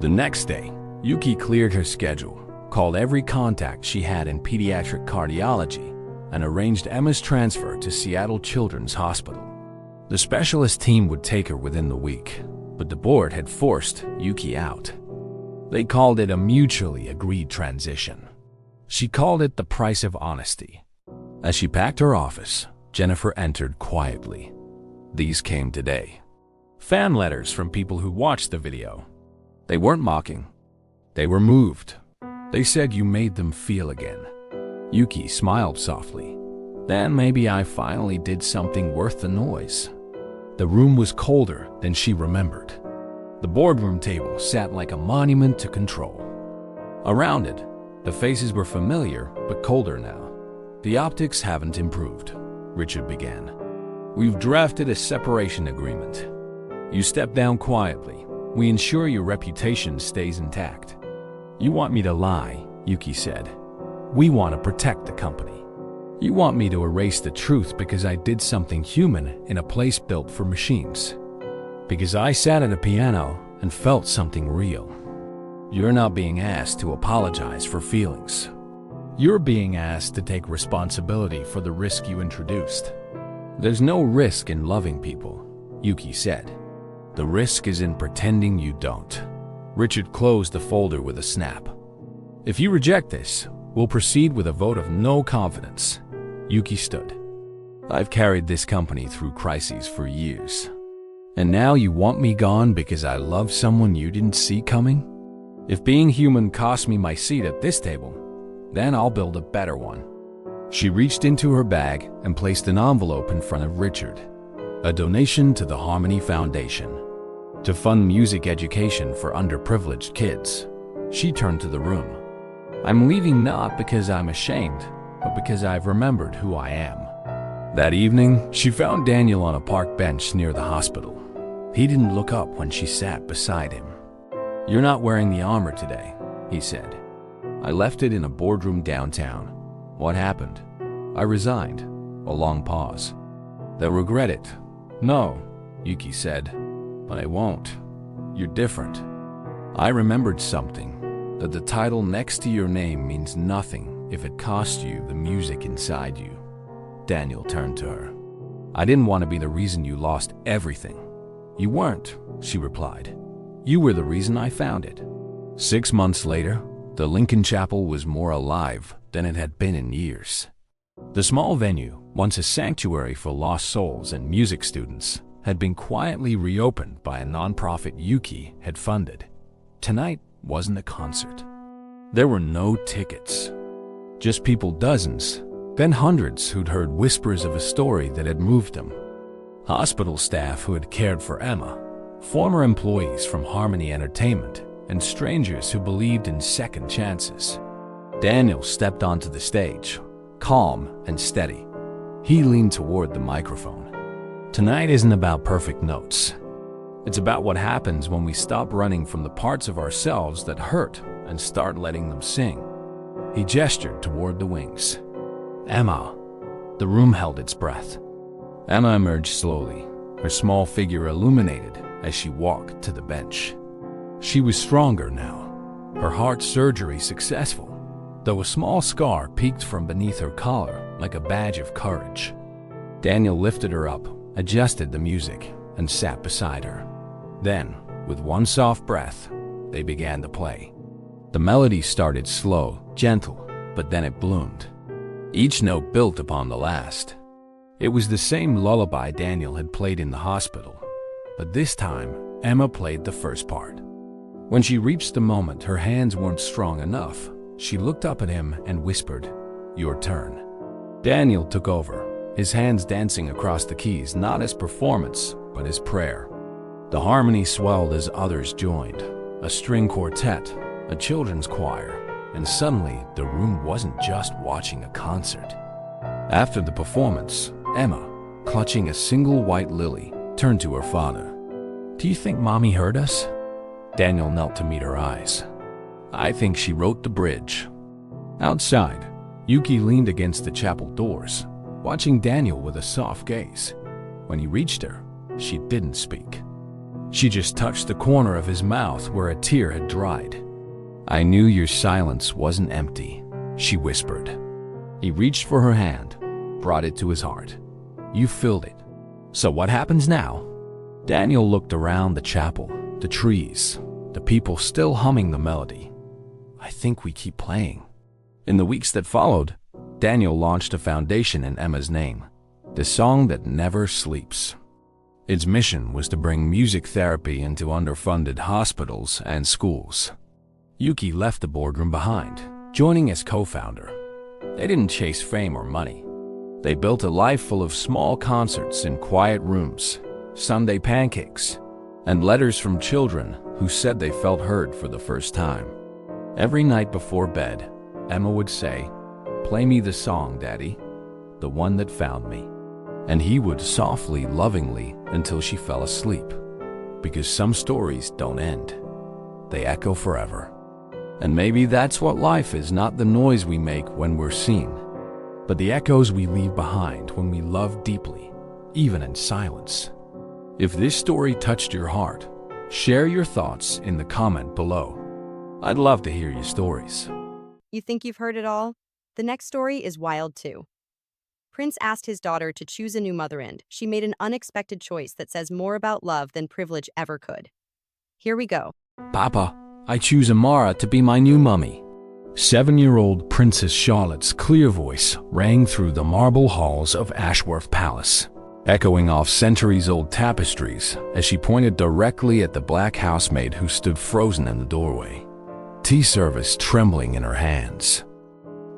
The next day, Yuki cleared her schedule, called every contact she had in pediatric cardiology, and arranged Emma's transfer to Seattle Children's Hospital. The specialist team would take her within the week, but the board had forced Yuki out. They called it a mutually agreed transition. She called it the price of honesty. As she packed her office, Jennifer entered quietly. These came today. Fan letters from people who watched the video. They weren't mocking. They were moved. They said you made them feel again. Yuki smiled softly. Then maybe I finally did something worth the noise. The room was colder than she remembered. The boardroom table sat like a monument to control. Around it, the faces were familiar but colder now. The optics haven't improved, Richard began. We've drafted a separation agreement. You step down quietly. We ensure your reputation stays intact. You want me to lie, Yuki said. We want to protect the company. You want me to erase the truth because I did something human in a place built for machines. Because I sat at a piano and felt something real. You're not being asked to apologize for feelings. You're being asked to take responsibility for the risk you introduced. There's no risk in loving people, Yuki said. The risk is in pretending you don't. Richard closed the folder with a snap. If you reject this, we'll proceed with a vote of no confidence. Yuki stood. I've carried this company through crises for years. And now you want me gone because I love someone you didn't see coming? If being human costs me my seat at this table, then I'll build a better one. She reached into her bag and placed an envelope in front of Richard. A donation to the Harmony Foundation to fund music education for underprivileged kids. She turned to the room. I'm leaving not because I'm ashamed, but because I've remembered who I am. That evening, she found Daniel on a park bench near the hospital. He didn't look up when she sat beside him. You're not wearing the armor today, he said. I left it in a boardroom downtown. What happened? I resigned. A long pause. They'll regret it. No, Yuki said, but I won't. You're different. I remembered something, that the title next to your name means nothing if it costs you the music inside you. Daniel turned to her. I didn't want to be the reason you lost everything. You weren't, she replied. You were the reason I found it. 6 months later, the Lincoln Chapel was more alive than it had been in years. The small venue, once a sanctuary for lost souls and music students, had been quietly reopened by a nonprofit Yuki had funded. Tonight wasn't a concert. There were no tickets. Just people dozens, then hundreds who'd heard whispers of a story that had moved them. Hospital staff who had cared for Emma, former employees from Harmony Entertainment, and strangers who believed in second chances. Daniel stepped onto the stage, calm and steady. He leaned toward the microphone. Tonight isn't about perfect notes. It's about what happens when we stop running from the parts of ourselves that hurt and start letting them sing. He gestured toward the wings. Emma. The room held its breath. Emma emerged slowly, her small figure illuminated as she walked to the bench. She was stronger now, her heart surgery successful, though a small scar peeked from beneath her collar like a badge of courage. Daniel lifted her up, adjusted the music, and sat beside her. Then, with one soft breath, they began to play. The melody started slow, gentle, but then it bloomed. Each note built upon the last. It was the same lullaby Daniel had played in the hospital, but this time, Emma played the first part. When she reached the moment her hands weren't strong enough, she looked up at him and whispered, "Your turn." Daniel took over, his hands dancing across the keys not as performance, but as prayer. The harmony swelled as others joined, a string quartet, a children's choir, and suddenly the room wasn't just watching a concert. After the performance, Emma, clutching a single white lily, turned to her father. "Do you think Mommy heard us?" Daniel knelt to meet her eyes. "I think she wrote the bridge." Outside, Yuki leaned against the chapel doors, watching Daniel with a soft gaze. When he reached her, she didn't speak. She just touched the corner of his mouth where a tear had dried. I knew your silence wasn't empty, she whispered. He reached for her hand, brought it to his heart. You filled it. So what happens now? Daniel looked around the chapel, the trees, the people still humming the melody. I think we keep playing. In the weeks that followed, Daniel launched a foundation in Emma's name, the song that never sleeps. Its mission was to bring music therapy into underfunded hospitals and schools. Yuki left the boardroom behind, joining as co-founder. They didn't chase fame or money. They built a life full of small concerts in quiet rooms, Sunday pancakes, and letters from children who said they felt heard for the first time. Every night before bed, Emma would say, "Play me the song, Daddy, the one that found me." And he would softly, lovingly, until she fell asleep. Because some stories don't end. They echo forever. And maybe that's what life is, not the noise we make when we're seen, but the echoes we leave behind when we love deeply, even in silence. If this story touched your heart, share your thoughts in the comment below. I'd love to hear your stories. You think you've heard it all? The next story is wild too. Prince asked his daughter to choose a new mother and she made an unexpected choice that says more about love than privilege ever could. Here we go. Papa, I choose Amara to be my new mummy. 7-year-old Princess Charlotte's clear voice rang through the marble halls of Ashworth Palace, echoing off centuries-old tapestries as she pointed directly at the black housemaid who stood frozen in the doorway, tea service trembling in her hands.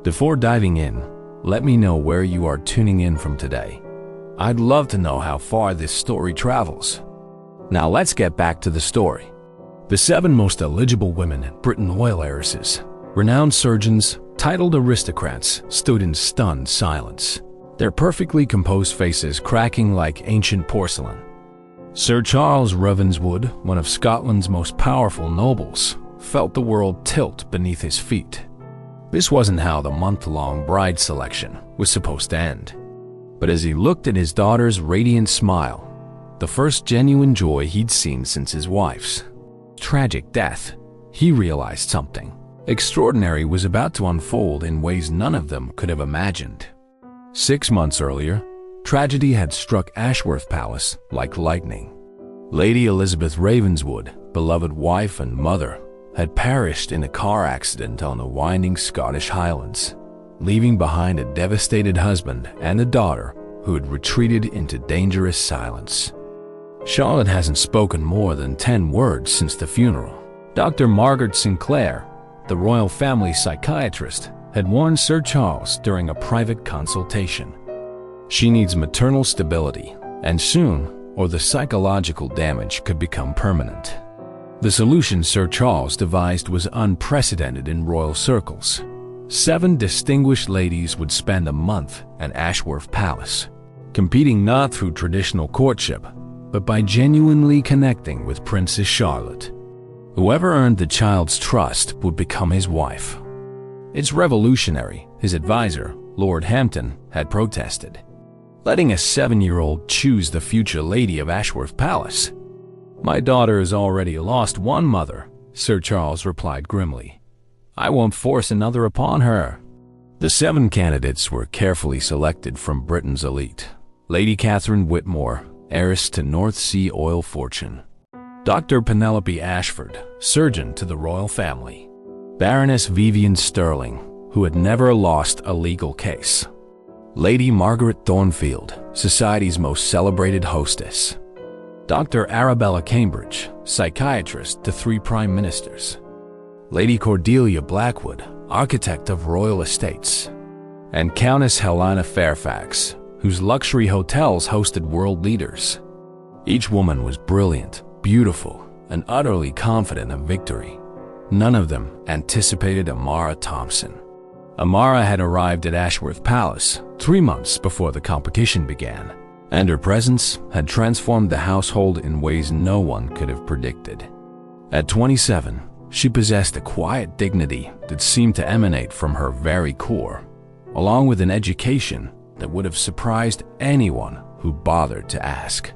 Before diving in, let me know where you are tuning in from today. I'd love to know how far this story travels. Now let's get back to the story. The 7 most eligible women at Britain royal heiresses, renowned surgeons, titled aristocrats, stood in stunned silence, their perfectly composed faces cracking like ancient porcelain. Sir Charles Ravenswood, one of Scotland's most powerful nobles, felt the world tilt beneath his feet. This wasn't how the month-long bride selection was supposed to end. But as he looked at his daughter's radiant smile, the first genuine joy he'd seen since his wife's tragic death, he realized something extraordinary was about to unfold in ways none of them could have imagined. 6 months earlier, tragedy had struck Ashworth Palace like lightning. Lady Elizabeth Ravenswood, beloved wife and mother, had perished in a car accident on the winding Scottish Highlands, leaving behind a devastated husband and a daughter who had retreated into dangerous silence. Charlotte hasn't spoken more than 10 words since the funeral. Dr. Margaret Sinclair, the royal family psychiatrist, had warned Sir Charles during a private consultation. She needs maternal stability, and soon, or the psychological damage could become permanent. The solution Sir Charles devised was unprecedented in royal circles. 7 distinguished ladies would spend a month at Ashworth Palace, competing not through traditional courtship, but by genuinely connecting with Princess Charlotte. Whoever earned the child's trust would become his wife. It's revolutionary, his advisor, Lord Hampton, had protested. Letting a 7-year-old choose the future lady of Ashworth Palace. My daughter has already lost one mother, Sir Charles replied grimly. I won't force another upon her. The 7 candidates were carefully selected from Britain's elite. Lady Catherine Whitmore, heiress to North Sea oil fortune. Dr. Penelope Ashford, surgeon to the royal family. Baroness Vivian Sterling, who had never lost a legal case. Lady Margaret Thornfield, society's most celebrated hostess. Dr. Arabella Cambridge, psychiatrist to 3 prime ministers. Lady Cordelia Blackwood, architect of royal estates. And Countess Helena Fairfax, whose luxury hotels hosted world leaders. Each woman was brilliant, beautiful, and utterly confident of victory. None of them anticipated Amara Thompson. Amara had arrived at Ashworth Palace 3 months before the competition began, and her presence had transformed the household in ways no one could have predicted. At 27, she possessed a quiet dignity that seemed to emanate from her very core, along with an education that would have surprised anyone who bothered to ask.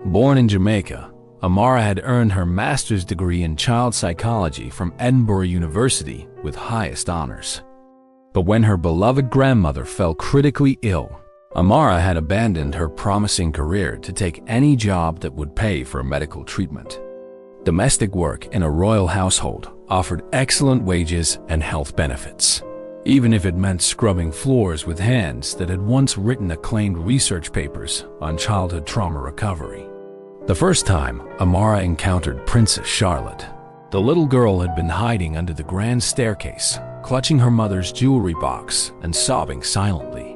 Born in Jamaica, Amara had earned her master's degree in child psychology from Edinburgh University with highest honors. But when her beloved grandmother fell critically ill, Amara had abandoned her promising career to take any job that would pay for medical treatment. Domestic work in a royal household offered excellent wages and health benefits, even if it meant scrubbing floors with hands that had once written acclaimed research papers on childhood trauma recovery. The first time Amara encountered Princess Charlotte, the little girl had been hiding under the grand staircase, clutching her mother's jewelry box and sobbing silently.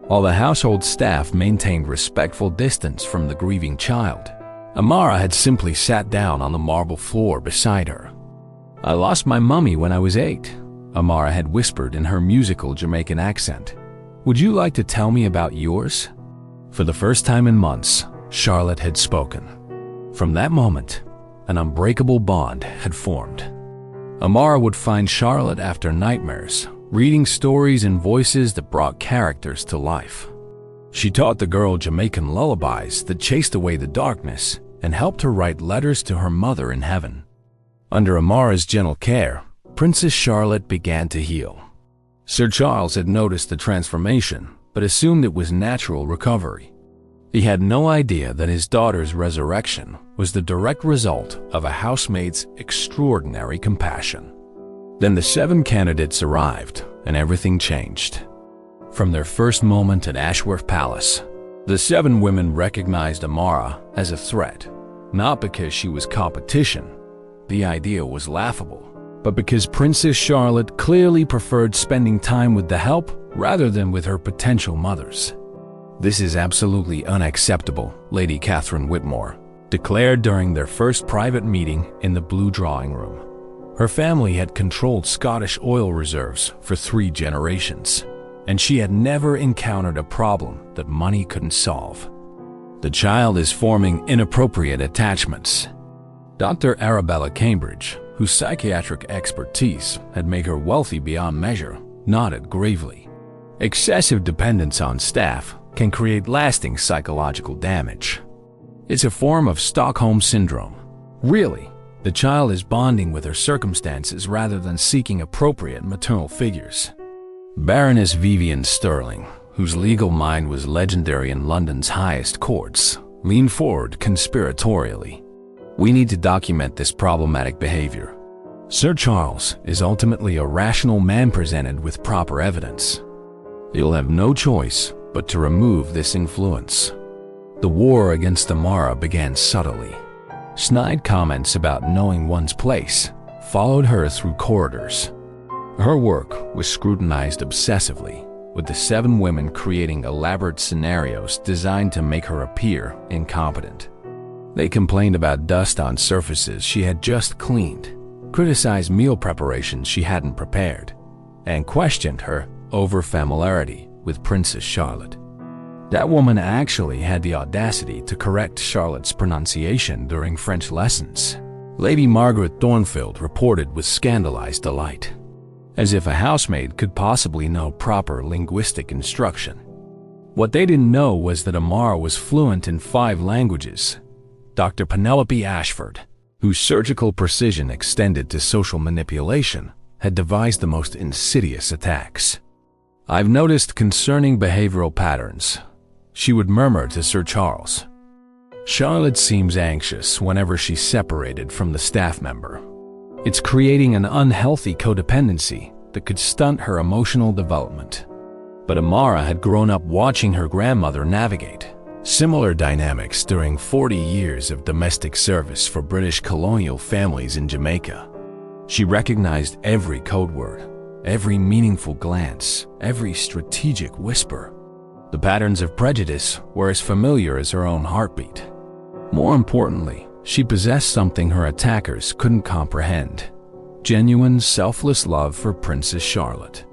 While the household staff maintained respectful distance from the grieving child, Amara had simply sat down on the marble floor beside her. "I lost my mummy when I was 8, Amara had whispered in her musical Jamaican accent. "Would you like to tell me about yours?" For the first time in months, Charlotte had spoken. From that moment, an unbreakable bond had formed. Amara would find Charlotte after nightmares, reading stories in voices that brought characters to life. She taught the girl Jamaican lullabies that chased away the darkness and helped her write letters to her mother in heaven. Under Amara's gentle care, Princess Charlotte began to heal. Sir Charles had noticed the transformation, but assumed it was natural recovery. He had no idea that his daughter's resurrection was the direct result of a housemaid's extraordinary compassion. Then the 7 candidates arrived, and everything changed. From their first moment at Ashworth Palace, the 7 women recognized Amara as a threat, not because she was competition. The idea was laughable, but because Princess Charlotte clearly preferred spending time with the help rather than with her potential mothers. "This is absolutely unacceptable," Lady Catherine Whitmore declared during their first private meeting in the Blue Drawing Room. Her family had controlled Scottish oil reserves for 3 generations, and she had never encountered a problem that money couldn't solve. "The child is forming inappropriate attachments." Dr. Arabella Cambridge, whose psychiatric expertise had made her wealthy beyond measure, nodded gravely. "Excessive dependence on staff can create lasting psychological damage. It's a form of Stockholm Syndrome. Really, the child is bonding with her circumstances rather than seeking appropriate maternal figures." Baroness Vivian Sterling, whose legal mind was legendary in London's highest courts, leaned forward conspiratorially. "We need to document this problematic behavior. Sir Charles is ultimately a rational man presented with proper evidence. You'll have no choice but to remove this influence." The war against Amara began subtly. Snide comments about knowing one's place followed her through corridors. Her work was scrutinized obsessively, with the 7 women creating elaborate scenarios designed to make her appear incompetent. They complained about dust on surfaces she had just cleaned, criticized meal preparations she hadn't prepared, and questioned her over-familiarity with Princess Charlotte. That woman actually had the audacity to correct Charlotte's pronunciation during French lessons. Lady Margaret Thornfield reported with scandalized delight, as if a housemaid could possibly know proper linguistic instruction. What they didn't know was that Amara was fluent in 5 languages. Dr. Penelope Ashford, whose surgical precision extended to social manipulation, had devised the most insidious attacks. "I've noticed concerning behavioral patterns," she would murmur to Sir Charles. "Charlotte seems anxious whenever she's separated from the staff member. It's creating an unhealthy codependency that could stunt her emotional development." But Amara had grown up watching her grandmother navigate similar dynamics during 40 years of domestic service for British colonial families in Jamaica. She recognized every code word, every meaningful glance, every strategic whisper. The patterns of prejudice were as familiar as her own heartbeat. More importantly, she possessed something her attackers couldn't comprehend: genuine, selfless love for Princess Charlotte.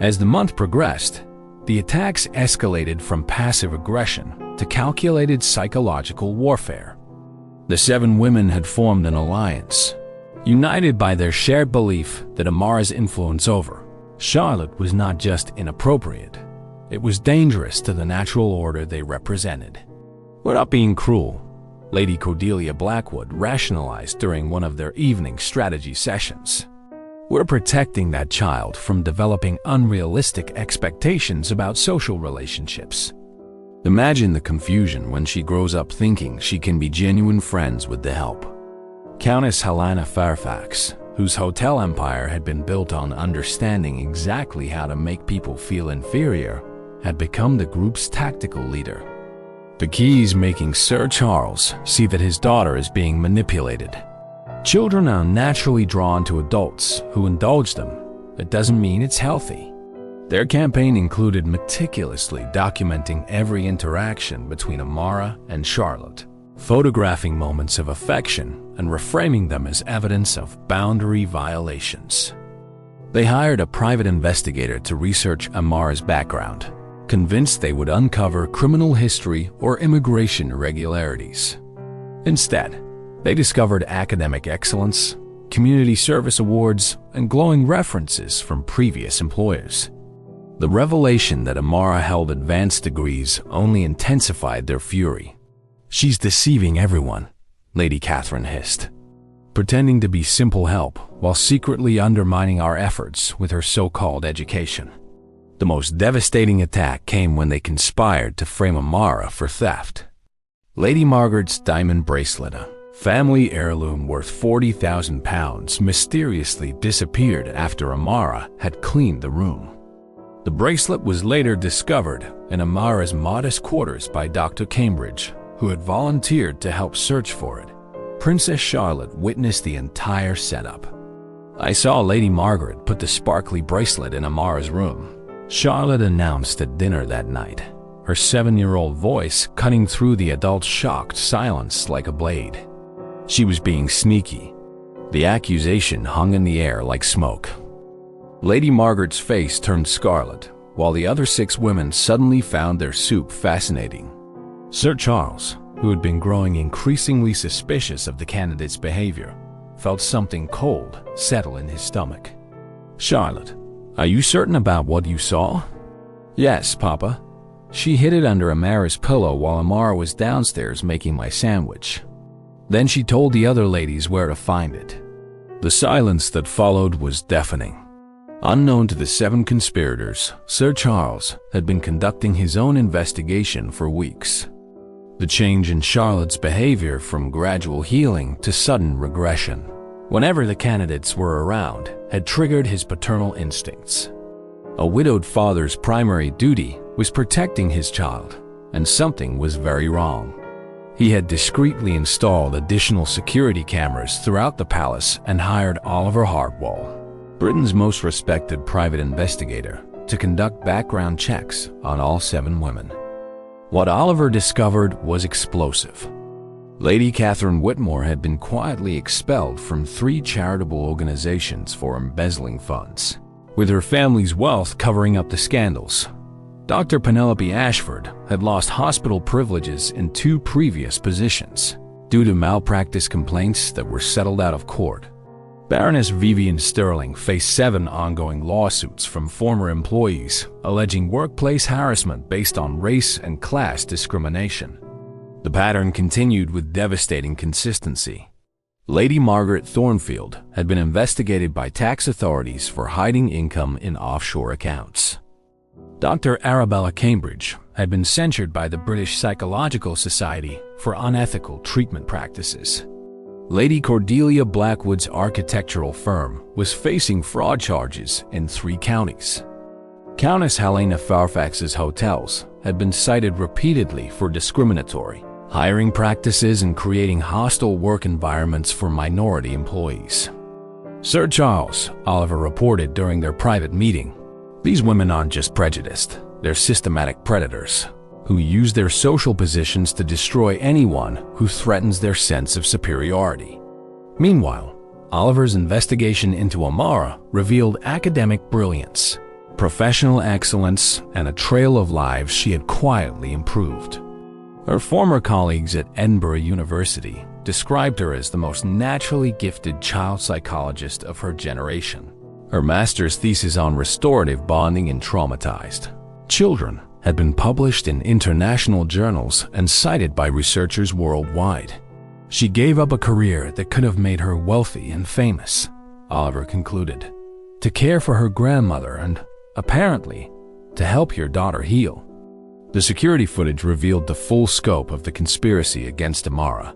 As the month progressed, the attacks escalated from passive aggression to calculated psychological warfare. The 7 women had formed an alliance, united by their shared belief that Amara's influence over Charlotte was not just inappropriate, it was dangerous to the natural order they represented. "We're not being cruel," Lady Cordelia Blackwood rationalized during one of their evening strategy sessions. We're protecting that child from developing unrealistic expectations about social relationships. Imagine the confusion when she grows up thinking she can be genuine friends with the help. Countess Helena Fairfax, whose hotel empire had been built on understanding exactly how to make people feel inferior, had become the group's tactical leader. The key is making Sir Charles see that his daughter is being manipulated. Children are naturally drawn to adults who indulge them. It doesn't mean it's healthy. Their campaign included meticulously documenting every interaction between Amara and Charlotte, photographing moments of affection and reframing them as evidence of boundary violations. They hired a private investigator to research Amara's background, convinced they would uncover criminal history or immigration irregularities. Instead, they discovered academic excellence, community service awards, and glowing references from previous employers. The revelation that Amara held advanced degrees only intensified their fury. "She's deceiving everyone," Lady Catherine hissed, pretending to be simple help while secretly undermining our efforts with her so-called education. The most devastating attack came when they conspired to frame Amara for theft. Lady Margaret's diamond bracelet, a family heirloom worth £40,000, mysteriously disappeared after Amara had cleaned the room. The bracelet was later discovered in Amara's modest quarters by Dr. Cambridge, who had volunteered to help search for it. Princess Charlotte witnessed the entire setup. "I saw Lady Margaret put the sparkly bracelet in Amara's room," Charlotte announced at dinner that night, her 7-year-old voice cutting through the adult's shocked silence like a blade. She was being sneaky. The accusation hung in the air like smoke. Lady Margaret's face turned scarlet, while the other 6 women suddenly found their soup fascinating. Sir Charles, who had been growing increasingly suspicious of the candidate's behavior, felt something cold settle in his stomach. "Charlotte, are you certain about what you saw?" "Yes, Papa. She hid it under Amara's pillow while Amara was downstairs making my sandwich. Then she told the other ladies where to find it." The silence that followed was deafening. Unknown to the 7 conspirators, Sir Charles had been conducting his own investigation for weeks. The change in Charlotte's behavior from gradual healing to sudden regression, whenever the candidates were around, had triggered his paternal instincts. A widowed father's primary duty was protecting his child, and something was very wrong. He had discreetly installed additional security cameras throughout the palace and hired Oliver Hartwell, Britain's most respected private investigator, to conduct background checks on all 7 women. What Oliver discovered was explosive. Lady Catherine Whitmore had been quietly expelled from 3 charitable organizations for embezzling funds, with her family's wealth covering up the scandals. Dr. Penelope Ashford had lost hospital privileges in 2 previous positions due to malpractice complaints that were settled out of court. Baroness Vivian Sterling faced 7 ongoing lawsuits from former employees alleging workplace harassment based on race and class discrimination. The pattern continued with devastating consistency. Lady Margaret Thornfield had been investigated by tax authorities for hiding income in offshore accounts. Dr. Arabella Cambridge had been censured by the British Psychological Society for unethical treatment practices. Lady Cordelia Blackwood's architectural firm was facing fraud charges in 3 counties. Countess Helena Fairfax's hotels had been cited repeatedly for discriminatory hiring practices and creating hostile work environments for minority employees. Sir Charles, Oliver reported during their private meeting, "These women aren't just prejudiced, they're systematic predators who use their social positions to destroy anyone who threatens their sense of superiority." Meanwhile, Oliver's investigation into Amara revealed academic brilliance, professional excellence, and a trail of lives she had quietly improved. Her former colleagues at Edinburgh University described her as the most naturally gifted child psychologist of her generation. Her master's thesis on restorative bonding in traumatized children had been published in international journals and cited by researchers worldwide. She gave up a career that could have made her wealthy and famous, Oliver concluded, to care for her grandmother and, apparently, to help your daughter heal. The security footage revealed the full scope of the conspiracy against Amara.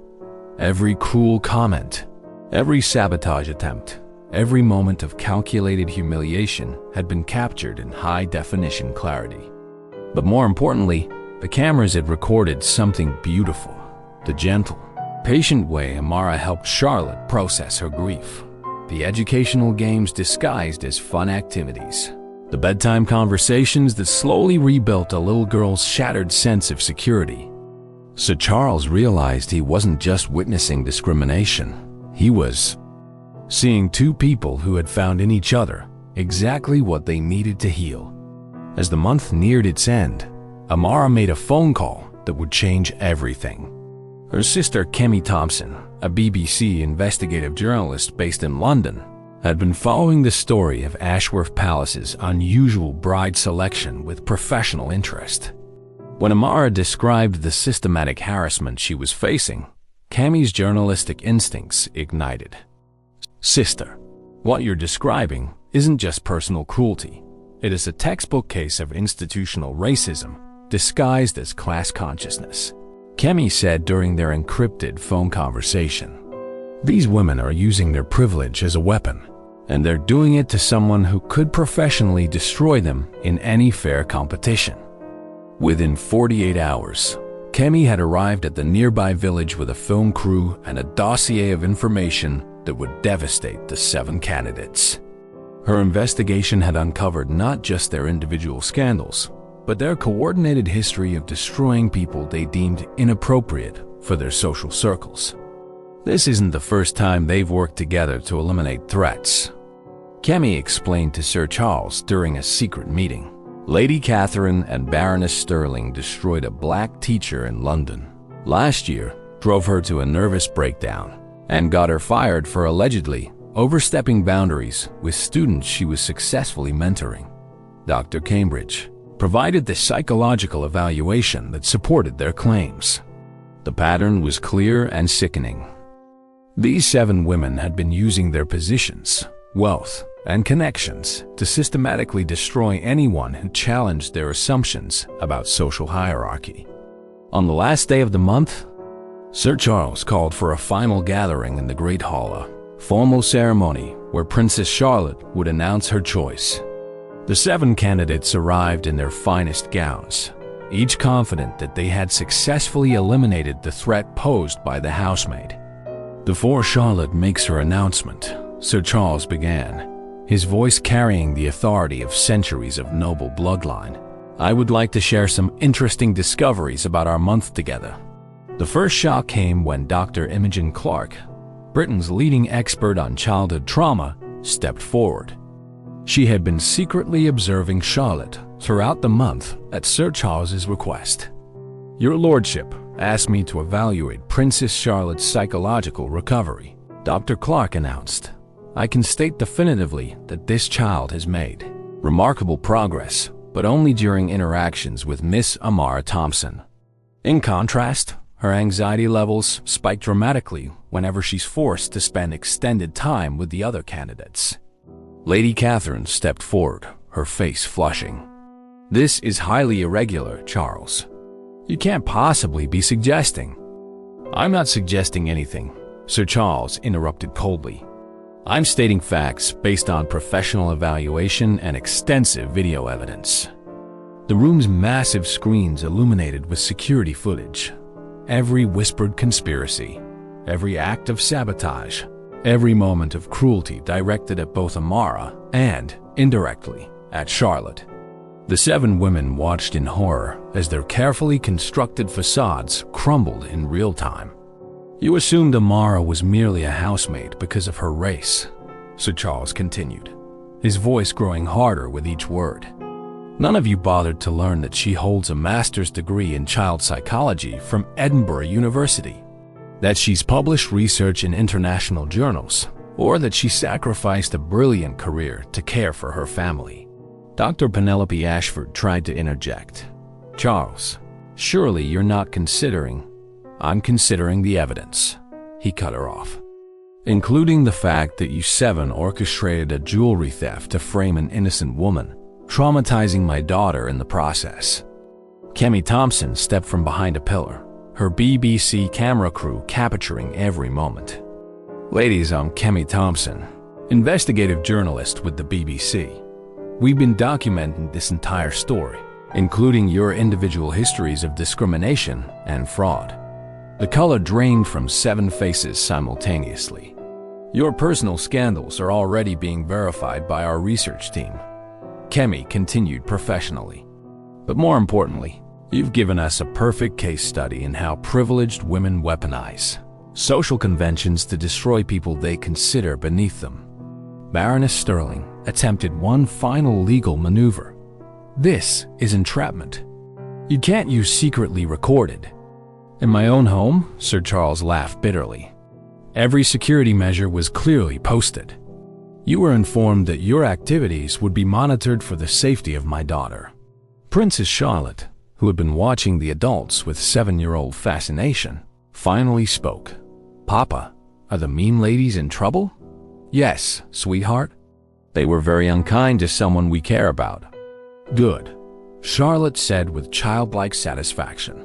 Every cruel comment, every sabotage attempt, every moment of calculated humiliation had been captured in high-definition clarity. But more importantly, the cameras had recorded something beautiful, the gentle, patient way Amara helped Charlotte process her grief. The educational games disguised as fun activities. The bedtime conversations that slowly rebuilt a little girl's shattered sense of security. Sir Charles realized he wasn't just witnessing discrimination. He was seeing two people who had found in each other exactly what they needed to heal. As the month neared its end, Amara made a phone call that would change everything. Her sister Kemi Thompson, a BBC investigative journalist based in London, had been following the story of Ashworth Palace's unusual bride selection with professional interest. When Amara described the systematic harassment she was facing, Kemi's journalistic instincts ignited. "Sister, what you're describing isn't just personal cruelty. It is a textbook case of institutional racism disguised as class consciousness," Kemi said during their encrypted phone conversation. "These women are using their privilege as a weapon, and they're doing it to someone who could professionally destroy them in any fair competition." Within 48 hours, Kemi had arrived at the nearby village with a film crew and a dossier of information that would devastate the 7 candidates. Her investigation had uncovered not just their individual scandals, but their coordinated history of destroying people they deemed inappropriate for their social circles. This isn't the first time they've worked together to eliminate threats, Kemi explained to Sir Charles during a secret meeting. Lady Catherine and Baroness Sterling destroyed a black teacher in London last year, drove her to a nervous breakdown, and got her fired for allegedly overstepping boundaries with students she was successfully mentoring. Dr. Cambridge provided the psychological evaluation that supported their claims. The pattern was clear and sickening. These 7 women had been using their positions, wealth, and connections to systematically destroy anyone who challenged their assumptions about social hierarchy. On the last day of the month, Sir Charles called for a final gathering in the Great Hall, a formal ceremony where Princess Charlotte would announce her choice. The 7 candidates arrived in their finest gowns, each confident that they had successfully eliminated the threat posed by the housemaid. Before Charlotte makes her announcement, Sir Charles began, his voice carrying the authority of centuries of noble bloodline. "I would like to share some interesting discoveries about our month together." The first shock came when Dr. Imogen Clark, Britain's leading expert on childhood trauma, stepped forward. She had been secretly observing Charlotte throughout the month at Sir Charles's request. "Your Lordship asked me to evaluate Princess Charlotte's psychological recovery," Dr. Clark announced. "I can state definitively that this child has made remarkable progress, but only during interactions with Miss Amara Thompson. In contrast, her anxiety levels spike dramatically whenever she's forced to spend extended time with the other candidates." Lady Catherine stepped forward, her face flushing. "This is highly irregular, Charles. You can't possibly be suggesting—" "I'm not suggesting anything," Sir Charles interrupted coldly. "I'm stating facts based on professional evaluation and extensive video evidence." The room's massive screens illuminated with security footage. Every whispered conspiracy, every act of sabotage, every moment of cruelty directed at both Amara and, indirectly, at Charlotte. The 7 women watched in horror as their carefully constructed facades crumbled in real time. "You assumed Amara was merely a housemaid because of her race," Sir Charles continued, his voice growing harder with each word. "None of you bothered to learn that she holds a master's degree in child psychology from Edinburgh University, that she's published research in international journals, or that she sacrificed a brilliant career to care for her family." Dr. Penelope Ashford tried to interject. "Charles, surely you're not considering—" "I'm considering the evidence," he cut her off. "Including the fact that you seven orchestrated a jewelry theft to frame an innocent woman, traumatizing my daughter in the process." Kemi Thompson stepped from behind a pillar, her BBC camera crew capturing every moment. "Ladies, I'm Kemi Thompson, investigative journalist with the BBC. We've been documenting this entire story, including your individual histories of discrimination and fraud." The color drained from 7 faces simultaneously. "Your personal scandals are already being verified by our research team," Kemi continued professionally. "But more importantly, you've given us a perfect case study in how privileged women weaponize social conventions to destroy people they consider beneath them." Baroness Sterling attempted one final legal maneuver. "This is entrapment. You can't use secretly recorded." "In my own home," Sir Charles laughed bitterly. "Every security measure was clearly posted. You were informed that your activities would be monitored for the safety of my daughter." Princess Charlotte, who had been watching the adults with 7-year-old fascination, finally spoke. "Papa, are the mean ladies in trouble?" "Yes, sweetheart. They were very unkind to someone we care about." "Good," Charlotte said with childlike satisfaction.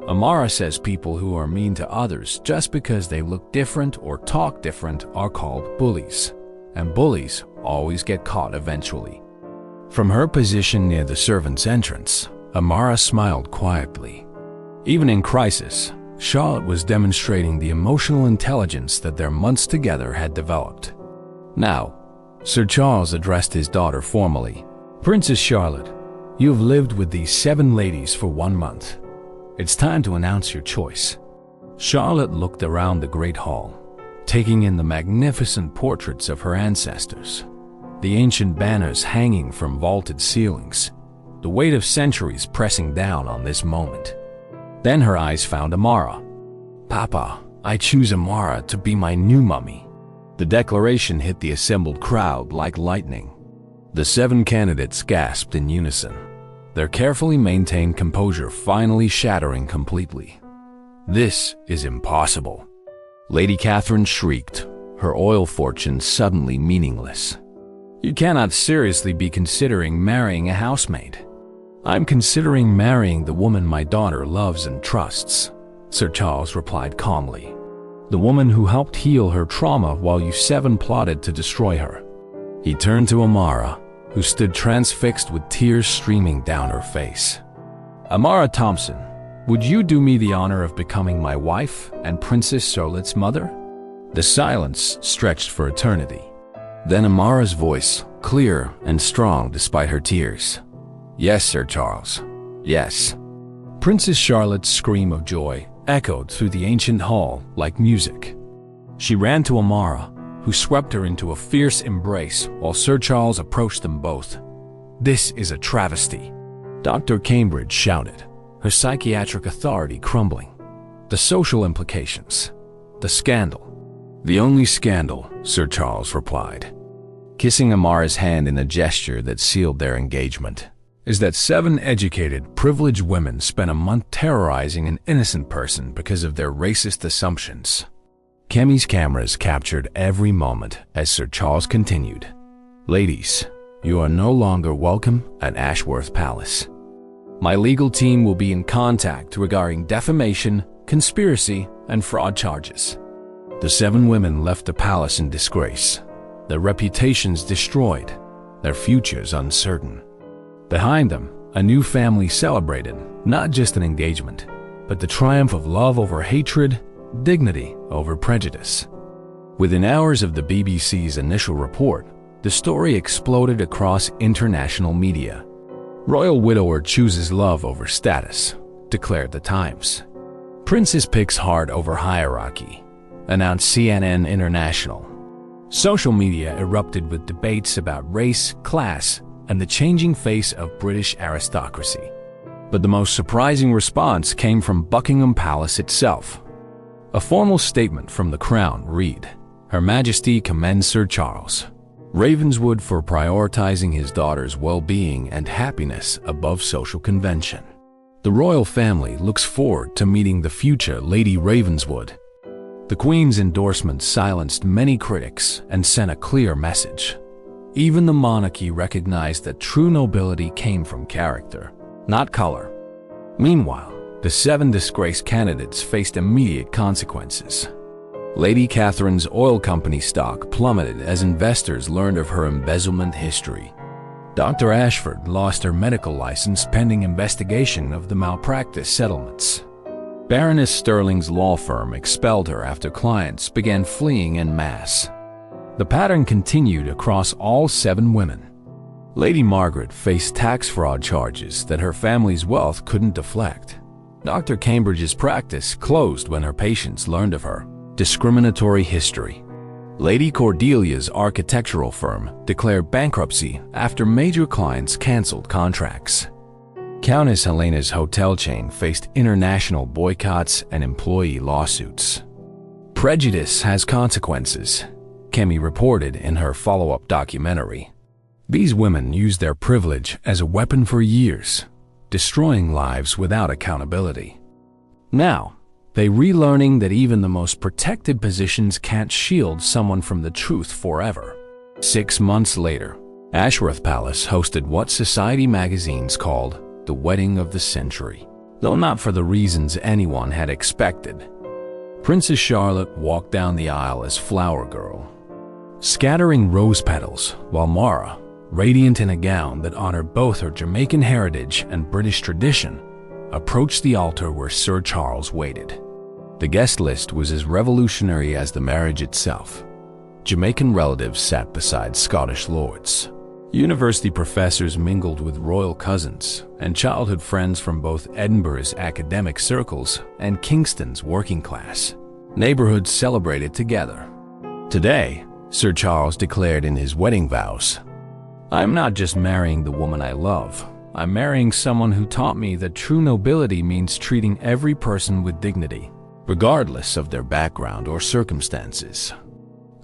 "Amara says people who are mean to others just because they look different or talk different are called bullies, and bullies always get caught eventually." From her position near the servants' entrance, Amara smiled quietly. Even in crisis, Charlotte was demonstrating the emotional intelligence that their months together had developed. Now, Sir Charles addressed his daughter formally. "Princess Charlotte, you have lived with these 7 ladies for 1 month. It's time to announce your choice." Charlotte looked around the great hall, taking in the magnificent portraits of her ancestors, the ancient banners hanging from vaulted ceilings, the weight of centuries pressing down on this moment. Then her eyes found Amara. "Papa, I choose Amara to be my new mummy." The declaration hit the assembled crowd like lightning. The 7 candidates gasped in unison, their carefully maintained composure finally shattering completely. "This is impossible." Lady Catherine shrieked, her oil fortune suddenly meaningless. "You cannot seriously be considering marrying a housemaid." "I'm considering marrying the woman my daughter loves and trusts," Sir Charles replied calmly. "The woman who helped heal her trauma while you 7 plotted to destroy her." He turned to Amara, who stood transfixed with tears streaming down her face. "Amara Thompson, would you do me the honor of becoming my wife and Princess Charlotte's mother?" The silence stretched for eternity. Then Amara's voice, clear and strong despite her tears. "Yes, Sir Charles. Yes." Princess Charlotte's scream of joy echoed through the ancient hall like music. She ran to Amara, who swept her into a fierce embrace while Sir Charles approached them both. "This is a travesty," Dr. Cambridge shouted, her psychiatric authority crumbling. "The social implications. The scandal." "The only scandal," Sir Charles replied, kissing Amara's hand in a gesture that sealed their engagement, "is that 7 educated, privileged women spent a month terrorizing an innocent person because of their racist assumptions." Kemi's cameras captured every moment as Sir Charles continued. "Ladies, you are no longer welcome at Ashworth Palace. My legal team will be in contact regarding defamation, conspiracy, and fraud charges." The 7 women left the palace in disgrace, their reputations destroyed, their futures uncertain. Behind them, a new family celebrated not just an engagement, but the triumph of love over hatred, dignity over prejudice. Within hours of the BBC's initial report, the story exploded across international media. "Royal widower chooses love over status," declared the Times. "Princess picks heart over hierarchy," announced CNN International. Social media erupted with debates about race, class, and the changing face of British aristocracy. But the most surprising response came from Buckingham Palace itself. A formal statement from the Crown read, "Her Majesty commends Sir Charles Ravenswood for prioritizing his daughter's well-being and happiness above social convention. The royal family looks forward to meeting the future Lady Ravenswood." The Queen's endorsement silenced many critics and sent a clear message. Even the monarchy recognized that true nobility came from character, not color. Meanwhile, the 7 disgraced candidates faced immediate consequences. Lady Catherine's oil company stock plummeted as investors learned of her embezzlement history. Dr. Ashford lost her medical license pending investigation of the malpractice settlements. Baroness Sterling's law firm expelled her after clients began fleeing en masse. The pattern continued across all 7 women. Lady Margaret faced tax fraud charges that her family's wealth couldn't deflect. Dr. Cambridge's practice closed when her patients learned of her discriminatory history. Lady Cordelia's architectural firm declared bankruptcy after major clients canceled contracts. Countess Helena's hotel chain faced international boycotts and employee lawsuits. Prejudice has consequences, Kemi reported in her follow-up documentary. These women used their privilege as a weapon for years, destroying lives without accountability. Now, they're relearning that even the most protected positions can't shield someone from the truth forever. 6 months later, Ashworth Palace hosted what Society magazines called the wedding of the century, though not for the reasons anyone had expected. Princess Charlotte walked down the aisle as flower girl, scattering rose petals, while Mara, radiant in a gown that honored both her Jamaican heritage and British tradition, approached the altar where Sir Charles waited. The guest list was as revolutionary as the marriage itself. Jamaican relatives sat beside Scottish lords. University professors mingled with royal cousins, and childhood friends from both Edinburgh's academic circles and Kingston's working class. Neighborhoods celebrated together. Today, Sir Charles declared in his wedding vows, "I'm not just marrying the woman I love. I'm marrying someone who taught me that true nobility means treating every person with dignity, regardless of their background or circumstances."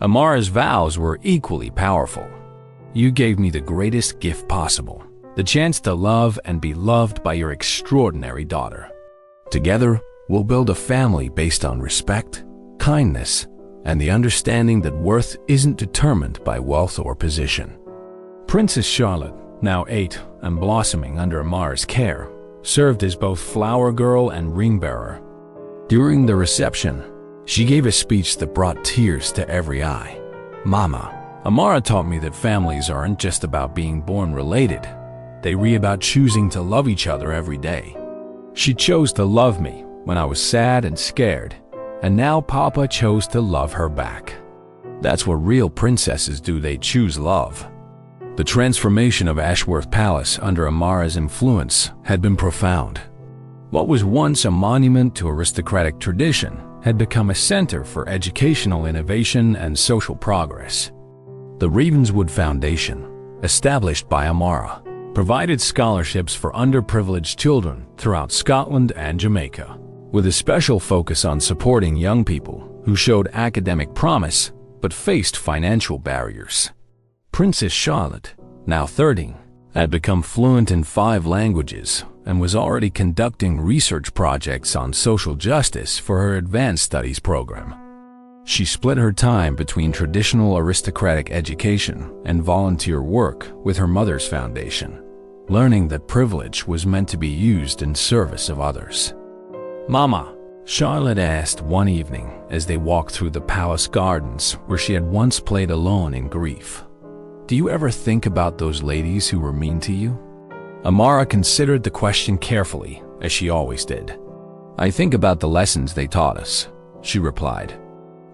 Amara's vows were equally powerful. "You gave me the greatest gift possible, the chance to love and be loved by your extraordinary daughter. Together, we'll build a family based on respect, kindness, and the understanding that worth isn't determined by wealth or position." Princess Charlotte, now 8 and blossoming under Amara's care, served as both flower girl and ring bearer. During the reception, she gave a speech that brought tears to every eye. "Mama, Amara taught me that families aren't just about being born related. They're about choosing to love each other every day. She chose to love me when I was sad and scared, and now Papa chose to love her back. That's what real princesses do, they choose love." The transformation of Ashworth Palace under Amara's influence had been profound. What was once a monument to aristocratic tradition had become a center for educational innovation and social progress. The Ravenswood Foundation, established by Amara, provided scholarships for underprivileged children throughout Scotland and Jamaica, with a special focus on supporting young people who showed academic promise but faced financial barriers. Princess Charlotte, now 13, had become fluent in 5 languages and was already conducting research projects on social justice for her advanced studies program. She split her time between traditional aristocratic education and volunteer work with her mother's foundation, learning that privilege was meant to be used in service of others. "Mama," Charlotte asked one evening as they walked through the palace gardens where she had once played alone in grief, "do you ever think about those ladies who were mean to you?" Amara considered the question carefully, as she always did. "I think about the lessons they taught us," she replied.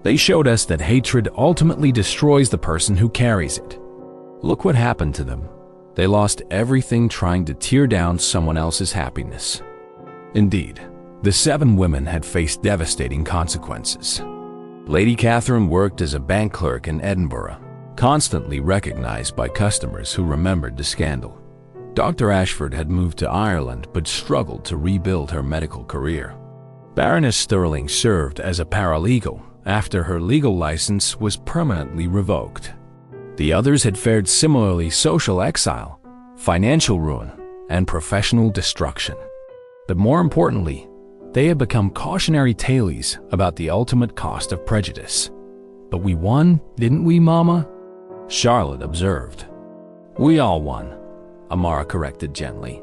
"They showed us that hatred ultimately destroys the person who carries it. Look what happened to them. They lost everything trying to tear down someone else's happiness." Indeed, the 7 women had faced devastating consequences. Lady Catherine worked as a bank clerk in Edinburgh, constantly recognized by customers who remembered the scandal. Dr. Ashford had moved to Ireland but struggled to rebuild her medical career. Baroness Sterling served as a paralegal after her legal license was permanently revoked. The others had fared similarly: social exile, financial ruin, and professional destruction. But more importantly, They had become cautionary tales about the ultimate cost of prejudice. "But we won, didn't we, Mama?" Charlotte observed. "We all won," Amara corrected gently,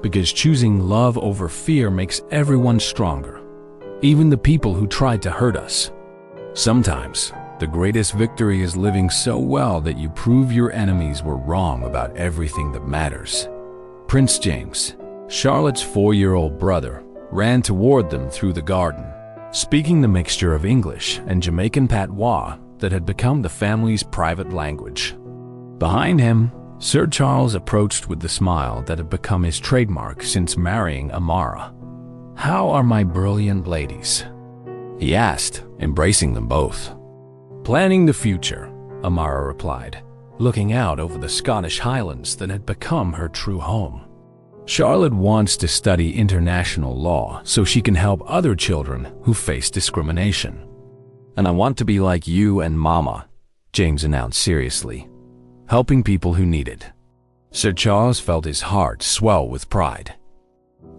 "because choosing love over fear makes everyone stronger, even the people who tried to hurt us. Sometimes, the greatest victory is living so well that you prove your enemies were wrong about everything that matters." Prince James, Charlotte's 4-year-old brother, ran toward them through the garden, speaking the mixture of English and Jamaican patois that had become the family's private language. Behind him, Sir Charles approached with the smile that had become his trademark since marrying Amara. "How are my brilliant ladies?" he asked, embracing them both. "Planning the future," Amara replied, looking out over the Scottish Highlands that had become her true home. "Charlotte wants to study international law so she can help other children who face discrimination. And I want to be like you and Mama," James announced seriously, "helping people who need it." Sir Charles felt his heart swell with pride.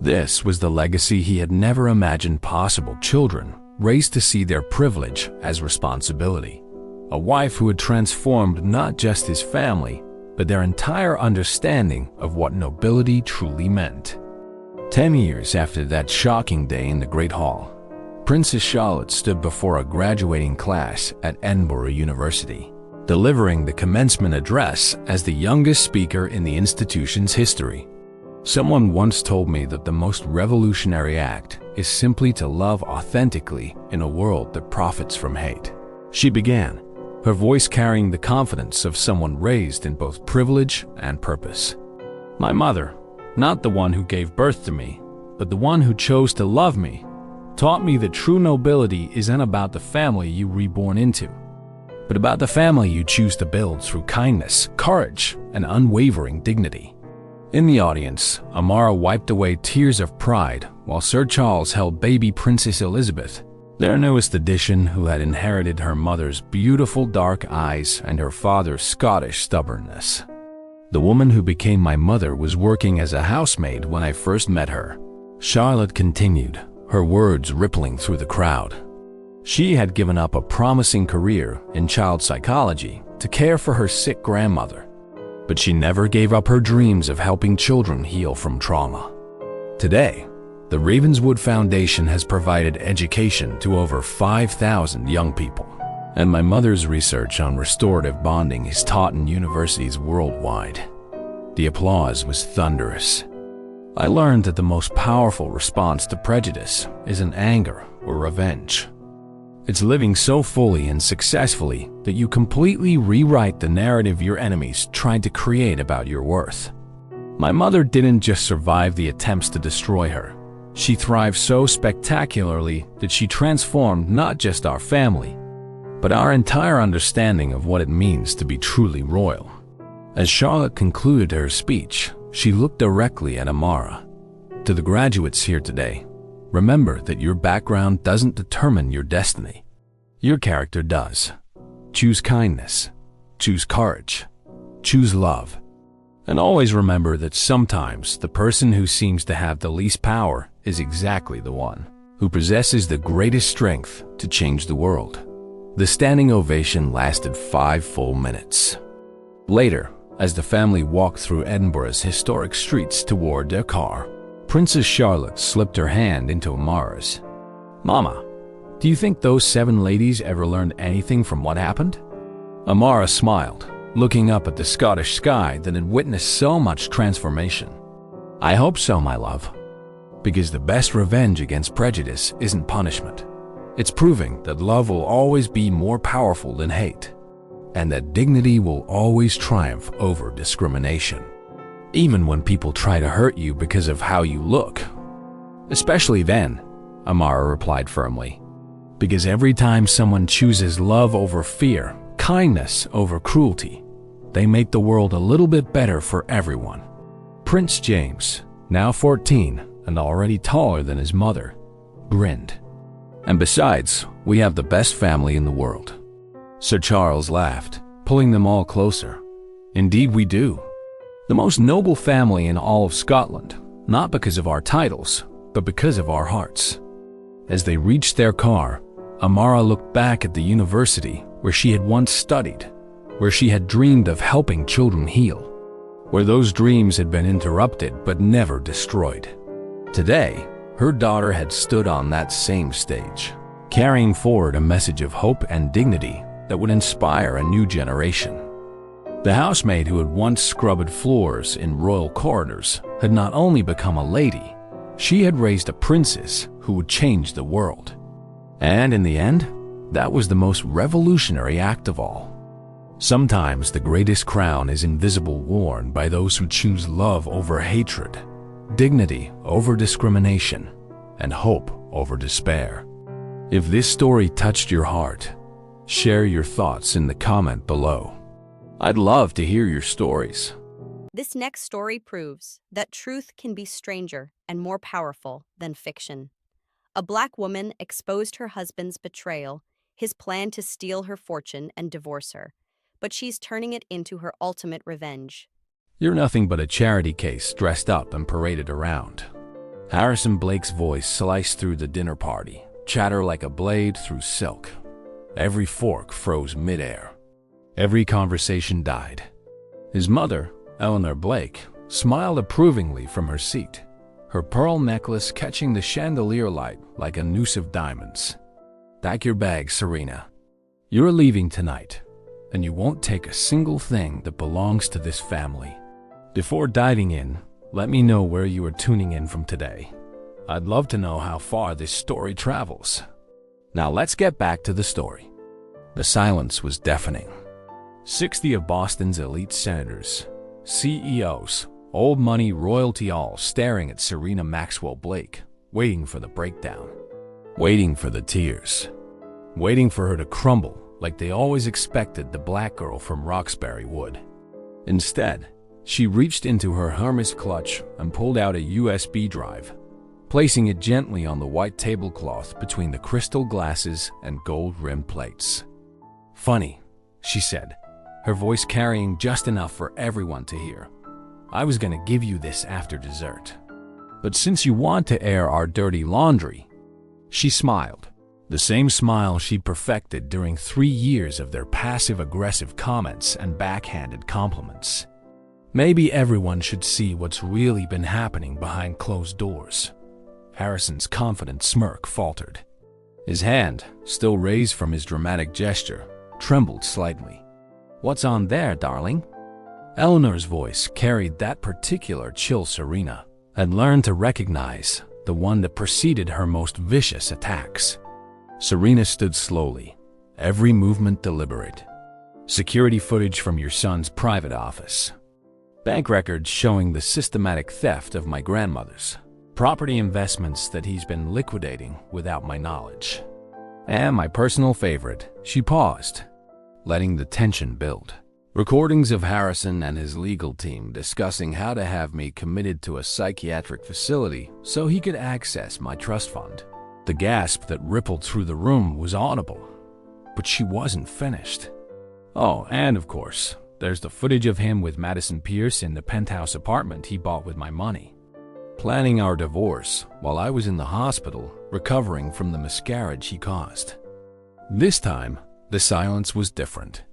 This was the legacy he had never imagined possible: children raised to see their privilege as responsibility. A wife who had transformed not just his family, but their entire understanding of what nobility truly meant. 10 years after that shocking day in the Great Hall, Princess Charlotte stood before a graduating class at Edinburgh University, delivering the commencement address as the youngest speaker in the institution's history. "Someone once told me that the most revolutionary act is simply to love authentically in a world that profits from hate," she began, her voice carrying the confidence of someone raised in both privilege and purpose. "My mother, not the one who gave birth to me, but the one who chose to love me, taught me that true nobility isn't about the family you reborn into, but about the family you choose to build through kindness, courage, and unwavering dignity." In the audience, Amara wiped away tears of pride while Sir Charles held baby Princess Elizabeth, their newest addition, who had inherited her mother's beautiful dark eyes and her father's Scottish stubbornness. "The woman who became my mother was working as a housemaid when I first met her," Charlotte continued, her words rippling through the crowd. She had given up a promising career in child psychology to care for her sick grandmother, but she never gave up her dreams of helping children heal from trauma. Today, the Ravenswood Foundation has provided education to over 5,000 young people, and my mother's research on restorative bonding is taught in universities worldwide. The applause was thunderous. I learned that the most powerful response to prejudice isn't anger or revenge. It's living so fully and successfully that you completely rewrite the narrative your enemies tried to create about your worth. My mother didn't just survive the attempts to destroy her. She thrived so spectacularly that she transformed not just our family, but our entire understanding of what it means to be truly royal. As Charlotte concluded her speech, she looked directly at Amara. "To the graduates here today, remember that your background doesn't determine your destiny. Your character does. Choose kindness, choose courage, choose love. And always remember that sometimes the person who seems to have the least power is exactly the one who possesses the greatest strength to change the world." The standing ovation lasted 5 full minutes. Later, as the family walked through Edinburgh's historic streets toward their car, Princess Charlotte slipped her hand into Amara's. "Mama, do you think those 7 ladies ever learned anything from what happened?" Amara smiled, looking up at the Scottish sky that had witnessed so much transformation. "I hope so, my love. Because the best revenge against prejudice isn't punishment. It's proving that love will always be more powerful than hate, and that dignity will always triumph over discrimination. Even when people try to hurt you because of how you look." "Especially then," Amara replied firmly. "Because every time someone chooses love over fear, kindness over cruelty, they make the world a little bit better for everyone." Prince James, now 14 and already taller than his mother, grinned. "And besides, we have the best family in the world." Sir Charles laughed, pulling them all closer. "Indeed we do. The most noble family in all of Scotland, not because of our titles, but because of our hearts. As they reached their car, Amara looked back at the university where she had once studied, where she had dreamed of helping children heal, where those dreams had been interrupted but never destroyed. Today, her daughter had stood on that same stage, carrying forward a message of hope and dignity that would inspire a new generation. The housemaid who had once scrubbed floors in royal corridors had not only become a lady, she had raised a princess who would change the world. And in the end, that was the most revolutionary act of all. Sometimes the greatest crown is invisible, worn by those who choose love over hatred, dignity over discrimination, and hope over despair. If this story touched your heart, share your thoughts in the comment below. I'd love to hear your stories. This next story proves that truth can be stranger and more powerful than fiction. A Black woman exposed her husband's betrayal, his plan to steal her fortune and divorce her, but she's turning it into her ultimate revenge. You're nothing but a charity case dressed up and paraded around. Harrison Blake's voice sliced through the dinner party, chatter like a blade through silk. Every fork froze midair. Every conversation died. His mother, Eleanor Blake, smiled approvingly from her seat, her pearl necklace catching the chandelier light like a noose of diamonds. Pack your bags, Serena. You're leaving tonight, and you won't take a single thing that belongs to this family. Before diving in, let me know where you are tuning in from today. I'd love to know how far this story travels. Now let's get back to the story. The silence was deafening. 60 of Boston's elite senators, CEOs, old money royalty, all staring at Serena Maxwell Blake, waiting for the breakdown, waiting for the tears, waiting for her to crumble like they always expected the black girl from Roxbury would. Instead, she reached into her Hermes clutch and pulled out a USB drive, placing it gently on the white tablecloth between the crystal glasses and gold-rimmed plates. "Funny," she said, her voice carrying just enough for everyone to hear. "I was going to give you this after dessert. But since you want to air our dirty laundry..." She smiled, the same smile she'd perfected during 3 years of their passive-aggressive comments and backhanded compliments. Maybe everyone should see what's really been happening behind closed doors. Harrison's confident smirk faltered. His hand, still raised from his dramatic gesture, trembled slightly. "What's on there, darling?" Eleanor's voice carried that particular chill Serena had learned to recognize, the one that preceded her most vicious attacks. Serena stood slowly, every movement deliberate. "Security footage from your son's private office. Bank records showing the systematic theft of my grandmother's. Property investments that he's been liquidating without my knowledge. And my personal favorite," she paused, letting the tension build. "Recordings of Harrison and his legal team discussing how to have me committed to a psychiatric facility so he could access my trust fund." The gasp that rippled through the room was audible, but she wasn't finished. "Oh, and of course, there's the footage of him with Madison Pierce in the penthouse apartment he bought with my money, planning our divorce while I was in the hospital recovering from the miscarriage he caused." This time, the silence was different.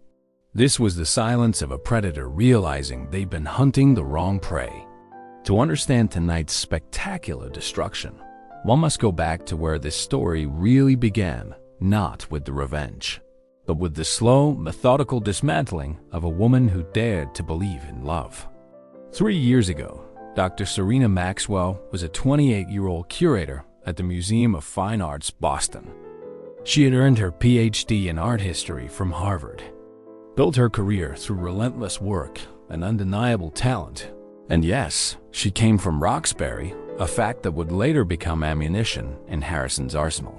This was the silence of a predator realizing they'd been hunting the wrong prey. To understand tonight's spectacular destruction, one must go back to where this story really began, not with the revenge, but with the slow, methodical dismantling of a woman who dared to believe in love. 3 years ago, Dr. Serena Maxwell was a 28-year-old curator at the Museum of Fine Arts, Boston. She had earned her PhD in art history from Harvard, built her career through relentless work and undeniable talent. And yes, she came from Roxbury, a fact that would later become ammunition in Harrison's arsenal.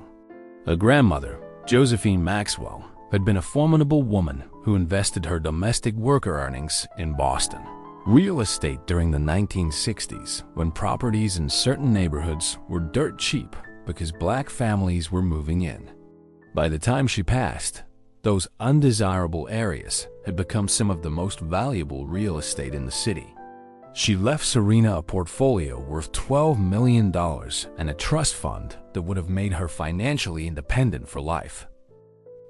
Her grandmother, Josephine Maxwell, had been a formidable woman who invested her domestic worker earnings in Boston real estate during the 1960s, when properties in certain neighborhoods were dirt cheap because black families were moving in. By the time she passed, those undesirable areas had become some of the most valuable real estate in the city. She left Serena a portfolio worth $12 million and a trust fund that would have made her financially independent for life.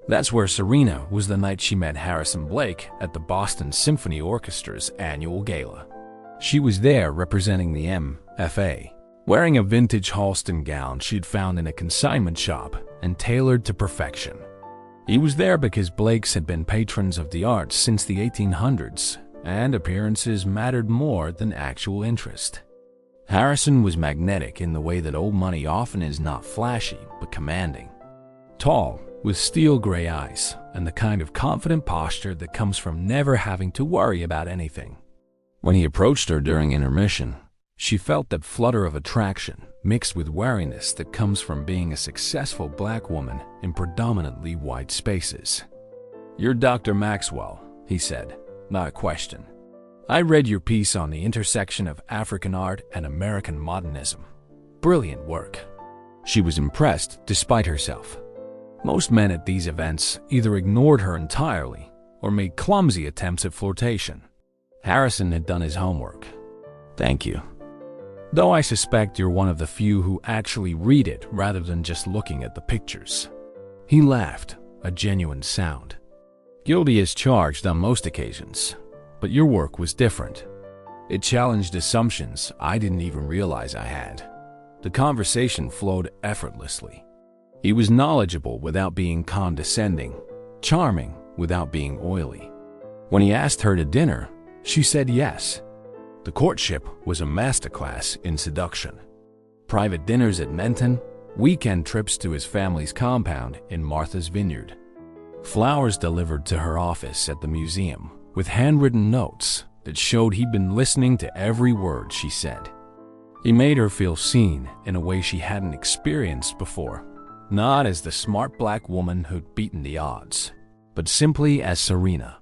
That's where Serena was the night she met Harrison Blake at the Boston Symphony Orchestra's annual gala. She was there representing the MFA, wearing a vintage Halston gown she'd found in a consignment shop and tailored to perfection. He was there because Blakes had been patrons of the arts since the 1800s, and appearances mattered more than actual interest. Harrison was magnetic in the way that old money often is, not flashy but commanding. Tall, with steel gray eyes, and the kind of confident posture that comes from never having to worry about anything. When he approached her during intermission, she felt that flutter of attraction mixed with wariness that comes from being a successful black woman in predominantly white spaces. "You're Dr. Maxwell," he said, not a question. "I read your piece on the intersection of African art and American modernism. Brilliant work." She was impressed despite herself. Most men at these events either ignored her entirely or made clumsy attempts at flirtation. Harrison had done his homework. "Thank you. Though I suspect you're one of the few who actually read it rather than just looking at the pictures." He laughed, a genuine sound. "Guilty as charged on most occasions, but your work was different. It challenged assumptions I didn't even realize I had." The conversation flowed effortlessly. He was knowledgeable without being condescending, charming without being oily. When he asked her to dinner, she said yes. The courtship was a masterclass in seduction. Private dinners at Menton, weekend trips to his family's compound in Martha's Vineyard. Flowers delivered to her office at the museum with handwritten notes that showed he'd been listening to every word she said. He made her feel seen in a way she hadn't experienced before, not as the smart black woman who'd beaten the odds, but simply as Serena.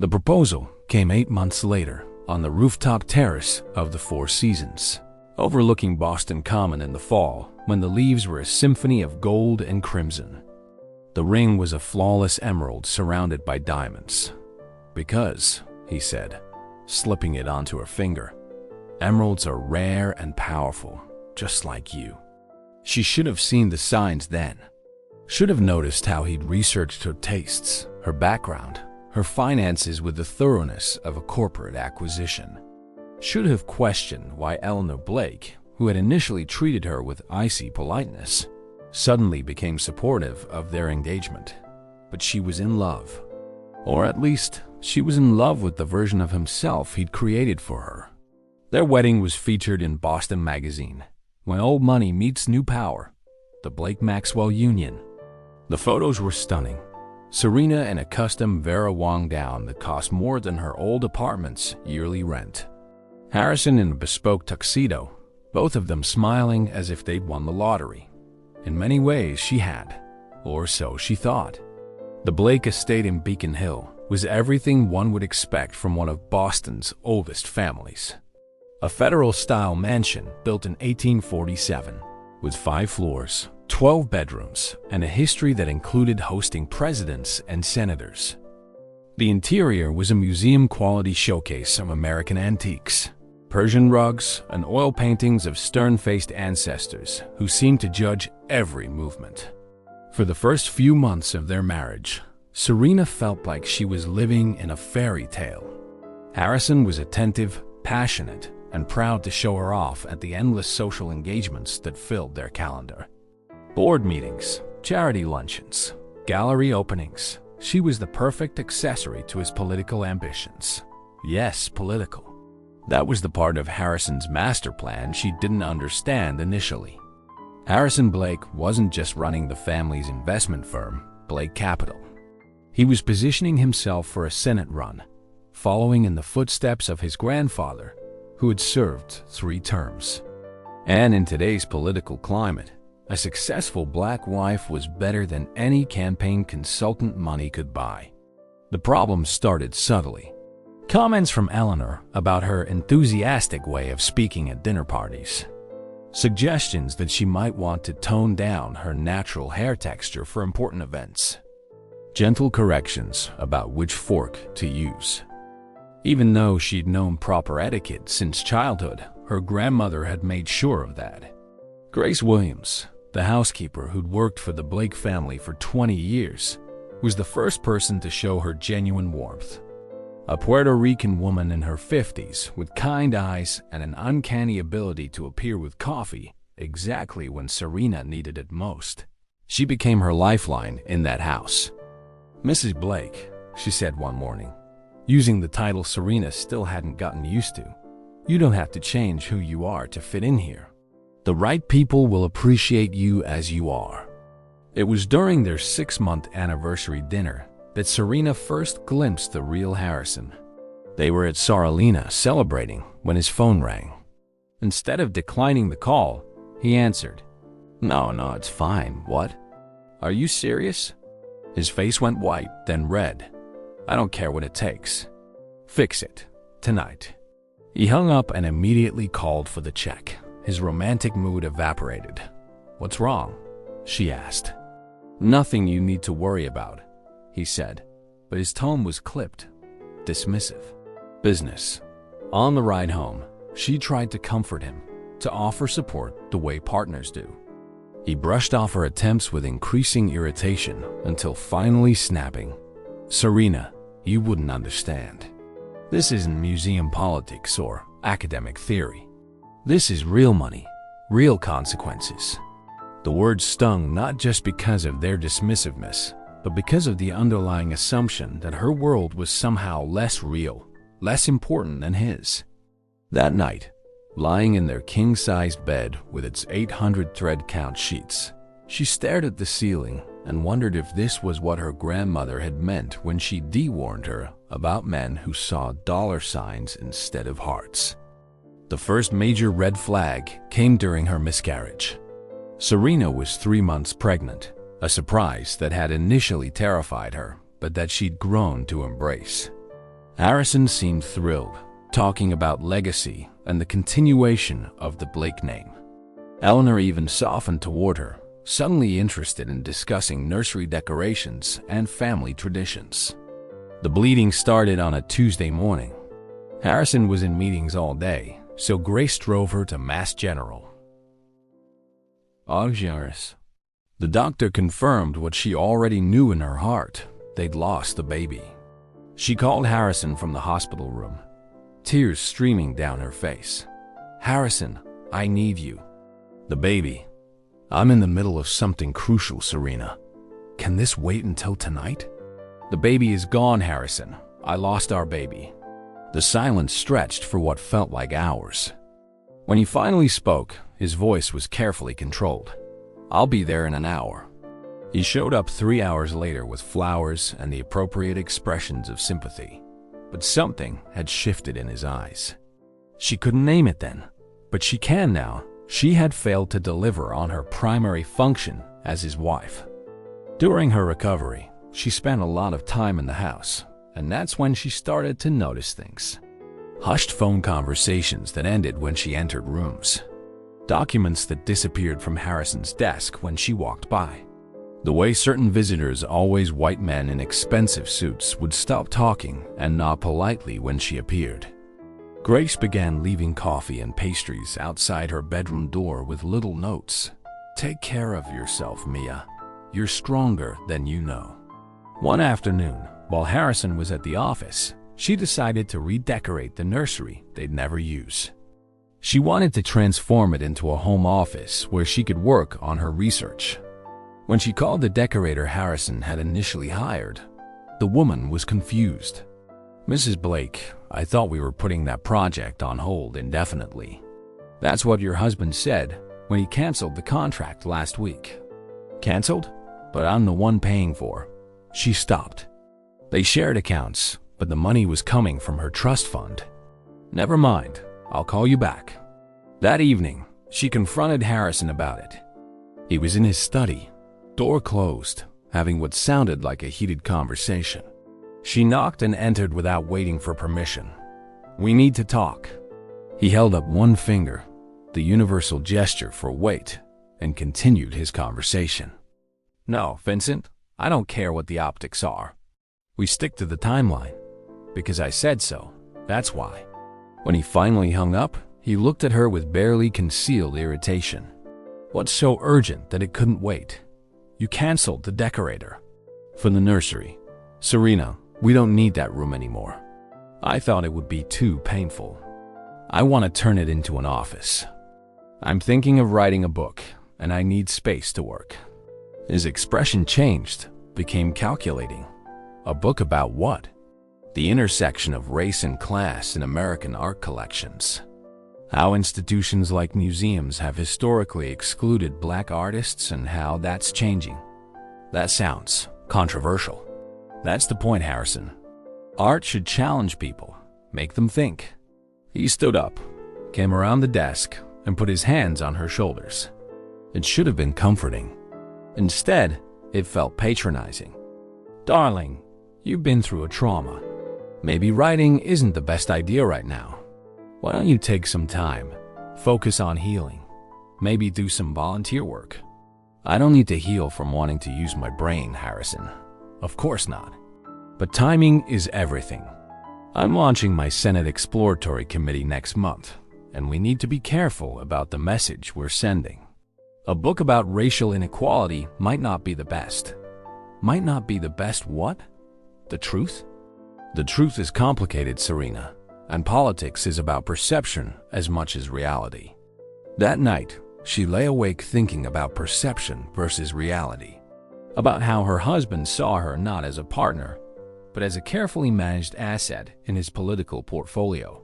The proposal came 8 months later on the rooftop terrace of the Four Seasons, overlooking Boston Common in the fall when the leaves were a symphony of gold and crimson. The ring was a flawless emerald surrounded by diamonds. "Because," he said, slipping it onto her finger, "emeralds are rare and powerful, just like you." She should have seen the signs then. Should have noticed how he'd researched her tastes, her background, her finances with the thoroughness of a corporate acquisition. Should have questioned why Eleanor Blake, who had initially treated her with icy politeness, suddenly became supportive of their engagement. But she was in love. Or at least, she was in love with the version of himself he'd created for her. Their wedding was featured in Boston Magazine. When Old Money Meets New Power, the Blake-Maxwell Union. The photos were stunning. Serena in a custom Vera Wang gown that cost more than her old apartment's yearly rent. Harrison in a bespoke tuxedo, both of them smiling as if they'd won the lottery. In many ways she had, or so she thought. The Blake estate in Beacon Hill was everything one would expect from one of Boston's oldest families. A federal-style mansion built in 1847, with 5 floors, 12 bedrooms, and a history that included hosting presidents and senators. The interior was a museum-quality showcase of American antiques, Persian rugs, and oil paintings of stern-faced ancestors who seemed to judge every movement. For the first few months of their marriage, Serena felt like she was living in a fairy tale. Harrison was attentive, passionate, and proud to show her off at the endless social engagements that filled their calendar. Board meetings, charity luncheons, gallery openings. She was the perfect accessory to his political ambitions. Yes, political. That was the part of Harrison's master plan she didn't understand initially. Harrison Blake wasn't just running the family's investment firm, Blake Capital. He was positioning himself for a Senate run, following in the footsteps of his grandfather, who had served 3 terms. And in today's political climate, a successful black wife was better than any campaign consultant money could buy. The problem started subtly. Comments from Eleanor about her enthusiastic way of speaking at dinner parties. Suggestions that she might want to tone down her natural hair texture for important events. Gentle corrections about which fork to use. Even though she'd known proper etiquette since childhood, her grandmother had made sure of that. Grace Williams, the housekeeper who'd worked for the Blake family for 20 years, was the first person to show her genuine warmth. A Puerto Rican woman in her 50s with kind eyes and an uncanny ability to appear with coffee exactly when Serena needed it most. She became her lifeline in that house. "Mrs. Blake," she said one morning, using the title Serena still hadn't gotten used to, "you don't have to change who you are to fit in here. The right people will appreciate you as you are." It was during their 6-month anniversary dinner that Serena first glimpsed the real Harrison. They were at Saralina celebrating when his phone rang. Instead of declining the call, he answered. No, it's fine. What? Are you serious?" His face went white, then red. "I don't care what it takes. Fix it. Tonight." He hung up and immediately called for the check. His romantic mood evaporated. "What's wrong?" she asked. "Nothing you need to worry about," he said, but his tone was clipped, dismissive. Business. On the ride home, she tried to comfort him, to offer support the way partners do. He brushed off her attempts with increasing irritation until finally snapping. "Serena, you wouldn't understand. This isn't museum politics or academic theory. This is real money, real consequences." The words stung not just because of their dismissiveness, but because of the underlying assumption that her world was somehow less real, less important than his. That night, lying in their king-size bed with its 800 thread count sheets, she stared at the ceiling and wondered if this was what her grandmother had meant when she de-warned her about men who saw dollar signs instead of hearts. The first major red flag came during her miscarriage. Serena was 3 months pregnant, a surprise that had initially terrified her, but that she'd grown to embrace. Harrison seemed thrilled, talking about legacy and the continuation of the Blake name. Eleanor even softened toward her, suddenly interested in discussing nursery decorations and family traditions. The bleeding started on a Tuesday morning. Harrison was in meetings all day, so Grace drove her to Mass General. Auxiliaries. The doctor confirmed what she already knew in her heart. They'd lost the baby. She called Harrison from the hospital room, tears streaming down her face. "Harrison, I need you." "The baby." "I'm in the middle of something crucial, Serena. Can this wait until tonight?" "The baby is gone, Harrison. I lost our baby." The silence stretched for what felt like hours. When he finally spoke, his voice was carefully controlled. "I'll be there in an hour." He showed up 3 hours later with flowers and the appropriate expressions of sympathy. But something had shifted in his eyes. She couldn't name it then, but she can now. She had failed to deliver on her primary function as his wife. During her recovery, she spent a lot of time in the house, and that's when she started to notice things. Hushed phone conversations that ended when she entered rooms. Documents that disappeared from Harrison's desk when she walked by. The way certain visitors, always white men in expensive suits, would stop talking and nod politely when she appeared. Grace began leaving coffee and pastries outside her bedroom door with little notes. "Take care of yourself, Mia. You're stronger than you know." One afternoon, while Harrison was at the office, she decided to redecorate the nursery they'd never use. She wanted to transform it into a home office where she could work on her research. When she called the decorator Harrison had initially hired, the woman was confused. "Mrs. Blake, I thought we were putting that project on hold indefinitely. That's what your husband said when he canceled the contract last week." "Canceled? But I'm the one paying for." She stopped. They shared accounts, but the money was coming from her trust fund. "Never mind, I'll call you back." That evening, she confronted Harrison about it. He was in his study, door closed, having what sounded like a heated conversation. She knocked and entered without waiting for permission. "We need to talk." He held up one finger, the universal gesture for wait, and continued his conversation. "No, Vincent, I don't care what the optics are. We stick to the timeline, because I said so. That's why. When he finally hung up, he looked at her with barely concealed irritation. What's so urgent that it couldn't wait? You canceled the decorator. For the nursery. Serena, we don't need that room anymore. I thought it would be too painful. I want to turn it into an office. I'm thinking of writing a book, and I need space to work. His expression changed, became calculating. A book about what? The intersection of race and class in American art collections. How institutions like museums have historically excluded black artists and how that's changing. That sounds controversial. That's the point, Harrison. Art should challenge people, make them think. He stood up, came around the desk, and put his hands on her shoulders. It should have been comforting. Instead, it felt patronizing. Darling, you've been through a trauma. Maybe writing isn't the best idea right now. Why don't you take some time, focus on healing, maybe do some volunteer work? I don't need to heal from wanting to use my brain, Harrison. Of course not. But timing is everything. I'm launching my Senate Exploratory Committee next month, and we need to be careful about the message we're sending. A book about racial inequality might not be the best. Might not be the best what? The truth? The truth is complicated, Serena, and politics is about perception as much as reality. That night, she lay awake thinking about perception versus reality, about how her husband saw her not as a partner, but as a carefully managed asset in his political portfolio.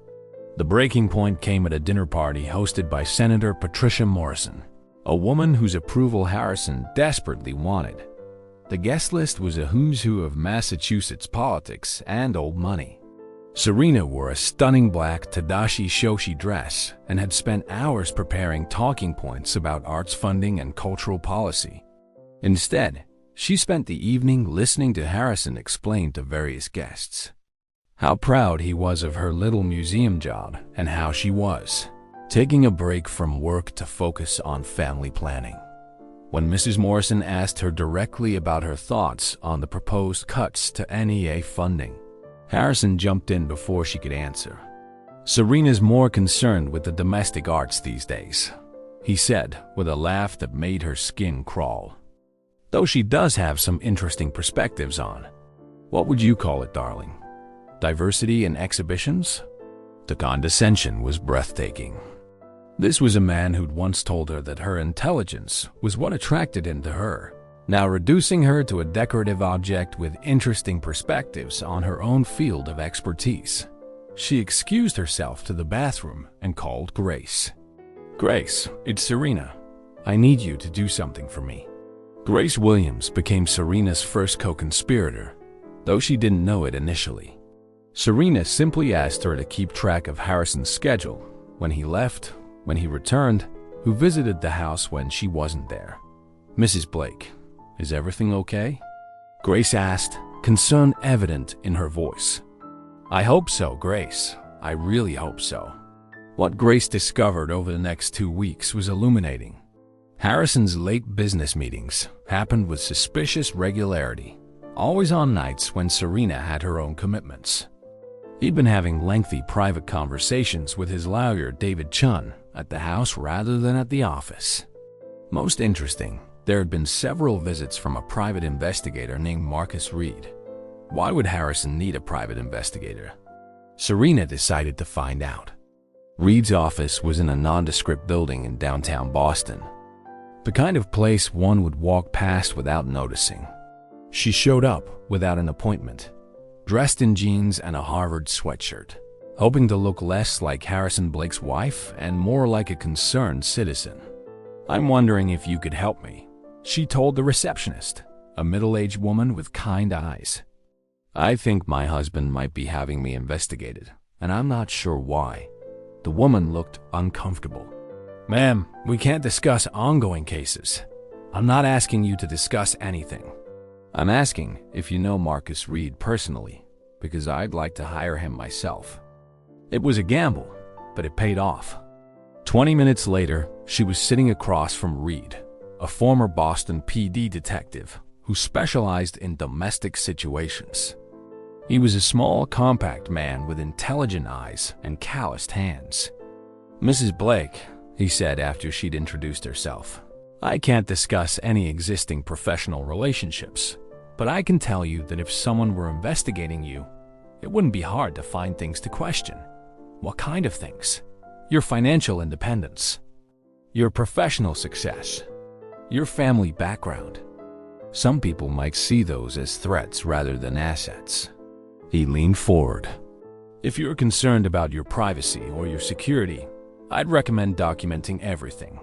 The breaking point came at a dinner party hosted by Senator Patricia Morrison, a woman whose approval Harrison desperately wanted. The guest list was a who's who of Massachusetts politics and old money. Serena wore a stunning black Tadashi Shoshi dress and had spent hours preparing talking points about arts funding and cultural policy. Instead, she spent the evening listening to Harrison explain to various guests how proud he was of her little museum job and how she was taking a break from work to focus on family planning. When Mrs. Morrison asked her directly about her thoughts on the proposed cuts to NEA funding, Harrison jumped in before she could answer. Serena's more concerned with the domestic arts these days, he said with a laugh that made her skin crawl. Though she does have some interesting perspectives on, what would you call it, darling? Diversity in exhibitions? The condescension was breathtaking. This was a man who'd once told her that her intelligence was what attracted him to her, now reducing her to a decorative object with interesting perspectives on her own field of expertise. She excused herself to the bathroom and called Grace. Grace, it's Serena. I need you to do something for me. Grace Williams became Serena's first co-conspirator, though she didn't know it initially. Serena simply asked her to keep track of Harrison's schedule, when he left, when he returned, who visited the house when she wasn't there. Mrs. Blake, is everything okay? Grace asked, concern evident in her voice. I hope so, Grace. I really hope so. What Grace discovered over the next 2 weeks was illuminating. Harrison's late business meetings happened with suspicious regularity, always on nights when Serena had her own commitments. He'd been having lengthy private conversations with his lawyer David Chun at the house rather than at the office. Most interesting, there had been several visits from a private investigator named Marcus Reed. Why would Harrison need a private investigator? Serena decided to find out. Reed's office was in a nondescript building in downtown Boston, the kind of place one would walk past without noticing. She showed up without an appointment, dressed in jeans and a Harvard sweatshirt, hoping to look less like Harrison Blake's wife and more like a concerned citizen. I'm wondering if you could help me, she told the receptionist, a middle-aged woman with kind eyes. I think my husband might be having me investigated, and I'm not sure why. The woman looked uncomfortable. Ma'am, we can't discuss ongoing cases. I'm not asking you to discuss anything. I'm asking if you know Marcus Reed personally, because I'd like to hire him myself. It was a gamble, but it paid off. 20 minutes later, she was sitting across from Reed, a former Boston PD detective who specialized in domestic situations. He was a small, compact man with intelligent eyes and calloused hands. "Mrs. Blake," he said after she'd introduced herself, "I can't discuss any existing professional relationships, but I can tell you that if someone were investigating you, it wouldn't be hard to find things to question." "What kind of things?" "Your financial independence, your professional success, your family background. Some people might see those as threats rather than assets." He leaned forward. "If you're concerned about your privacy or your security, I'd recommend documenting everything.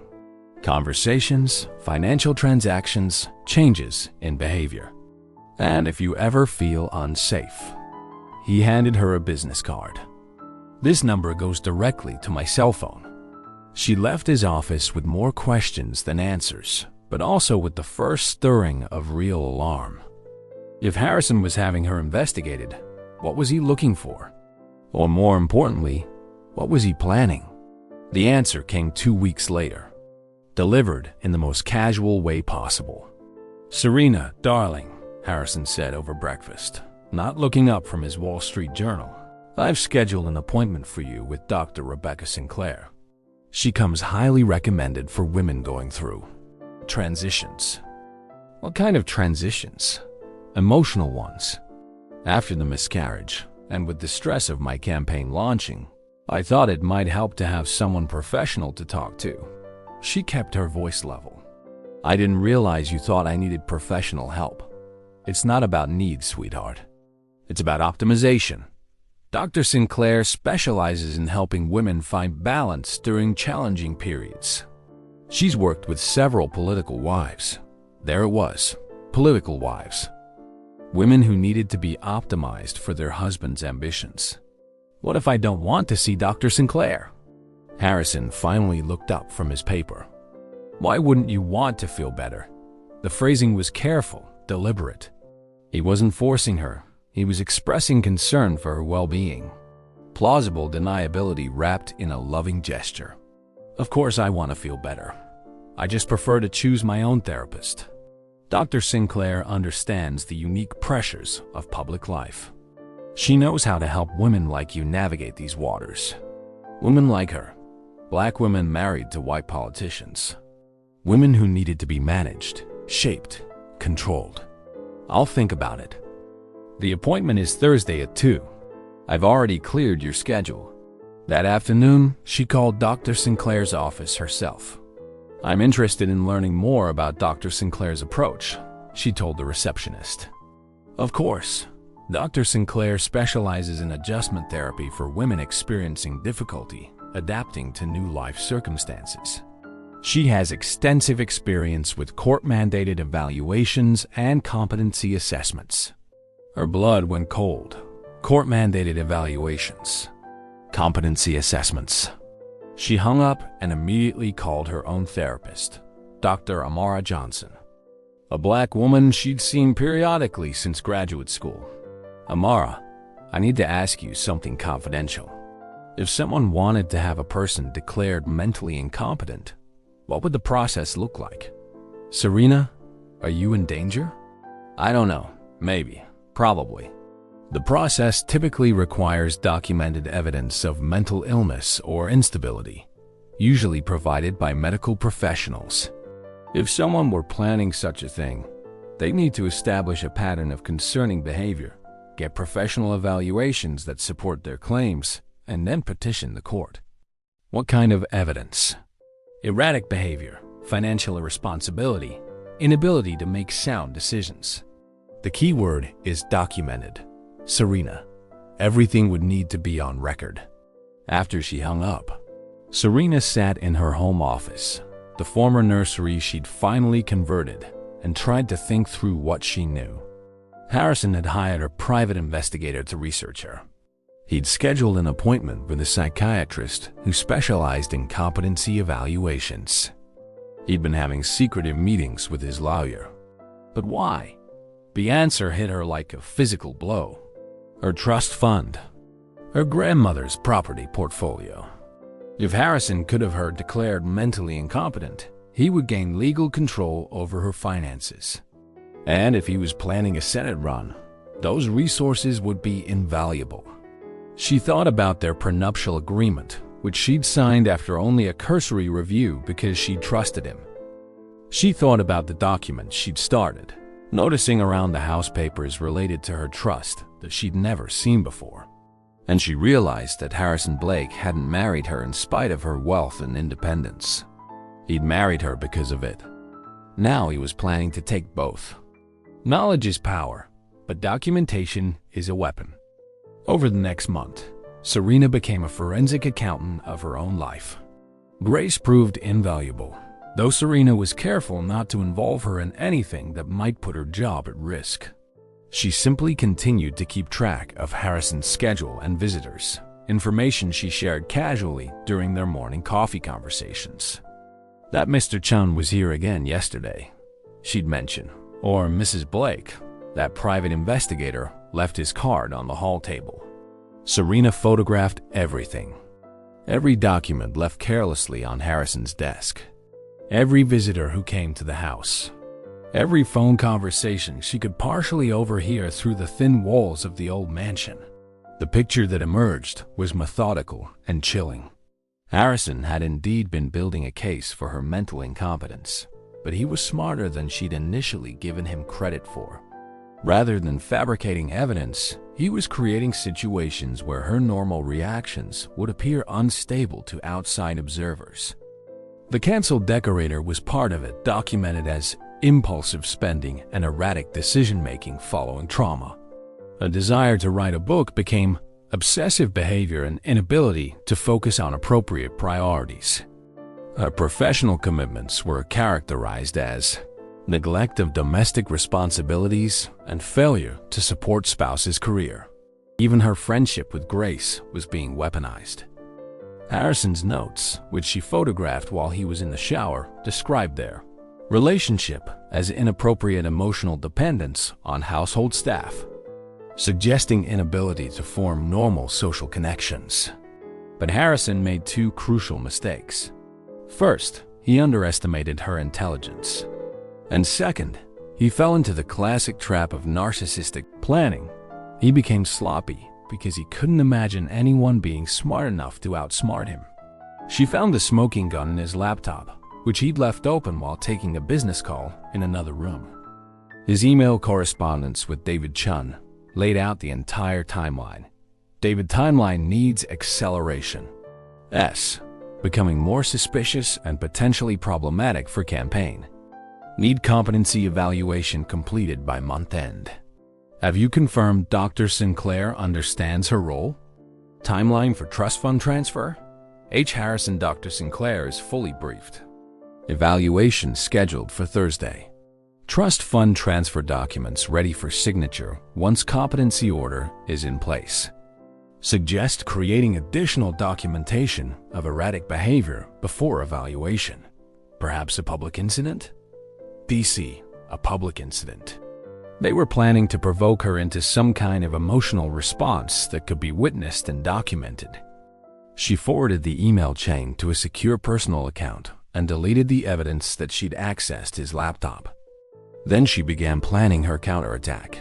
Conversations, financial transactions, changes in behavior. And if you ever feel unsafe." He handed her a business card. "This number goes directly to my cell phone." She left his office with more questions than answers, but also with the first stirring of real alarm. If Harrison was having her investigated, what was he looking for? Or more importantly, what was he planning? The answer came 2 weeks later, delivered in the most casual way possible. "Serena, darling," Harrison said over breakfast, not looking up from his Wall Street Journal, "I've scheduled an appointment for you with Dr. Rebecca Sinclair. She comes highly recommended for women going through transitions." "What kind of transitions?" "Emotional ones. After the miscarriage, and with the stress of my campaign launching, I thought it might help to have someone professional to talk to." She kept her voice level. "I didn't realize you thought I needed professional help. It's not about needs, sweetheart. It's about optimization. Dr. Sinclair specializes in helping women find balance during challenging periods. She's worked with several political wives. There it was, political wives. Women who needed to be optimized for their husband's ambitions. What if I don't want to see Dr. Sinclair?" Harrison finally looked up from his paper. "Why wouldn't you want to feel better?" The phrasing was careful, deliberate. He wasn't forcing her. He was expressing concern for her well-being. Plausible deniability wrapped in a loving gesture. "Of course I want to feel better. I just prefer to choose my own therapist. Dr. Sinclair understands the unique pressures of public life. She knows how to help women like you navigate these waters. Women like her, black women married to white politicians. Women who needed to be managed, shaped, controlled. I'll think about it. The appointment is Thursday at 2. I've already cleared your schedule." That afternoon, she called Dr. Sinclair's office herself. "I'm interested in learning more about Dr. Sinclair's approach," she told the receptionist. "Of course. Dr. Sinclair specializes in adjustment therapy for women experiencing difficulty adapting to new life circumstances. She has extensive experience with court-mandated evaluations and competency assessments." Her blood went cold. Court-mandated evaluations. Competency assessments. She hung up and immediately called her own therapist, Dr. Amara Johnson, a black woman she'd seen periodically since graduate school. "Amara, I need to ask you something confidential. If someone wanted to have a person declared mentally incompetent, what would the process look like? Serena, are you in danger?" "I don't know. Maybe. Probably. The process typically requires documented evidence of mental illness or instability, usually provided by medical professionals. If someone were planning such a thing, they need to establish a pattern of concerning behavior, get professional evaluations that support their claims, and then petition the court." "What kind of evidence?" "Erratic behavior, financial irresponsibility, inability to make sound decisions. The key word is documented. Serena, everything would need to be on record." After she hung up, Serena sat in her home office, the former nursery she'd finally converted, and tried to think through what she knew. Harrison had hired a private investigator to research her. He'd scheduled an appointment with a psychiatrist who specialized in competency evaluations. He'd been having secretive meetings with his lawyer. But why? The answer hit her like a physical blow. Her trust fund. Her grandmother's property portfolio. If Harrison could have her declared mentally incompetent, he would gain legal control over her finances. And if he was planning a Senate run, Those resources would be invaluable. She thought about their prenuptial agreement, which she'd signed after only a cursory review because she trusted him. She thought about the documents she'd started, noticing around the house papers related to her trust that she'd never seen before. And she realized that Harrison Blake hadn't married her in spite of her wealth and independence. He'd married her because of it. Now he was planning to take both. Knowledge is power, but documentation is a weapon. Over the next month, Serena became a forensic accountant of her own life. Grace proved invaluable, though Serena was careful not to involve her in anything that might put her job at risk. She simply continued to keep track of Harrison's schedule and visitors, information she shared casually during their morning coffee conversations. That Mr. Chun was here again yesterday, she'd mention, or Mrs. Blake, that private investigator, left his card on the hall table. Serena photographed everything. Every document left carelessly on Harrison's desk. Every visitor who came to the house. Every phone conversation she could partially overhear through the thin walls of the old mansion. The picture that emerged was methodical and chilling. Harrison had indeed been building a case for her mental incompetence, but he was smarter than she'd initially given him credit for. Rather than fabricating evidence, he was creating situations where her normal reactions would appear unstable to outside observers. The canceled decorator was part of it, documented as impulsive spending and erratic decision-making following trauma. A desire to write a book became obsessive behavior and inability to focus on appropriate priorities. Her professional commitments were characterized as neglect of domestic responsibilities and failure to support spouse's career. Even her friendship with Grace was being weaponized. Harrison's notes, which she photographed while he was in the shower, described their relationship as inappropriate emotional dependence on household staff, suggesting inability to form normal social connections. But Harrison made two crucial mistakes. First, he underestimated her intelligence. And second, he fell into the classic trap of narcissistic planning. He became sloppy because he couldn't imagine anyone being smart enough to outsmart him. She found the smoking gun in his laptop, which he'd left open while taking a business call in another room. His email correspondence with David Chun laid out the entire timeline. David timeline needs acceleration. S. Becoming more suspicious and potentially problematic for campaign. Need competency evaluation completed by month end. Have you confirmed Dr. Sinclair understands her role? Timeline for trust fund transfer? H. Harrison Dr. Sinclair is fully briefed. Evaluation scheduled for Thursday. Trust fund transfer documents ready for signature once competency order is in place. Suggest creating additional documentation of erratic behavior before evaluation. Perhaps a public incident? DC, a public incident. They were planning to provoke her into some kind of emotional response that could be witnessed and documented. She forwarded the email chain to a secure personal account and deleted the evidence that she'd accessed his laptop. Then she began planning her counterattack.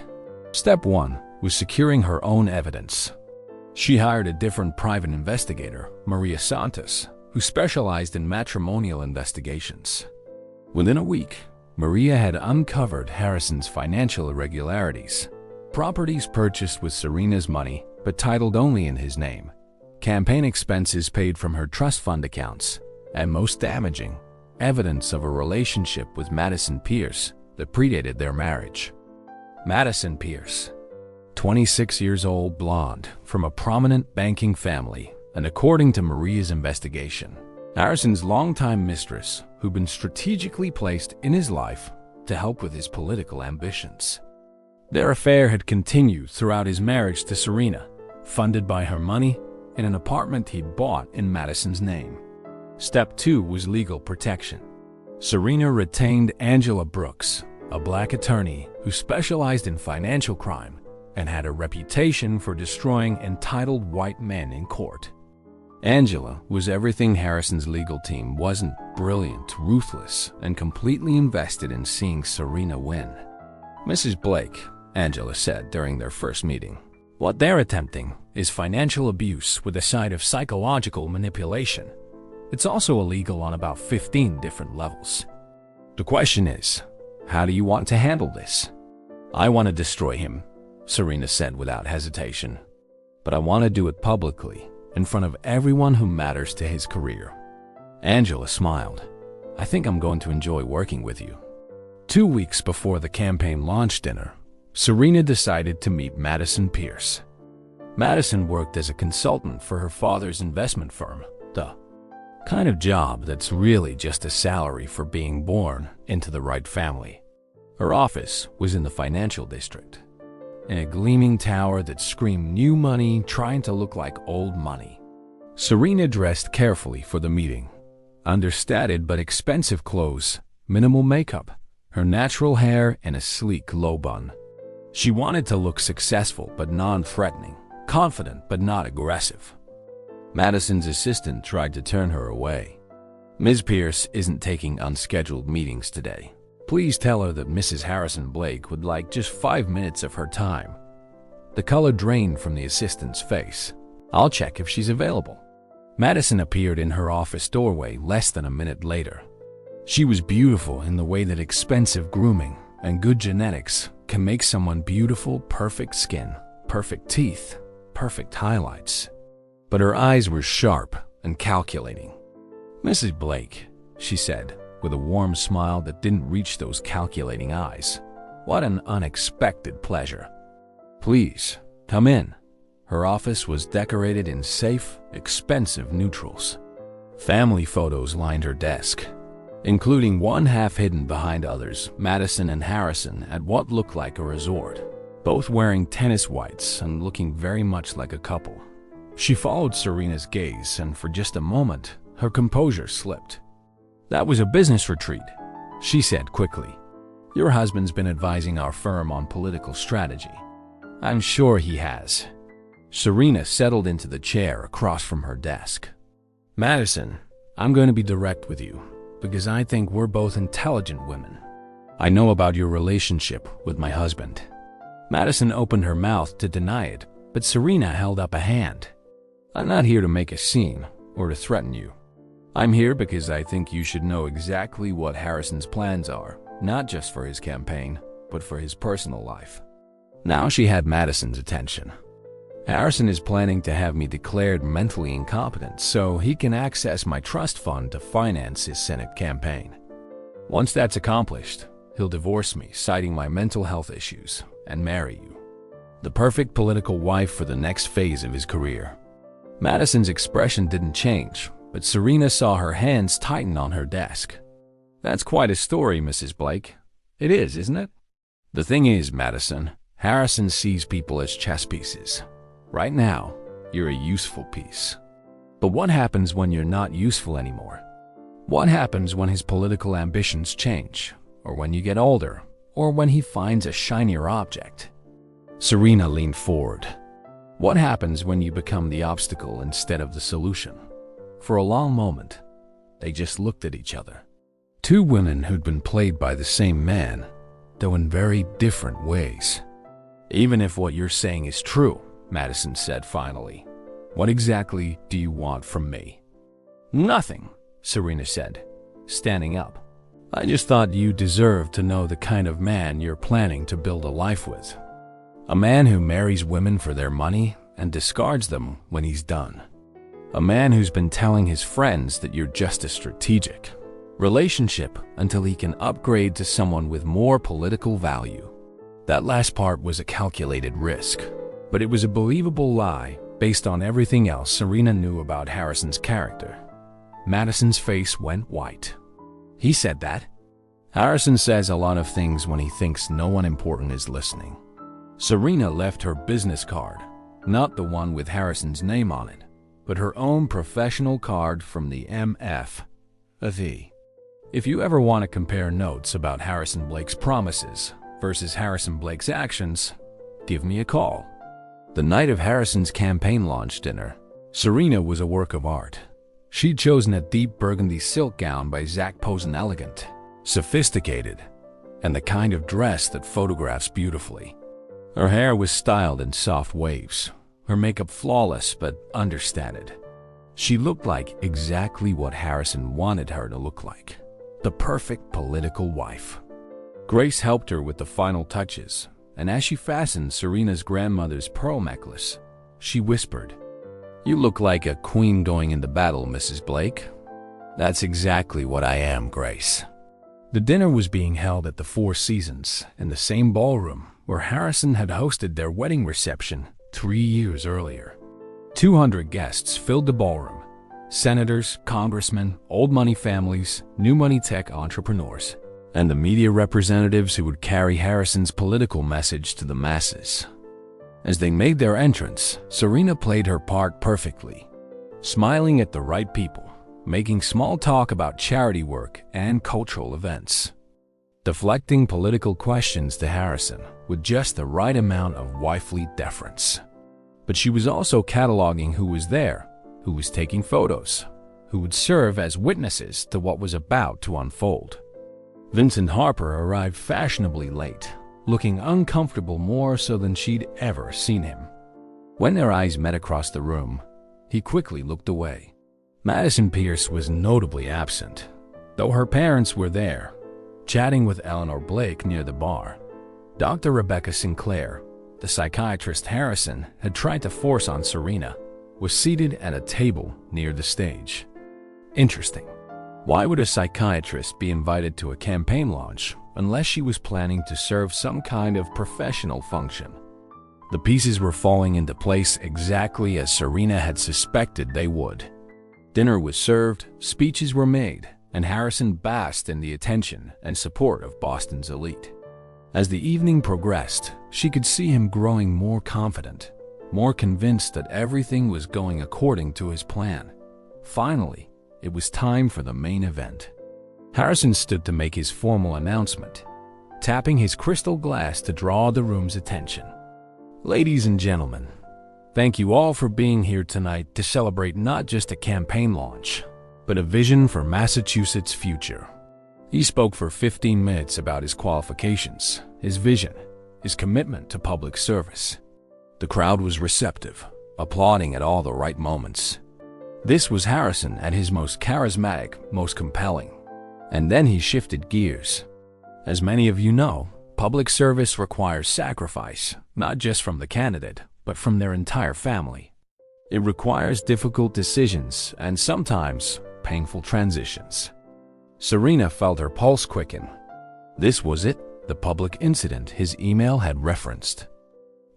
Step 1 was securing her own evidence. She hired a different private investigator, Maria Santos, who specialized in matrimonial investigations. Within a week, Maria had uncovered Harrison's financial irregularities. Properties purchased with Serena's money, but titled only in his name. Campaign expenses paid from her trust fund accounts. And most damaging, evidence of a relationship with Madison Pierce that predated their marriage. Madison Pierce, 26 years old, blonde, from a prominent banking family, and according to Maria's investigation, Harrison's longtime mistress, who'd been strategically placed in his life to help with his political ambitions. Their affair had continued throughout his marriage to Serena, funded by her money in an apartment he'd bought in Madison's name. Step 2 was legal protection. Serena retained Angela Brooks, a black attorney who specialized in financial crime and had a reputation for destroying entitled white men in court. Angela was everything Harrison's legal team wasn't: brilliant, ruthless, and completely invested in seeing Serena win. Mrs. Blake, Angela said during their first meeting. What they're attempting is financial abuse with a side of psychological manipulation. It's also illegal on about 15 different levels. The question is, how do you want to handle this? I want to destroy him, Serena said without hesitation. But I want to do it publicly, in front of everyone who matters to his career. Angela smiled. I think I'm going to enjoy working with you. 2 weeks before the campaign launch dinner, Serena decided to meet Madison Pierce. Madison worked as a consultant for her father's investment firm, the kind of job that's really just a salary for being born into the right family. Her office was in the financial district, in a gleaming tower that screamed new money trying to look like old money. Serena dressed carefully for the meeting. Understated but expensive clothes, minimal makeup, her natural hair, and a sleek low bun. She wanted to look successful but non-threatening, confident but not aggressive. Madison's assistant tried to turn her away. Ms. Pierce isn't taking unscheduled meetings today. Please tell her that Mrs. Harrison Blake would like just 5 minutes of her time. The color drained from the assistant's face. I'll check if she's available. Madison appeared in her office doorway less than a minute later. She was beautiful in the way that expensive grooming and good genetics can make someone beautiful, perfect skin, perfect teeth, perfect highlights. But her eyes were sharp and calculating. Mrs. Blake, she said, with a warm smile that didn't reach those calculating eyes. What an unexpected pleasure. Please, come in. Her office was decorated in safe, expensive neutrals. Family photos lined her desk, including one half hidden behind others, Madison and Harrison at what looked like a resort, both wearing tennis whites and looking very much like a couple. She followed Serena's gaze, and for just a moment, her composure slipped. That was a business retreat, she said quickly. Your husband's been advising our firm on political strategy. I'm sure he has. Serena settled into the chair across from her desk. Madison, I'm going to be direct with you, because I think we're both intelligent women. I know about your relationship with my husband. Madison opened her mouth to deny it, but Serena held up a hand. I'm not here to make a scene or to threaten you. I'm here because I think you should know exactly what Harrison's plans are, not just for his campaign, but for his personal life. Now she had Madison's attention. Harrison is planning to have me declared mentally incompetent so he can access my trust fund to finance his Senate campaign. Once that's accomplished, he'll divorce me, citing my mental health issues, and marry you. The perfect political wife for the next phase of his career. Madison's expression didn't change, but Serena saw her hands tighten on her desk. That's quite a story, Mrs. Blake. It is, isn't it? The thing is, Madison, Harrison sees people as chess pieces. Right now, you're a useful piece. But what happens when you're not useful anymore? What happens when his political ambitions change, or when you get older, or when he finds a shinier object? Serena leaned forward. What happens when you become the obstacle instead of the solution? For a long moment, they just looked at each other. Two women who'd been played by the same man, though in very different ways. Even if what you're saying is true, Madison said finally, what exactly do you want from me? Nothing, Serena said, standing up. I just thought you deserved to know the kind of man you're planning to build a life with. A man who marries women for their money and discards them when he's done. A man who's been telling his friends that you're just a strategic relationship until he can upgrade to someone with more political value. That last part was a calculated risk, but it was a believable lie based on everything else Serena knew about Harrison's character. Madison's face went white. He said that. Harrison says a lot of things when he thinks no one important is listening. Serena left her business card, not the one with Harrison's name on it, but her own professional card from the MF. If you ever want to compare notes about Harrison Blake's promises versus Harrison Blake's actions, give me a call. The night of Harrison's campaign launch dinner, Serena was a work of art. She'd chosen a deep burgundy silk gown by Zac Posen, elegant, sophisticated, and the kind of dress that photographs beautifully. Her hair was styled in soft waves, her makeup flawless but understated. She looked like exactly what Harrison wanted her to look like, the perfect political wife. Grace helped her with the final touches, and as she fastened Serena's grandmother's pearl necklace, she whispered, "You look like a queen going into battle, Mrs. Blake." "That's exactly what I am, Grace." The dinner was being held at the Four Seasons in the same ballroom where Harrison had hosted their wedding reception 3 years earlier. 200 guests filled the ballroom: senators, congressmen, old money families, new money tech entrepreneurs, and the media representatives who would carry Harrison's political message to the masses. As they made their entrance, Serena played her part perfectly, smiling at the right people, making small talk about charity work and cultural events, deflecting political questions to Harrison with just the right amount of wifely deference. But she was also cataloging who was there, who was taking photos, who would serve as witnesses to what was about to unfold. Vincent Harper arrived fashionably late, looking uncomfortable more so than she'd ever seen him. When their eyes met across the room, he quickly looked away. Madison Pierce was notably absent, though her parents were there, chatting with Eleanor Blake near the bar. Dr. Rebecca Sinclair, the psychiatrist Harrison had tried to force on Serena, was seated at a table near the stage. Interesting. Why would a psychiatrist be invited to a campaign launch unless she was planning to serve some kind of professional function? The pieces were falling into place exactly as Serena had suspected they would. Dinner was served, speeches were made, and Harrison basked in the attention and support of Boston's elite. As the evening progressed, she could see him growing more confident, more convinced that everything was going according to his plan. Finally, it was time for the main event. Harrison stood to make his formal announcement, tapping his crystal glass to draw the room's attention. "Ladies and gentlemen, thank you all for being here tonight to celebrate not just a campaign launch, but a vision for Massachusetts' future." He spoke for 15 minutes about his qualifications, his vision, his commitment to public service. The crowd was receptive, applauding at all the right moments. This was Harrison at his most charismatic, most compelling. And then he shifted gears. As many of you know, public service requires sacrifice, not just from the candidate, but from their entire family. It requires difficult decisions and sometimes painful transitions. Serena felt her pulse quicken. This was it, the public incident his email had referenced.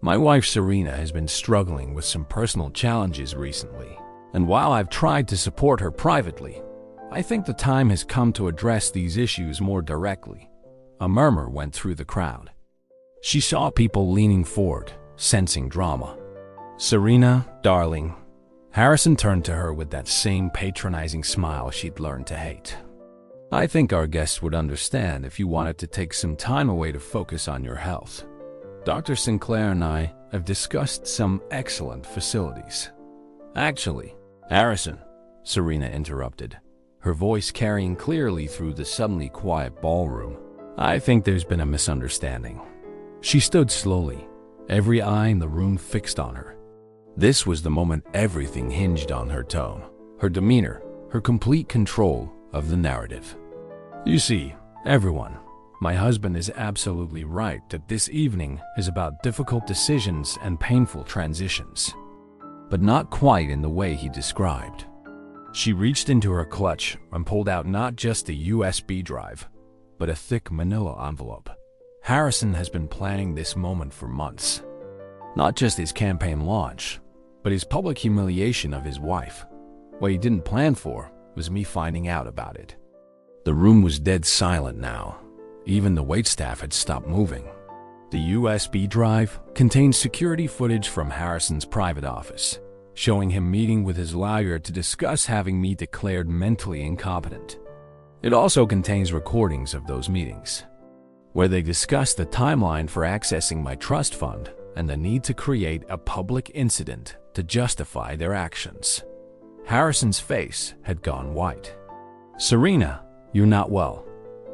"My wife Serena has been struggling with some personal challenges recently, and while I've tried to support her privately, I think the time has come to address these issues more directly." A murmur went through the crowd. She saw people leaning forward, sensing drama. "Serena, darling." Harrison turned to her with that same patronizing smile she'd learned to hate. "I think our guests would understand if you wanted to take some time away to focus on your health. Dr. Sinclair and I have discussed some excellent facilities." "Actually, Harrison," Serena interrupted, her voice carrying clearly through the suddenly quiet ballroom, "I think there's been a misunderstanding." She stood slowly, every eye in the room fixed on her. This was the moment everything hinged on her tone, her demeanor, her complete control of the narrative. "You see, everyone, my husband is absolutely right that this evening is about difficult decisions and painful transitions, but not quite in the way he described." She reached into her clutch and pulled out not just a USB drive, but a thick manila envelope. Harrison has been planning this moment for months. Not just his campaign launch, but his public humiliation of his wife. What he didn't plan for was me finding out about it. The room was dead silent now. Even the waitstaff had stopped moving. The USB drive contained security footage from Harrison's private office, showing him meeting with his lawyer to discuss having me declared mentally incompetent. It also contains recordings of those meetings, where they discuss the timeline for accessing my trust fund and the need to create a public incident to justify their actions. Harrison's face had gone white. "Serena, you're not well.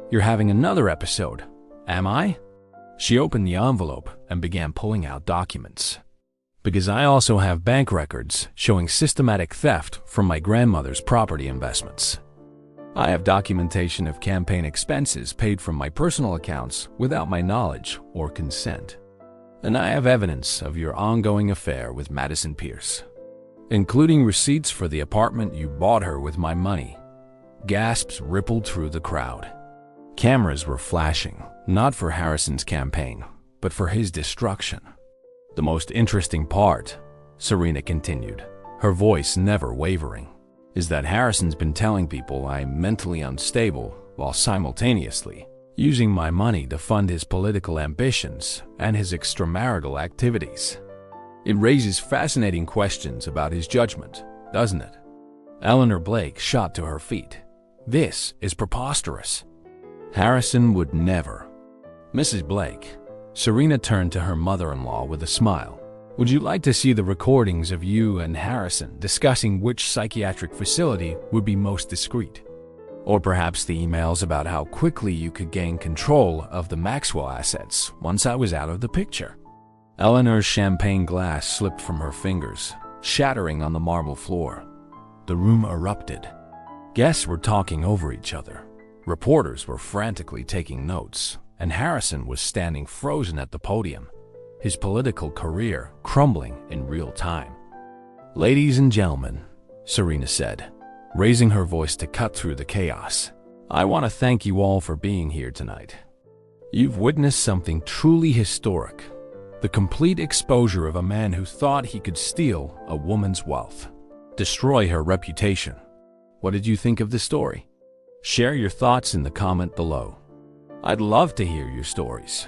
You're having another episode, am I?" She opened the envelope and began pulling out documents. Because I also have bank records showing systematic theft from my grandmother's property investments. I have documentation of campaign expenses paid from my personal accounts without my knowledge or consent. And I have evidence of your ongoing affair with Madison Pierce, including receipts for the apartment you bought her with my money. Gasps rippled through the crowd. Cameras were flashing, not for Harrison's campaign, but for his destruction. The most interesting part, Serena continued, her voice never wavering, is that Harrison's been telling people I'm mentally unstable while simultaneously using my money to fund his political ambitions and his extramarital activities. It raises fascinating questions about his judgment, doesn't it? Eleanor Blake shot to her feet. This is preposterous. Harrison would never. Mrs. Blake, Serena turned to her mother-in-law with a smile. Would you like to see the recordings of you and Harrison discussing which psychiatric facility would be most discreet? Or perhaps the emails about how quickly you could gain control of the Maxwell assets once I was out of the picture? Eleanor's champagne glass slipped from her fingers, shattering on the marble floor. The room erupted. Guests were talking over each other. Reporters were frantically taking notes, and Harrison was standing frozen at the podium, his political career crumbling in real time. Ladies and gentlemen, Serena said, raising her voice to cut through the chaos, I want to thank you all for being here tonight. You've witnessed something truly historic, the complete exposure of a man who thought he could steal a woman's wealth, destroy her reputation. What did you think of the story? Share your thoughts in the comment below. I'd love to hear your stories.